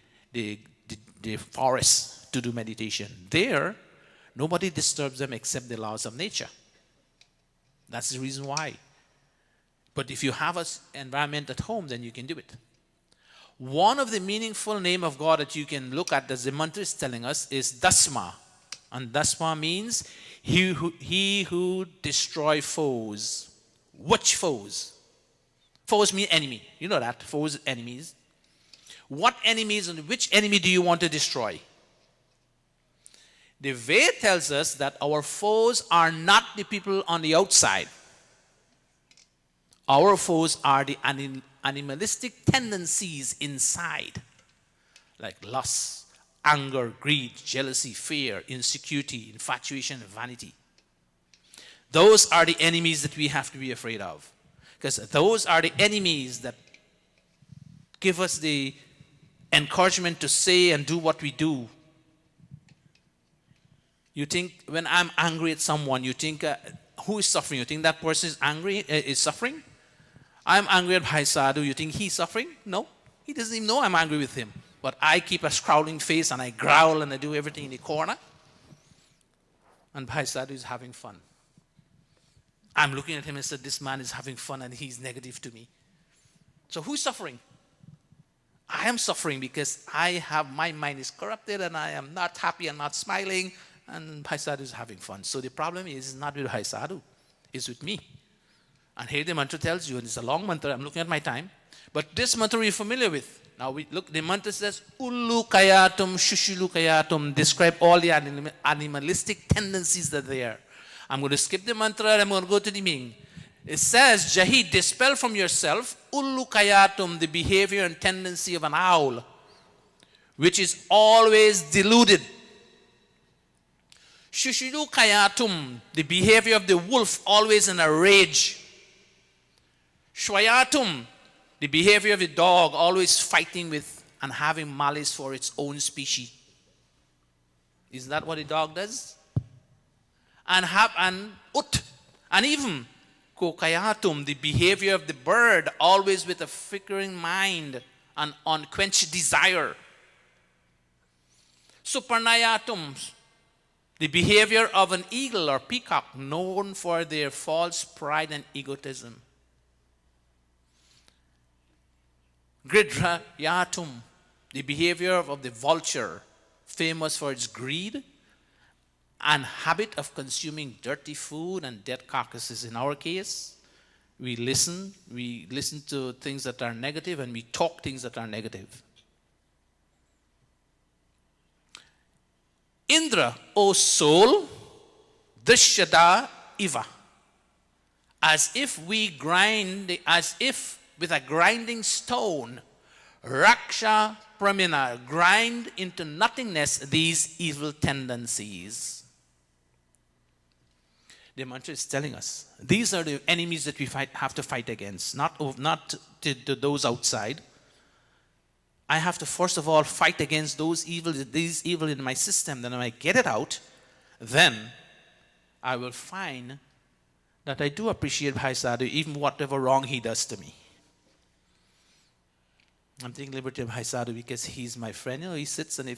Speaker 3: forests to do meditation. There, nobody disturbs them except the laws of nature. That's the reason why. But if you have an environment at home, then you can do it. One of the meaningful name of God that you can look at, as the mantra is telling us, is Dasma. And Dasma means he who destroy foes. Which foes? Foes mean enemy. You know that. Foes, enemies. What enemies and which enemy do you want to destroy? The Ved tells us that our foes are not the people on the outside. Our foes are the animalistic tendencies inside, like lust, anger, greed, jealousy, fear, insecurity, infatuation, and vanity. Those are the enemies that we have to be afraid of, because those are the enemies that give us the encouragement to say and do what we do. You think when I'm angry at someone, you think, who is suffering? You think that person is angry, is suffering? I'm angry at Bhai Sadhu. You think he's suffering? No. He doesn't even know I'm angry with him. But I keep a scowling face and I growl and I do everything in the corner. And Bhai Sadhu is having fun. I'm looking at him and said, this man is having fun and he's negative to me. So who's suffering? I am suffering because my mind is corrupted and I am not happy and not smiling, and Bhai Sadhu is having fun. So the problem is not with Bhai Sadhu, it's with me. And here the mantra tells you, and it's a long mantra, I'm looking at my time, but this mantra you're familiar with. Now we look, the mantra says, Ullu kayatum, shushulu kayatum, describe all the animalistic tendencies that are there. I'm going to skip the mantra and I'm going to go to the meaning. It says, Jahi, dispel from yourself, Ullu kayatum, the behavior and tendency of an owl, which is always deluded. Shushidu kayatum, the behavior of the wolf, always in a rage. Shwayatum, the behavior of the dog, always fighting with and having malice for its own species. Isn't that what a dog does? And even kokayatum, the behavior of the bird, always with a flickering mind and unquenched desire. Suparnayatum, the behavior of an eagle or peacock, known for their false pride and egotism. Gridrayatum, the behavior of the vulture, famous for its greed and habit of consuming dirty food and dead carcasses. In our case, we listen to things that are negative and we talk things that are negative. Indra, O soul, Drishyada iva, as if with a grinding stone, Raksha Pramina, grind into nothingness these evil tendencies. The mantra is telling us, these are the enemies that we have to fight against, not to those outside. I have to first of all fight against these evil in my system. Then when I get it out, then I will find that I do appreciate Bhai Sadhu, even whatever wrong he does to me. I'm taking liberty of Bhai Sadhu because he's my friend. He sits and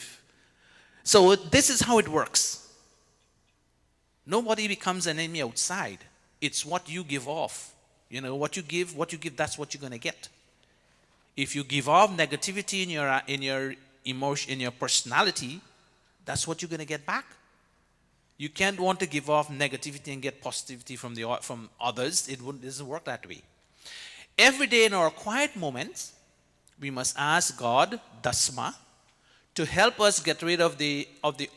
Speaker 3: So this is how it works. Nobody becomes an enemy outside. It's what you give off. What you give, that's what you're going to get. If you give off negativity in your emotion, in your personality, that's what you're going to get back. You can't want to give off negativity and get positivity from others. It doesn't work that way. Every day in our quiet moments, we must ask God, Dasma, to help us get rid of the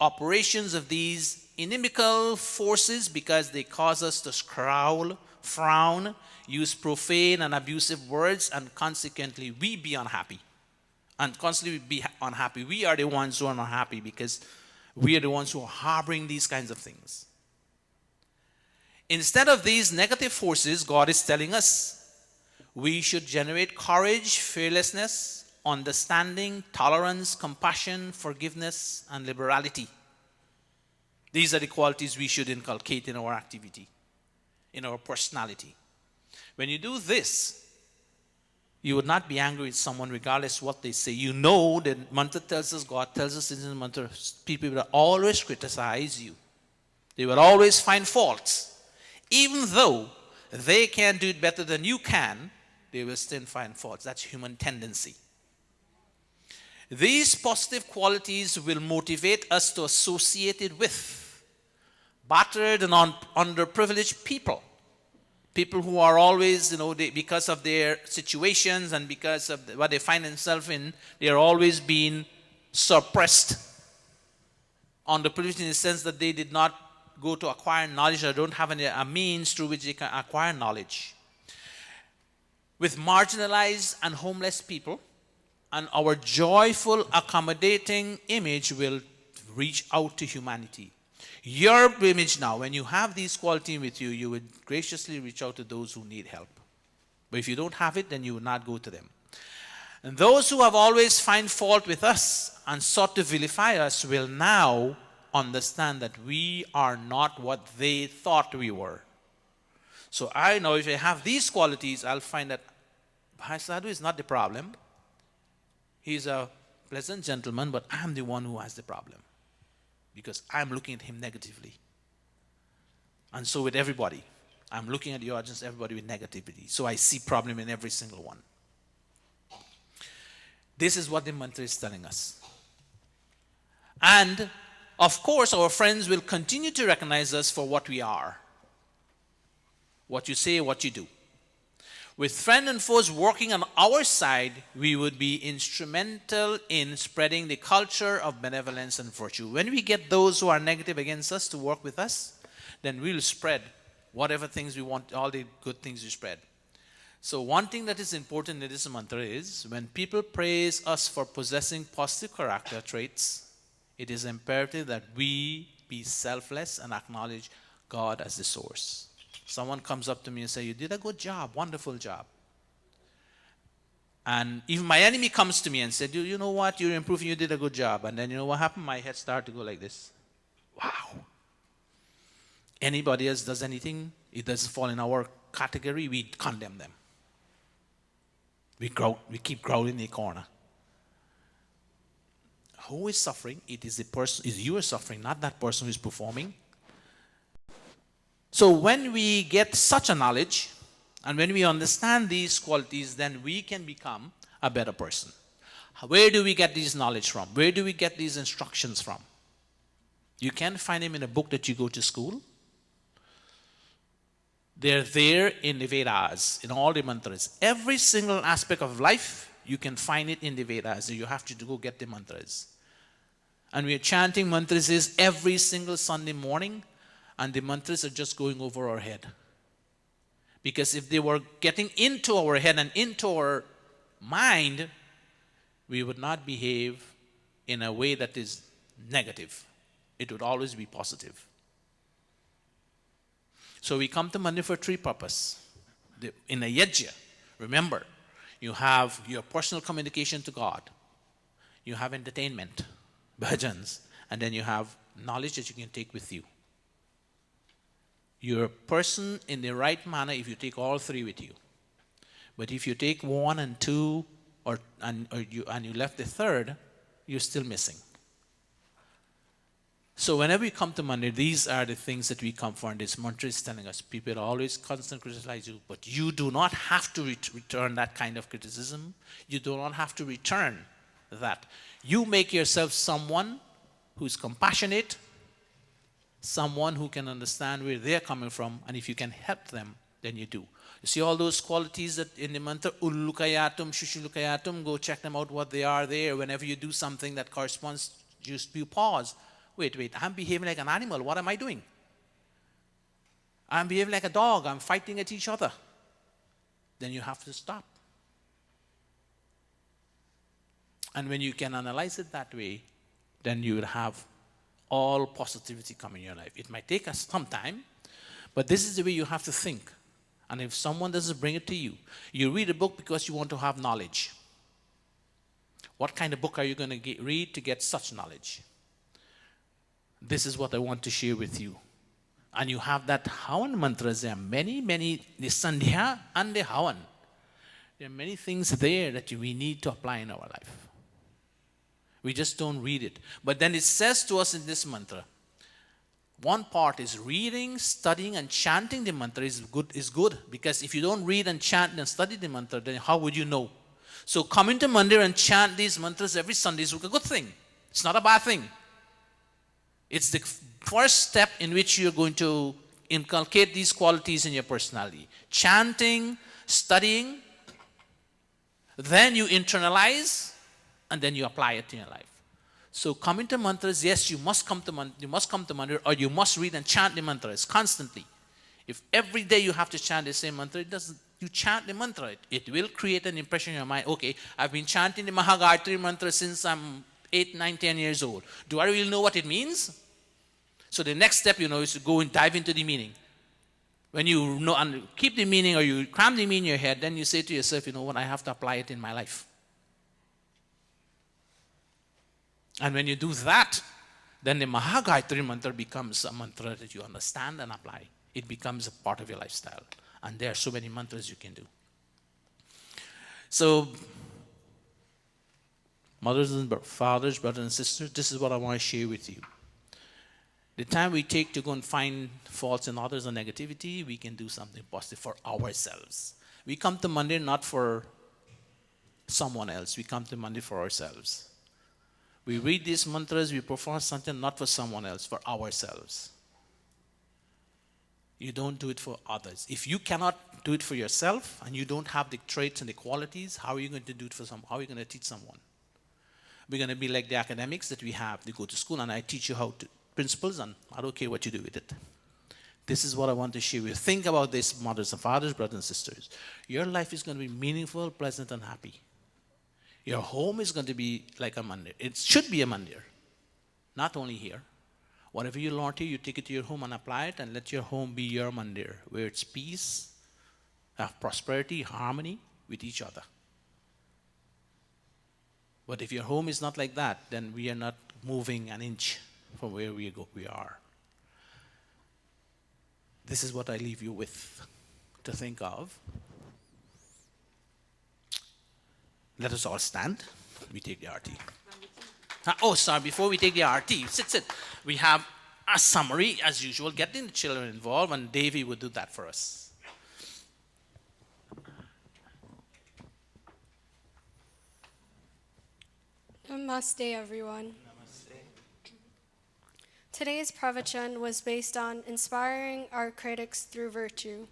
Speaker 3: operations of these inimical forces, because they cause us to scowl, frown, use profane and abusive words, and consequently we be unhappy. And constantly be unhappy. We are the ones who are not happy because we are the ones who are harboring these kinds of things. Instead of these negative forces, God is telling us we should generate courage, fearlessness, understanding, tolerance, compassion, forgiveness, and liberality. These are the qualities we should inculcate in our activity, in our personality. When you do this, you would not be angry with someone regardless what they say. You know that mantra tells us, God tells us in the mantra, people will always criticize you. They will always find faults. Even though they can do it better than you can, they will still find faults. That's human tendency. These positive qualities will motivate us to associate it with battered and underprivileged people. People who are always, because of their situations and because of what they find themselves in, they are always being suppressed. Underprivileged in the sense that they did not go to acquire knowledge or don't have a means through which they can acquire knowledge. With marginalized and homeless people, and our joyful, accommodating image will reach out to humanity. Your image now, when you have these qualities with you, you would graciously reach out to those who need help. But if you don't have it, then you will not go to them. And those who have always find fault with us and sought to vilify us will now understand that we are not what they thought we were. So I know if I have these qualities, I'll find that Bhai Sadhu is not the problem. He's a pleasant gentleman, but I'm the one who has the problem, because I'm looking at him negatively. And so with everybody, I'm looking at the audience, everybody with negativity. So I see problem in every single one. This is what the mantra is telling us. And of course, our friends will continue to recognize us for what we are. What you say, what you do. With friends and foes working on our side, we would be instrumental in spreading the culture of benevolence and virtue. When we get those who are negative against us to work with us, then we'll spread whatever things we want, all the good things we spread. So one thing that is important in this mantra is when people praise us for possessing positive character traits, it is imperative that we be selfless and acknowledge God as the source. Someone comes up to me and says, you did a good job, wonderful job. And even my enemy comes to me and said, you know what, you're improving, you did a good job. And then you know what happened? My head started to go like this. Wow. Anybody else does anything, it doesn't fall in our category, we condemn them. We keep growling in the corner. Who is suffering? It is the person, is you are suffering, not that person who is performing. So when we get such a knowledge, and when we understand these qualities, then we can become a better person. Where do we get this knowledge from? Where do we get these instructions from? You can't find them in a book that you go to school. They're there in the Vedas, in all the mantras. Every single aspect of life, you can find it in the Vedas. You have to go get the mantras. And we are chanting mantras every single Sunday morning, and the mantras are just going over our head. Because if they were getting into our head and into our mind, we would not behave in a way that is negative. It would always be positive. So we come to mantra for three purposes. In a yajna, remember, you have your personal communication to God. You have entertainment, bhajans, and then you have knowledge that you can take with you. You're a person in the right manner if you take all three with you. But if you take one and two, and you left the third, you're still missing. So whenever we come to mantra, these are the things that we come for, and this mantra is telling us, people always constantly criticize you, but you do not have to return that kind of criticism. You do not have to return that. You make yourself someone who's compassionate, someone who can understand where they're coming from, and if you can help them, then you do. You see all those qualities that in the mantra, ullukayatum, shushulukayatum, go check them out what they are there. Whenever you do something that corresponds, just you pause. Wait, I'm behaving like an animal. What am I doing? I'm behaving like a dog. I'm fighting at each other. Then you have to stop. And when you can analyze it that way, then you will have all positivity come in your life. It might take us some time, but this is the way you have to think. And if someone doesn't bring it to you, you read a book because you want to have knowledge. What kind of book are you going to read to get such knowledge? This is what I want to share with you. And you have that Havan mantras. There are many, the Sandhya and the Havan. There are many things there that we need to apply in our life. We just don't read it. But then it says to us in this mantra, one part is reading, studying, and chanting the mantra is good. Because if you don't read and chant and study the mantra, then how would you know? So coming to mandir and chant these mantras every Sunday is a good thing. It's not a bad thing. It's the first step in which you're going to inculcate these qualities in your personality. Chanting, studying, then you internalize, and then you apply it in your life. So coming to mantras, yes, you must come to mantra, or you must read and chant the mantras constantly. If every day you have to chant the same mantra, you chant the mantra. It will create an impression in your mind. Okay, I've been chanting the Mahagayatri mantra since I'm 8, 9, 10 years old. Do I really know what it means? So the next step, is to go and dive into the meaning. When you know and keep the meaning, or you cram the meaning in your head, then you say to yourself, you know what, I have to apply it in my life. And when you do that, then the Mahagayatri mantra becomes a mantra that you understand and apply. It becomes a part of your lifestyle. And there are so many mantras you can do. So, mothers and fathers, brothers and sisters, this is what I want to share with you. The time we take to go and find faults in others or negativity, we can do something positive for ourselves. We come to Monday not for someone else. We come to Monday for ourselves. We read these mantras, we perform something not for someone else, for ourselves. You don't do it for others. If you cannot do it for yourself and you don't have the traits and the qualities, how are you going to do it for someone? How are you going to teach someone? We're going to be like the academics that we have. They go to school and I teach you how to principles and I don't care what you do with it. This is what I want to share with you. Think about this, mothers and fathers, brothers and sisters. Your life is going to be meaningful, pleasant, and happy. Your home is going to be like a mandir. It should be a mandir. Not only here. Whatever you learn here, you take it to your home and apply it and let your home be your mandir, where it's peace, have prosperity, harmony with each other. But if your home is not like that, then we are not moving an inch from where we are. This is what I leave you with to think of. Let us all stand. We take the RT. Before we take the RT, sit. We have a summary as usual. Getting the children involved, and Davy will do that for us.
Speaker 7: Namaste, everyone. Today's pravachan was based on inspiring our critics through virtue.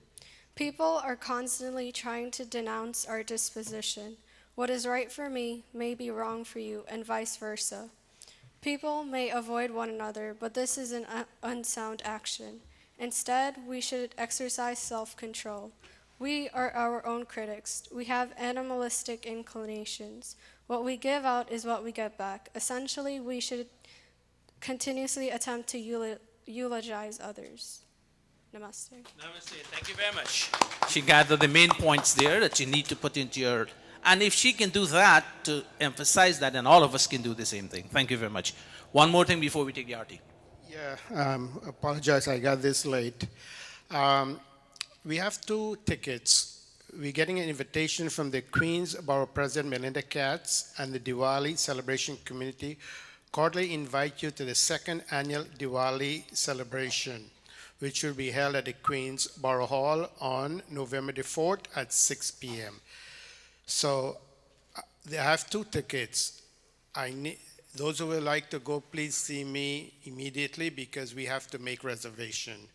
Speaker 7: People are constantly trying to denounce our disposition. What is right for me may be wrong for you, and vice versa. People may avoid one another, but this is an unsound action. Instead, we should exercise self-control. We are our own critics. We have animalistic inclinations. What we give out is what we get back. Essentially, we should continuously attempt to eulogize others. Namaste.
Speaker 3: Namaste. Thank you very much. She gathered the main points there that you need to put into your... And if she can do that, to emphasize that, then all of us can do the same thing. Thank you very much. One more thing before we take the RT.
Speaker 6: Yeah, apologize, I got this late. We have 2 tickets. We're getting an invitation from the Queens Borough President Melinda Katz and the Diwali Celebration Community. Cordially invite you to the 2nd annual Diwali celebration, which will be held at the Queens Borough Hall on November the 4th at 6 p.m. So I have 2 tickets. Those who would like to go, please see me immediately because we have to make reservation.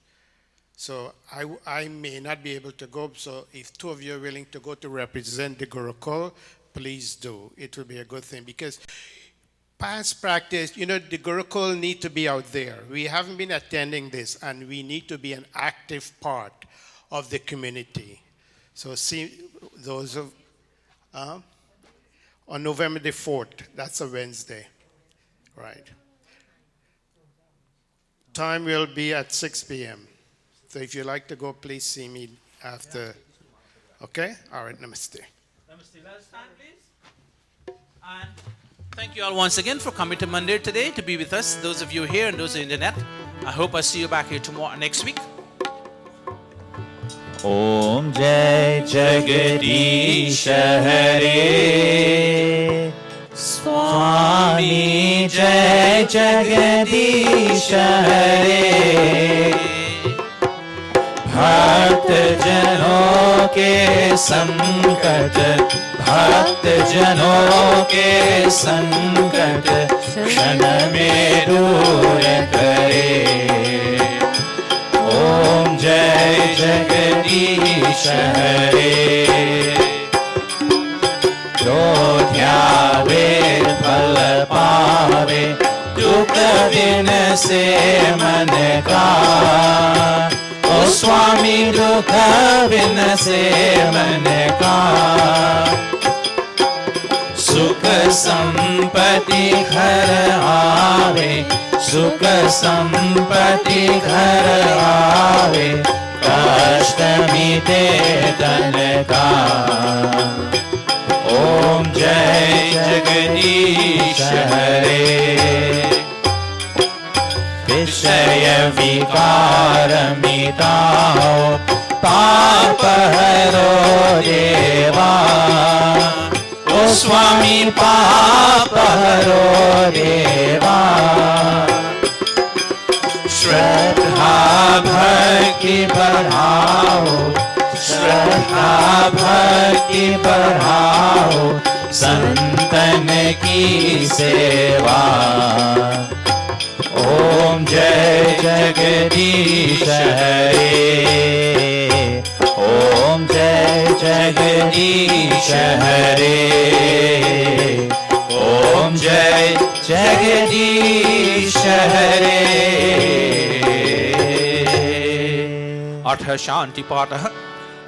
Speaker 6: So I may not be able to go, so if 2 of you are willing to go to represent the Gurukul, please do. It will be a good thing because past practice, the Gurukul need to be out there. We haven't been attending this and we need to be an active part of the community. So see those of, on November the 4th, that's a Wednesday, right? Time will be at 6 p.m. So if you'd like to go, please see me after. Okay? All right, namaste.
Speaker 3: Namaste. Let us stand, please. And thank you all once again for coming to Mandir today to be with us. Those of you here and those on the internet. I hope I see you back here next week.
Speaker 1: Om Jai Jagadish Hare Swami Jai Jagadish Hare भक्त जनों के संकट भक्त जनों के संकट क्षण में दूर करे ओम जय जगदीश हरे जो ध्यावे फल पावे दुख दिन से मन का ओ स्वामी दुख बिन से मन का सुख संपत्ति घर आवे सुख संपत्ति घर आवे कष्ट मिटे तन का ओम जय जगदीश हरे विषय विकार मिटाओ पाप हरो देवा ओ स्वामी पाप हरो देवा श्रद्धा भक्ति बढ़ाओ श्रद्धा भक्ति बढ़ाओ संतन की सेवा। ओम जय जगदीश हरे, ओम जय जगदीश हरे, ओम जय जगदीश हरे।
Speaker 3: अथ शांति पाठः।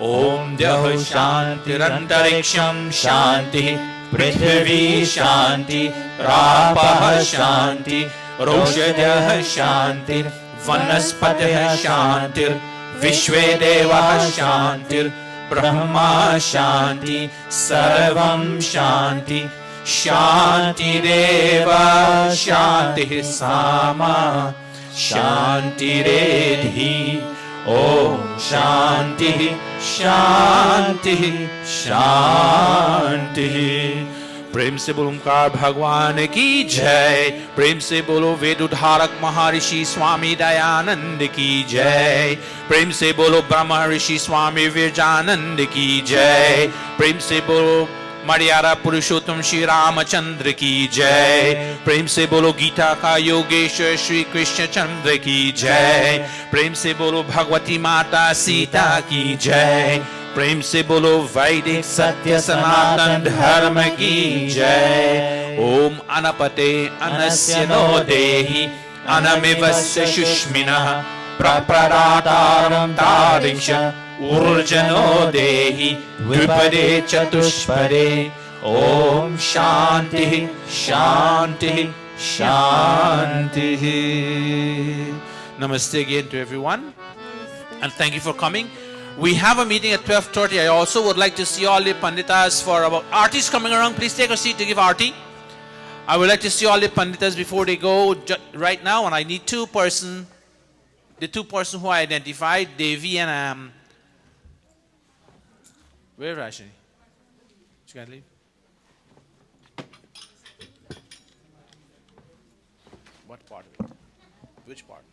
Speaker 1: ओम द्यौः शान्तिरन्तरिक्षं शान्तिः, पृथिवी शान्ति, रापः शान्ति, रोषधयः शान्तिर्, वनस्पतयः शान्तिर्, विश्वे देवाः शान्तिर्, ब्रह्मा शान्ति, सर्वं शान्ति। शान्तिरेव शान्तिः सामा शान्तिरेधि। ओम शांति शांति शांति।
Speaker 3: प्रेम से बोलो ओंकार भगवान की जय। प्रेम से बोलो वेद उद्धारक महर्षि स्वामी दयानंद की जय। प्रेम से बोलो ब्रह्म ऋषि स्वामी विरजानंद की जय। प्रेम से बोलो मर्यादा पुरुषोत्तम श्री रामचंद्र की जय। प्रेम से बोलो गीता का योगेश्वर श्री कृष्ण चंद्र की जय। प्रेम से बोलो भगवती माता सीता की जय। प्रेम से बोलो वैदिक सत्य सनातन धर्म की जय। ओम अनपते अनस्य नो देहि अनमिवस्य शुष्मिनः प्रपरातारं तारिक्ष ऊर्जनो देहि द्विपदे चतुष्पदे। ओम शांति शांति शांति। Namaste again to everyone and thank you for coming. We have a meeting at 12:30. I also would like to see all the panditas for about artis coming around. Please take a seat to give arti. I would like to see all the panditas before they go right now, and I need two person. The two person who I identified, Devi and where is Rashini? She can't leave. What part of it? Which part?